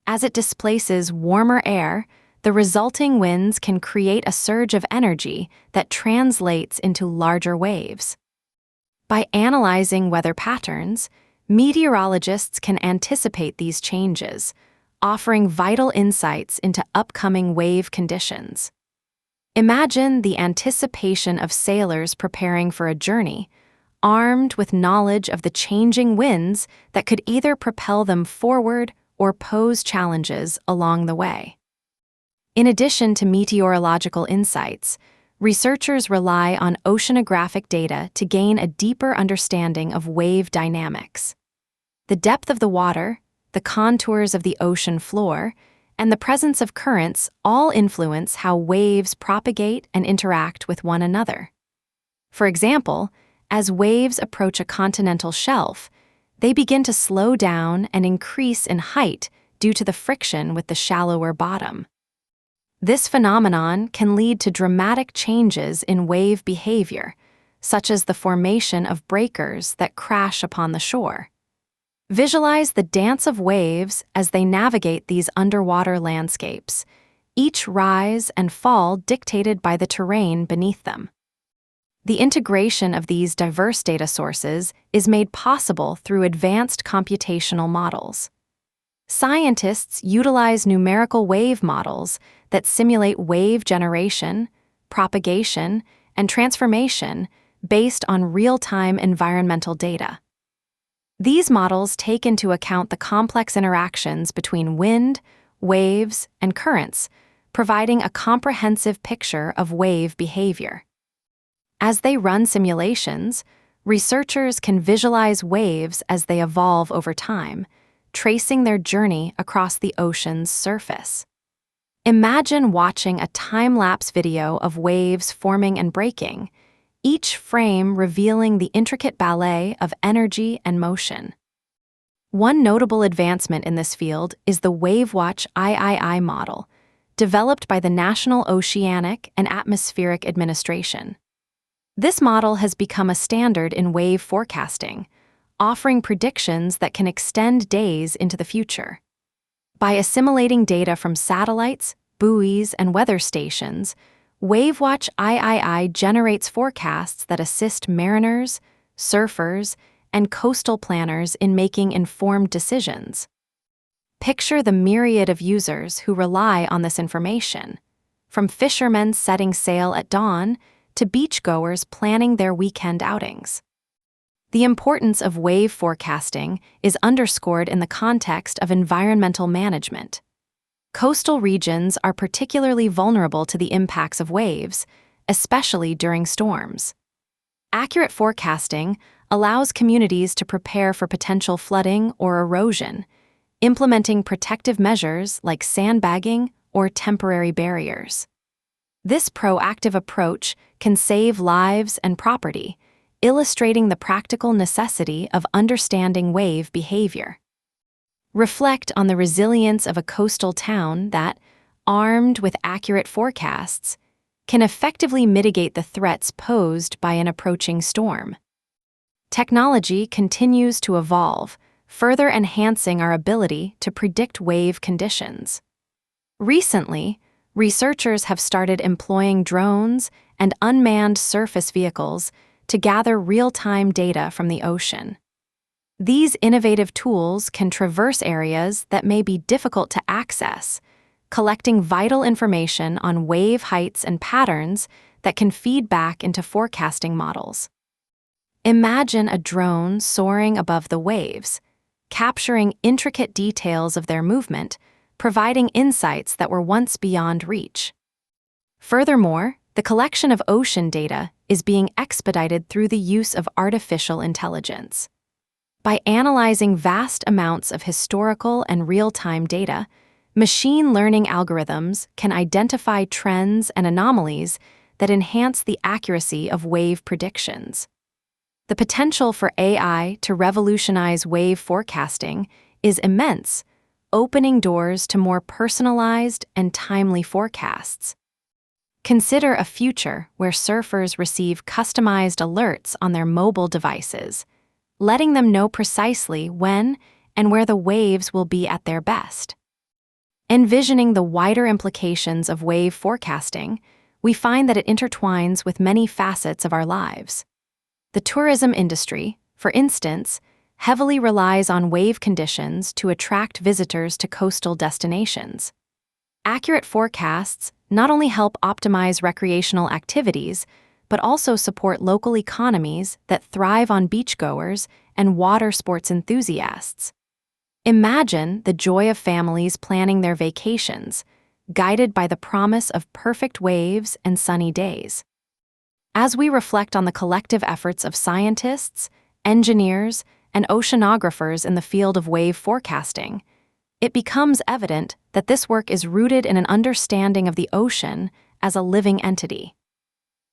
As it displaces warmer air, the resulting winds can create a surge of energy that translates into larger waves. By analyzing weather patterns, meteorologists can anticipate these changes, offering vital insights into upcoming wave conditions. Imagine the anticipation of sailors preparing for a journey, armed with knowledge of the changing winds that could either propel them forward or pose challenges along the way. In addition to meteorological insights, researchers rely on oceanographic data to gain a deeper understanding of wave dynamics. The depth of the water, the contours of the ocean floor, and the presence of currents all influence how waves propagate and interact with one another. For example, as waves approach a continental shelf, they begin to slow down and increase in height due to the friction with the shallower bottom. This phenomenon can lead to dramatic changes in wave behavior, such as the formation of breakers that crash upon the shore. Visualize the dance of waves as they navigate these underwater landscapes, each rise and fall dictated by the terrain beneath them. The integration of these diverse data sources is made possible through advanced computational models. Scientists utilize numerical wave models that simulate wave generation, propagation, and transformation based on real-time environmental data. These models take into account the complex interactions between wind, waves, and currents, providing a comprehensive picture of wave behavior. As they run simulations, researchers can visualize waves as they evolve over time, tracing their journey across the ocean's surface. Imagine watching a time-lapse video of waves forming and breaking, each frame revealing the intricate ballet of energy and motion. One notable advancement in this field is the WaveWatch III model, developed by the National Oceanic and Atmospheric Administration. This model has become a standard in wave forecasting, offering predictions that can extend days into the future. By assimilating data from satellites, buoys, and weather stations, WaveWatch III generates forecasts that assist mariners, surfers, and coastal planners in making informed decisions. Picture the myriad of users who rely on this information, from fishermen setting sail at dawn to beachgoers planning their weekend outings. The importance of wave forecasting is underscored in the context of environmental management. Coastal regions are particularly vulnerable to the impacts of waves, especially during storms. Accurate forecasting allows communities to prepare for potential flooding or erosion, implementing protective measures like sandbagging or temporary barriers. This proactive approach can save lives and property, illustrating the practical necessity of understanding wave behavior. Reflect on the resilience of a coastal town that, armed with accurate forecasts, can effectively mitigate the threats posed by an approaching storm. Technology continues to evolve, further enhancing our ability to predict wave conditions. Recently, researchers have started employing drones and unmanned surface vehicles to gather real-time data from the ocean. These innovative tools can traverse areas that may be difficult to access, collecting vital information on wave heights and patterns that can feed back into forecasting models. Imagine a drone soaring above the waves, capturing intricate details of their movement, providing insights that were once beyond reach. Furthermore, the collection of ocean data is being expedited through the use of artificial intelligence. By analyzing vast amounts of historical and real-time data, machine learning algorithms can identify trends and anomalies that enhance the accuracy of wave predictions. The potential for AI to revolutionize wave forecasting is immense, opening doors to more personalized and timely forecasts. Consider a future where surfers receive customized alerts on their mobile devices, letting them know precisely when and where the waves will be at their best. Envisioning the wider implications of wave forecasting, we find that it intertwines with many facets of our lives. The tourism industry, for instance, heavily relies on wave conditions to attract visitors to coastal destinations. Accurate forecasts not only help optimize recreational activities, but also support local economies that thrive on beachgoers and water sports enthusiasts. Imagine the joy of families planning their vacations, guided by the promise of perfect waves and sunny days. As we reflect on the collective efforts of scientists, engineers, and oceanographers in the field of wave forecasting, it becomes evident that this work is rooted in an understanding of the ocean as a living entity.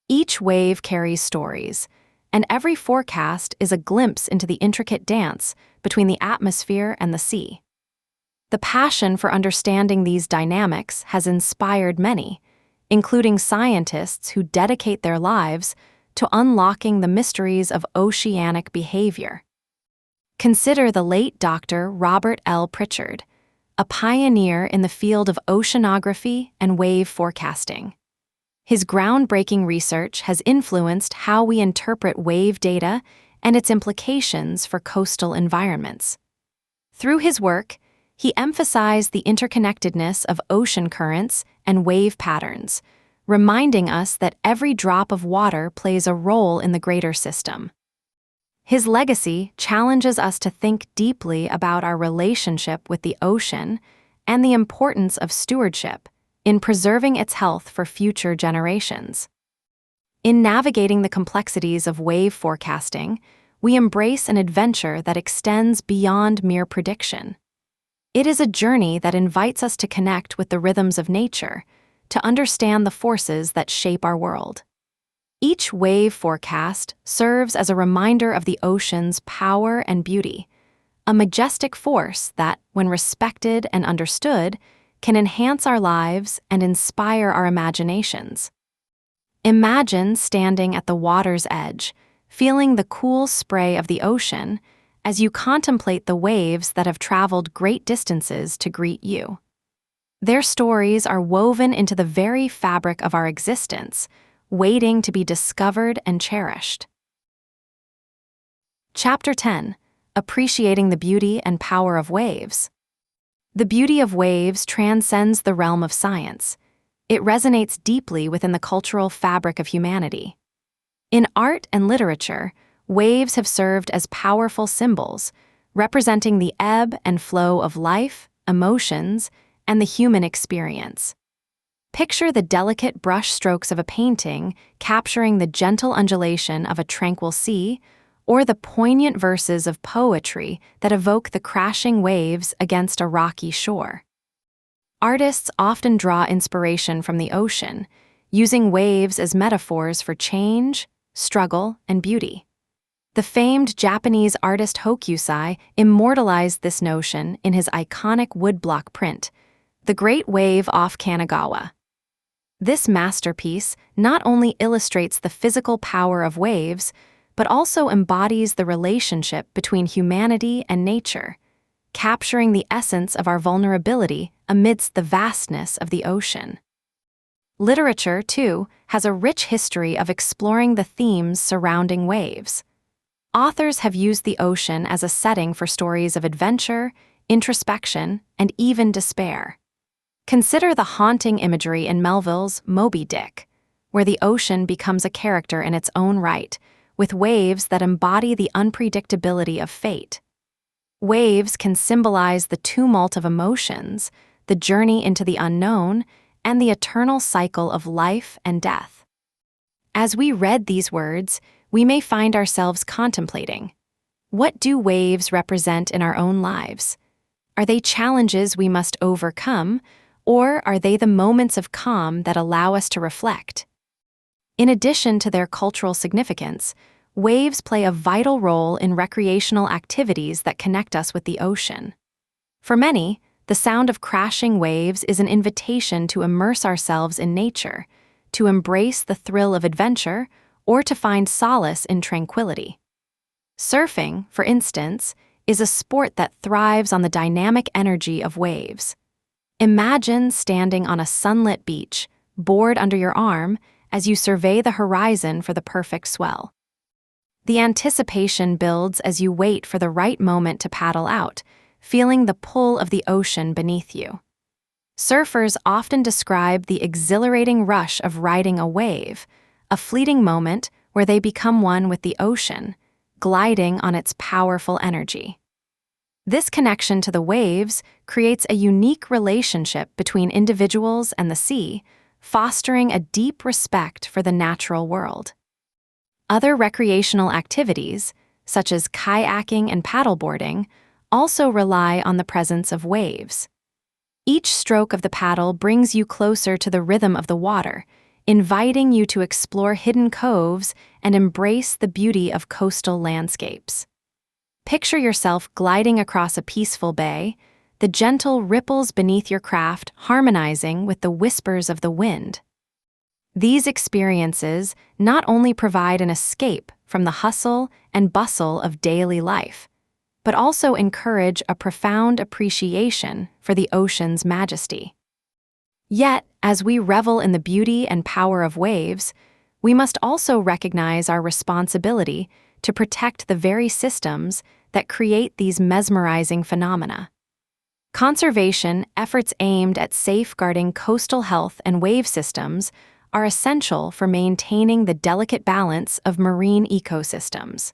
Each wave carries stories, and every forecast is a glimpse into the intricate dance between the atmosphere and the sea. The passion for understanding these dynamics has inspired many, including scientists who dedicate their lives to unlocking the mysteries of oceanic behavior. Consider the late Dr. Robert L. Pritchard, a pioneer in the field of oceanography and wave forecasting. His groundbreaking research has influenced how we interpret wave data and its implications for coastal environments. Through his work, he emphasized the interconnectedness of ocean currents and wave patterns, reminding us that every drop of water plays a role in the greater system. His legacy challenges us to think deeply about our relationship with the ocean and the importance of stewardship in preserving its health for future generations. In navigating the complexities of wave forecasting, we embrace an adventure that extends beyond mere prediction. It is a journey that invites us to connect with the rhythms of nature, to understand the forces that shape our world. Each wave forecast serves as a reminder of the ocean's power and beauty, a majestic force that, when respected and understood, can enhance our lives and inspire our imaginations. Imagine standing at the water's edge, feeling the cool spray of the ocean as you contemplate the waves that have traveled great distances to greet you. Their stories are woven into the very fabric of our existence, waiting to be discovered and cherished. Chapter 10: Appreciating the Beauty and Power of Waves. The beauty of waves transcends the realm of science. It resonates deeply within the cultural fabric of humanity. In art and literature, waves have served as powerful symbols, representing the ebb and flow of life, emotions, and the human experience. Picture the delicate brush strokes of a painting capturing the gentle undulation of a tranquil sea, or the poignant verses of poetry that evoke the crashing waves against a rocky shore. Artists often draw inspiration from the ocean, using waves as metaphors for change, struggle, and beauty. The famed Japanese artist Hokusai immortalized this notion in his iconic woodblock print, The Great Wave off Kanagawa. This masterpiece not only illustrates the physical power of waves, but also embodies the relationship between humanity and nature, capturing the essence of our vulnerability amidst the vastness of the ocean. Literature, too, has a rich history of exploring the themes surrounding waves. Authors have used the ocean as a setting for stories of adventure, introspection, and even despair. Consider the haunting imagery in Melville's Moby Dick, where the ocean becomes a character in its own right, with waves that embody the unpredictability of fate. Waves can symbolize the tumult of emotions, the journey into the unknown, and the eternal cycle of life and death. As we read these words, we may find ourselves contemplating: what do waves represent in our own lives? Are they challenges we must overcome, or are they the moments of calm that allow us to reflect? In addition to their cultural significance, waves play a vital role in recreational activities that connect us with the ocean. For many, the sound of crashing waves is an invitation to immerse ourselves in nature, to embrace the thrill of adventure, or to find solace in tranquility. Surfing, for instance, is a sport that thrives on the dynamic energy of waves. Imagine standing on a sunlit beach, board under your arm, as you survey the horizon for the perfect swell. The anticipation builds as you wait for the right moment to paddle out, feeling the pull of the ocean beneath you. Surfers often describe the exhilarating rush of riding a wave, a fleeting moment where they become one with the ocean, gliding on its powerful energy. This connection to the waves creates a unique relationship between individuals and the sea, fostering a deep respect for the natural world. Other recreational activities, such as kayaking and paddleboarding, also rely on the presence of waves. Each stroke of the paddle brings you closer to the rhythm of the water, inviting you to explore hidden coves and embrace the beauty of coastal landscapes. Picture yourself gliding across a peaceful bay, the gentle ripples beneath your craft harmonizing with the whispers of the wind. These experiences not only provide an escape from the hustle and bustle of daily life, but also encourage a profound appreciation for the ocean's majesty. Yet, as we revel in the beauty and power of waves, we must also recognize our responsibility to protect the very systems that create these mesmerizing phenomena. Conservation efforts aimed at safeguarding coastal health and wave systems are essential for maintaining the delicate balance of marine ecosystems.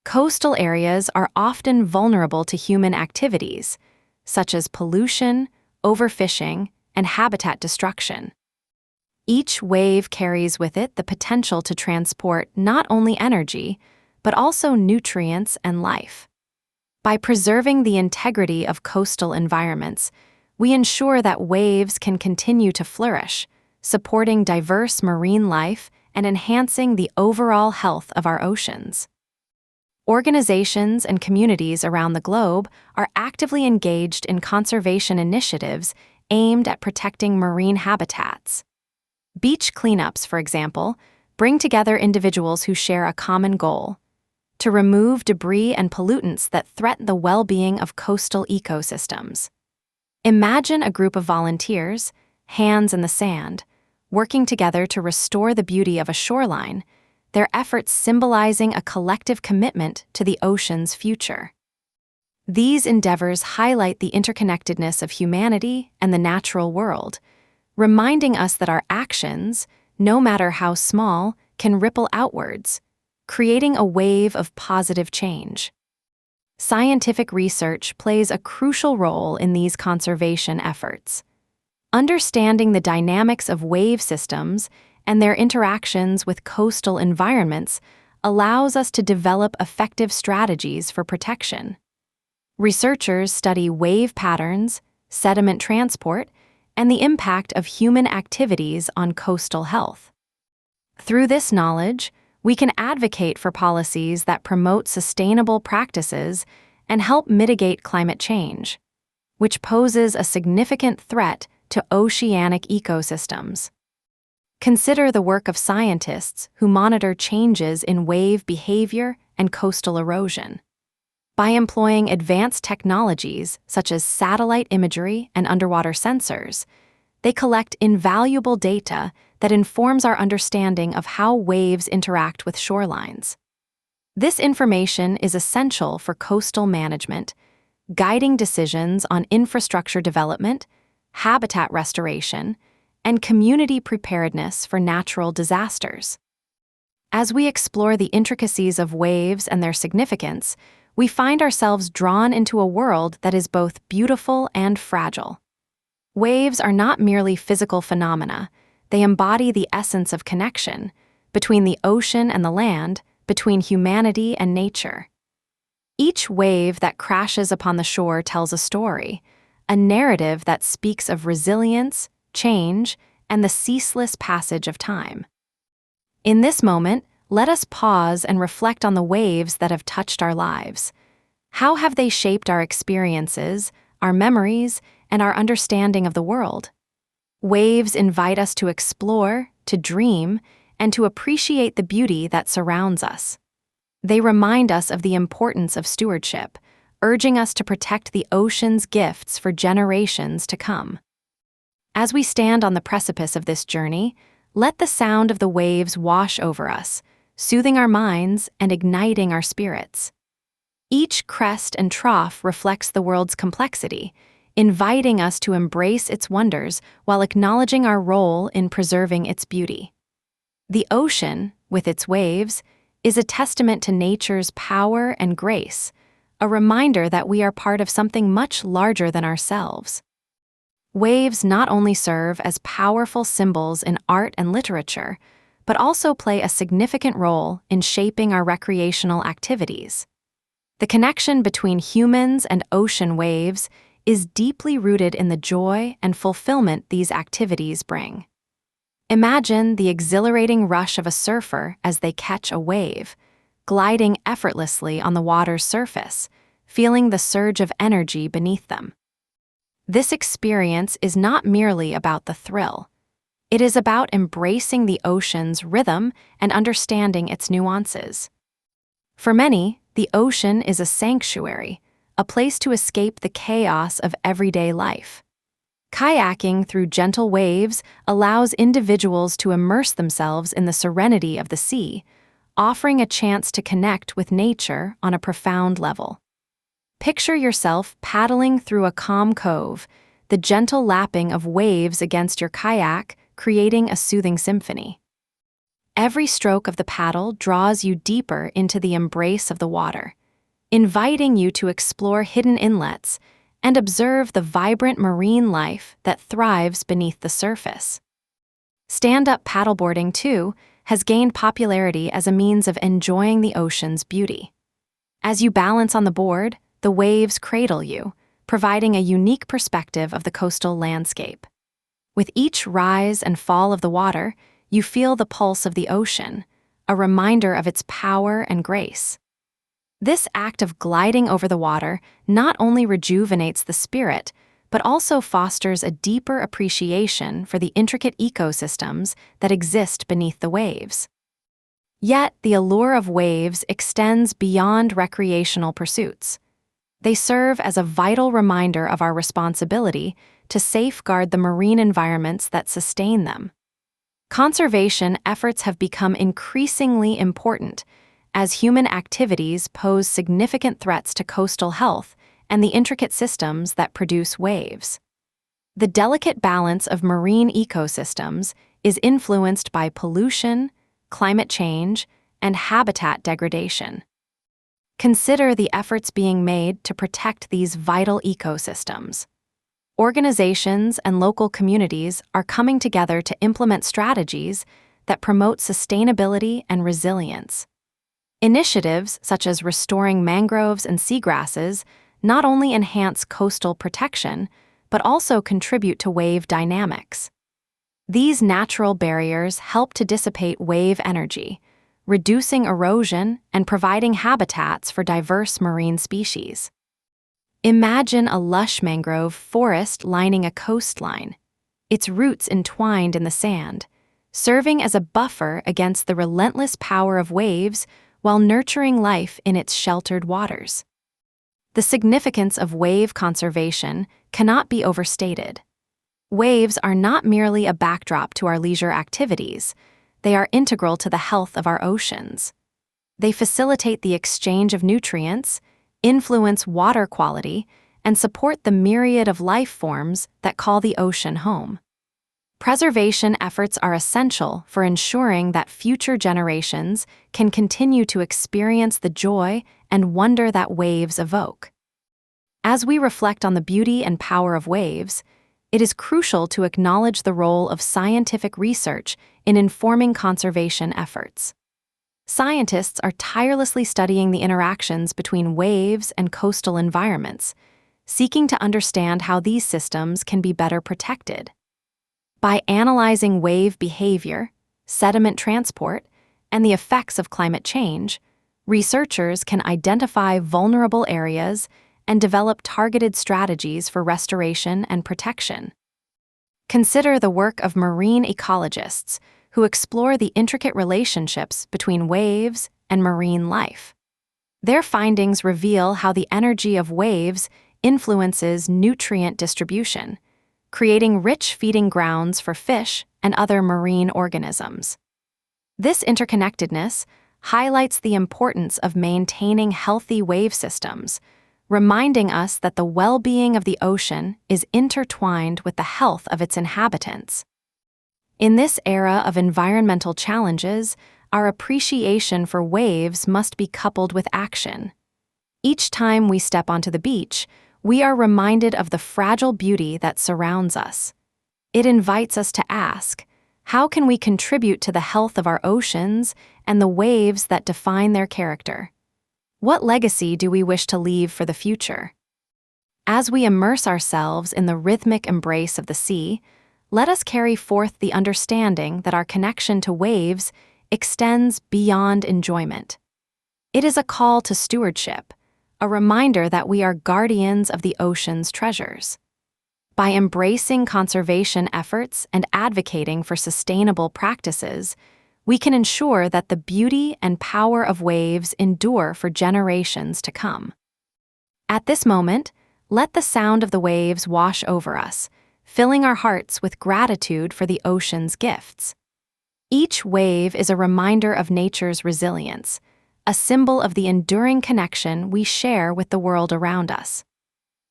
Coastal areas are often vulnerable to human activities, such as pollution, overfishing, and habitat destruction. Each wave carries with it the potential to transport not only energy, but also nutrients and life. By preserving the integrity of coastal environments, we ensure that waves can continue to flourish, supporting diverse marine life and enhancing the overall health of our oceans. Organizations and communities around the globe are actively engaged in conservation initiatives aimed at protecting marine habitats. Beach cleanups, for example, bring together individuals who share a common goal: to remove debris and pollutants that threaten the well-being of coastal ecosystems. Imagine a group of volunteers, hands in the sand, working together to restore the beauty of a shoreline, their efforts symbolizing a collective commitment to the ocean's future. These endeavors highlight the interconnectedness of humanity and the natural world, reminding us that our actions, no matter how small, can ripple outwards, creating a wave of positive change. Scientific research plays a crucial role in these conservation efforts. Understanding the dynamics of wave systems and their interactions with coastal environments allows us to develop effective strategies for protection. Researchers study wave patterns, sediment transport, and the impact of human activities on coastal health. Through this knowledge, we can advocate for policies that promote sustainable practices and help mitigate climate change, which poses a significant threat to oceanic ecosystems. Consider the work of scientists who monitor changes in wave behavior and coastal erosion. By employing advanced technologies such as satellite imagery and underwater sensors, they collect invaluable data that informs our understanding of how waves interact with shorelines. This information is essential for coastal management, guiding decisions on infrastructure development, habitat restoration, and community preparedness for natural disasters. As we explore the intricacies of waves and their significance, we find ourselves drawn into a world that is both beautiful and fragile. Waves are not merely physical phenomena, they embody the essence of connection between the ocean and the land, between humanity and nature. Each wave that crashes upon the shore tells a story, a narrative that speaks of resilience, change, and the ceaseless passage of time. In this moment, let us pause and reflect on the waves that have touched our lives. How have they shaped our experiences, our memories, and our understanding of the world? Waves invite us to explore, to dream, and to appreciate the beauty that surrounds us. They remind us of the importance of stewardship, urging us to protect the ocean's gifts for generations to come. As we stand on the precipice of this journey, let the sound of the waves wash over us, soothing our minds and igniting our spirits. Each crest and trough reflects the world's complexity, inviting us to embrace its wonders while acknowledging our role in preserving its beauty. The ocean, with its waves, is a testament to nature's power and grace, a reminder that we are part of something much larger than ourselves. Waves not only serve as powerful symbols in art and literature, but also play a significant role in shaping our recreational activities. The connection between humans and ocean waves is deeply rooted in the joy and fulfillment these activities bring. Imagine the exhilarating rush of a surfer as they catch a wave, gliding effortlessly on the water's surface, feeling the surge of energy beneath them. This experience is not merely about the thrill. It is about embracing the ocean's rhythm and understanding its nuances. For many, the ocean is a sanctuary, a place to escape the chaos of everyday life. Kayaking through gentle waves allows individuals to immerse themselves in the serenity of the sea, offering a chance to connect with nature on a profound level. Picture yourself paddling through a calm cove, the gentle lapping of waves against your kayak creating a soothing symphony. Every stroke of the paddle draws you deeper into the embrace of the water, inviting you to explore hidden inlets and observe the vibrant marine life that thrives beneath the surface. Stand-up paddleboarding, too, has gained popularity as a means of enjoying the ocean's beauty. As you balance on the board, the waves cradle you, providing a unique perspective of the coastal landscape. With each rise and fall of the water, you feel the pulse of the ocean, a reminder of its power and grace. This act of gliding over the water not only rejuvenates the spirit, but also fosters a deeper appreciation for the intricate ecosystems that exist beneath the waves. Yet, the allure of waves extends beyond recreational pursuits. They serve as a vital reminder of our responsibility to safeguard the marine environments that sustain them. Conservation efforts have become increasingly important as human activities pose significant threats to coastal health and the intricate systems that produce waves. The delicate balance of marine ecosystems is influenced by pollution, climate change, and habitat degradation. Consider the efforts being made to protect these vital ecosystems. Organizations and local communities are coming together to implement strategies that promote sustainability and resilience. Initiatives such as restoring mangroves and seagrasses not only enhance coastal protection, but also contribute to wave dynamics. These natural barriers help to dissipate wave energy, reducing erosion and providing habitats for diverse marine species. Imagine a lush mangrove forest lining a coastline, its roots entwined in the sand, serving as a buffer against the relentless power of waves while nurturing life in its sheltered waters. The significance of wave conservation cannot be overstated. Waves are not merely a backdrop to our leisure activities, they are integral to the health of our oceans. They facilitate the exchange of nutrients, influence water quality, and support the myriad of life forms that call the ocean home. Preservation efforts are essential for ensuring that future generations can continue to experience the joy and wonder that waves evoke. As we reflect on the beauty and power of waves, it is crucial to acknowledge the role of scientific research in informing conservation efforts. Scientists are tirelessly studying the interactions between waves and coastal environments, seeking to understand how these systems can be better protected. By analyzing wave behavior, sediment transport, and the effects of climate change, researchers can identify vulnerable areas and develop targeted strategies for restoration and protection. Consider the work of marine ecologists who explore the intricate relationships between waves and marine life. Their findings reveal how the energy of waves influences nutrient distribution, creating rich feeding grounds for fish and other marine organisms. This interconnectedness highlights the importance of maintaining healthy wave systems, reminding us that the well-being of the ocean is intertwined with the health of its inhabitants. In this era of environmental challenges, our appreciation for waves must be coupled with action. Each time we step onto the beach, we are reminded of the fragile beauty that surrounds us. It invites us to ask, how can we contribute to the health of our oceans and the waves that define their character? What legacy do we wish to leave for the future? As we immerse ourselves in the rhythmic embrace of the sea, let us carry forth the understanding that our connection to waves extends beyond enjoyment. It is a call to stewardship, a reminder that we are guardians of the ocean's treasures. By embracing conservation efforts and advocating for sustainable practices, we can ensure that the beauty and power of waves endure for generations to come. At this moment, let the sound of the waves wash over us, filling our hearts with gratitude for the ocean's gifts. Each wave is a reminder of nature's resilience, a symbol of the enduring connection we share with the world around us.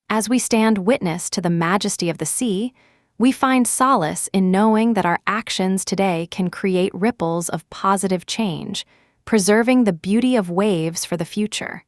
As we stand witness to the majesty of the sea, we find solace in knowing that our actions today can create ripples of positive change, preserving the beauty of waves for the future.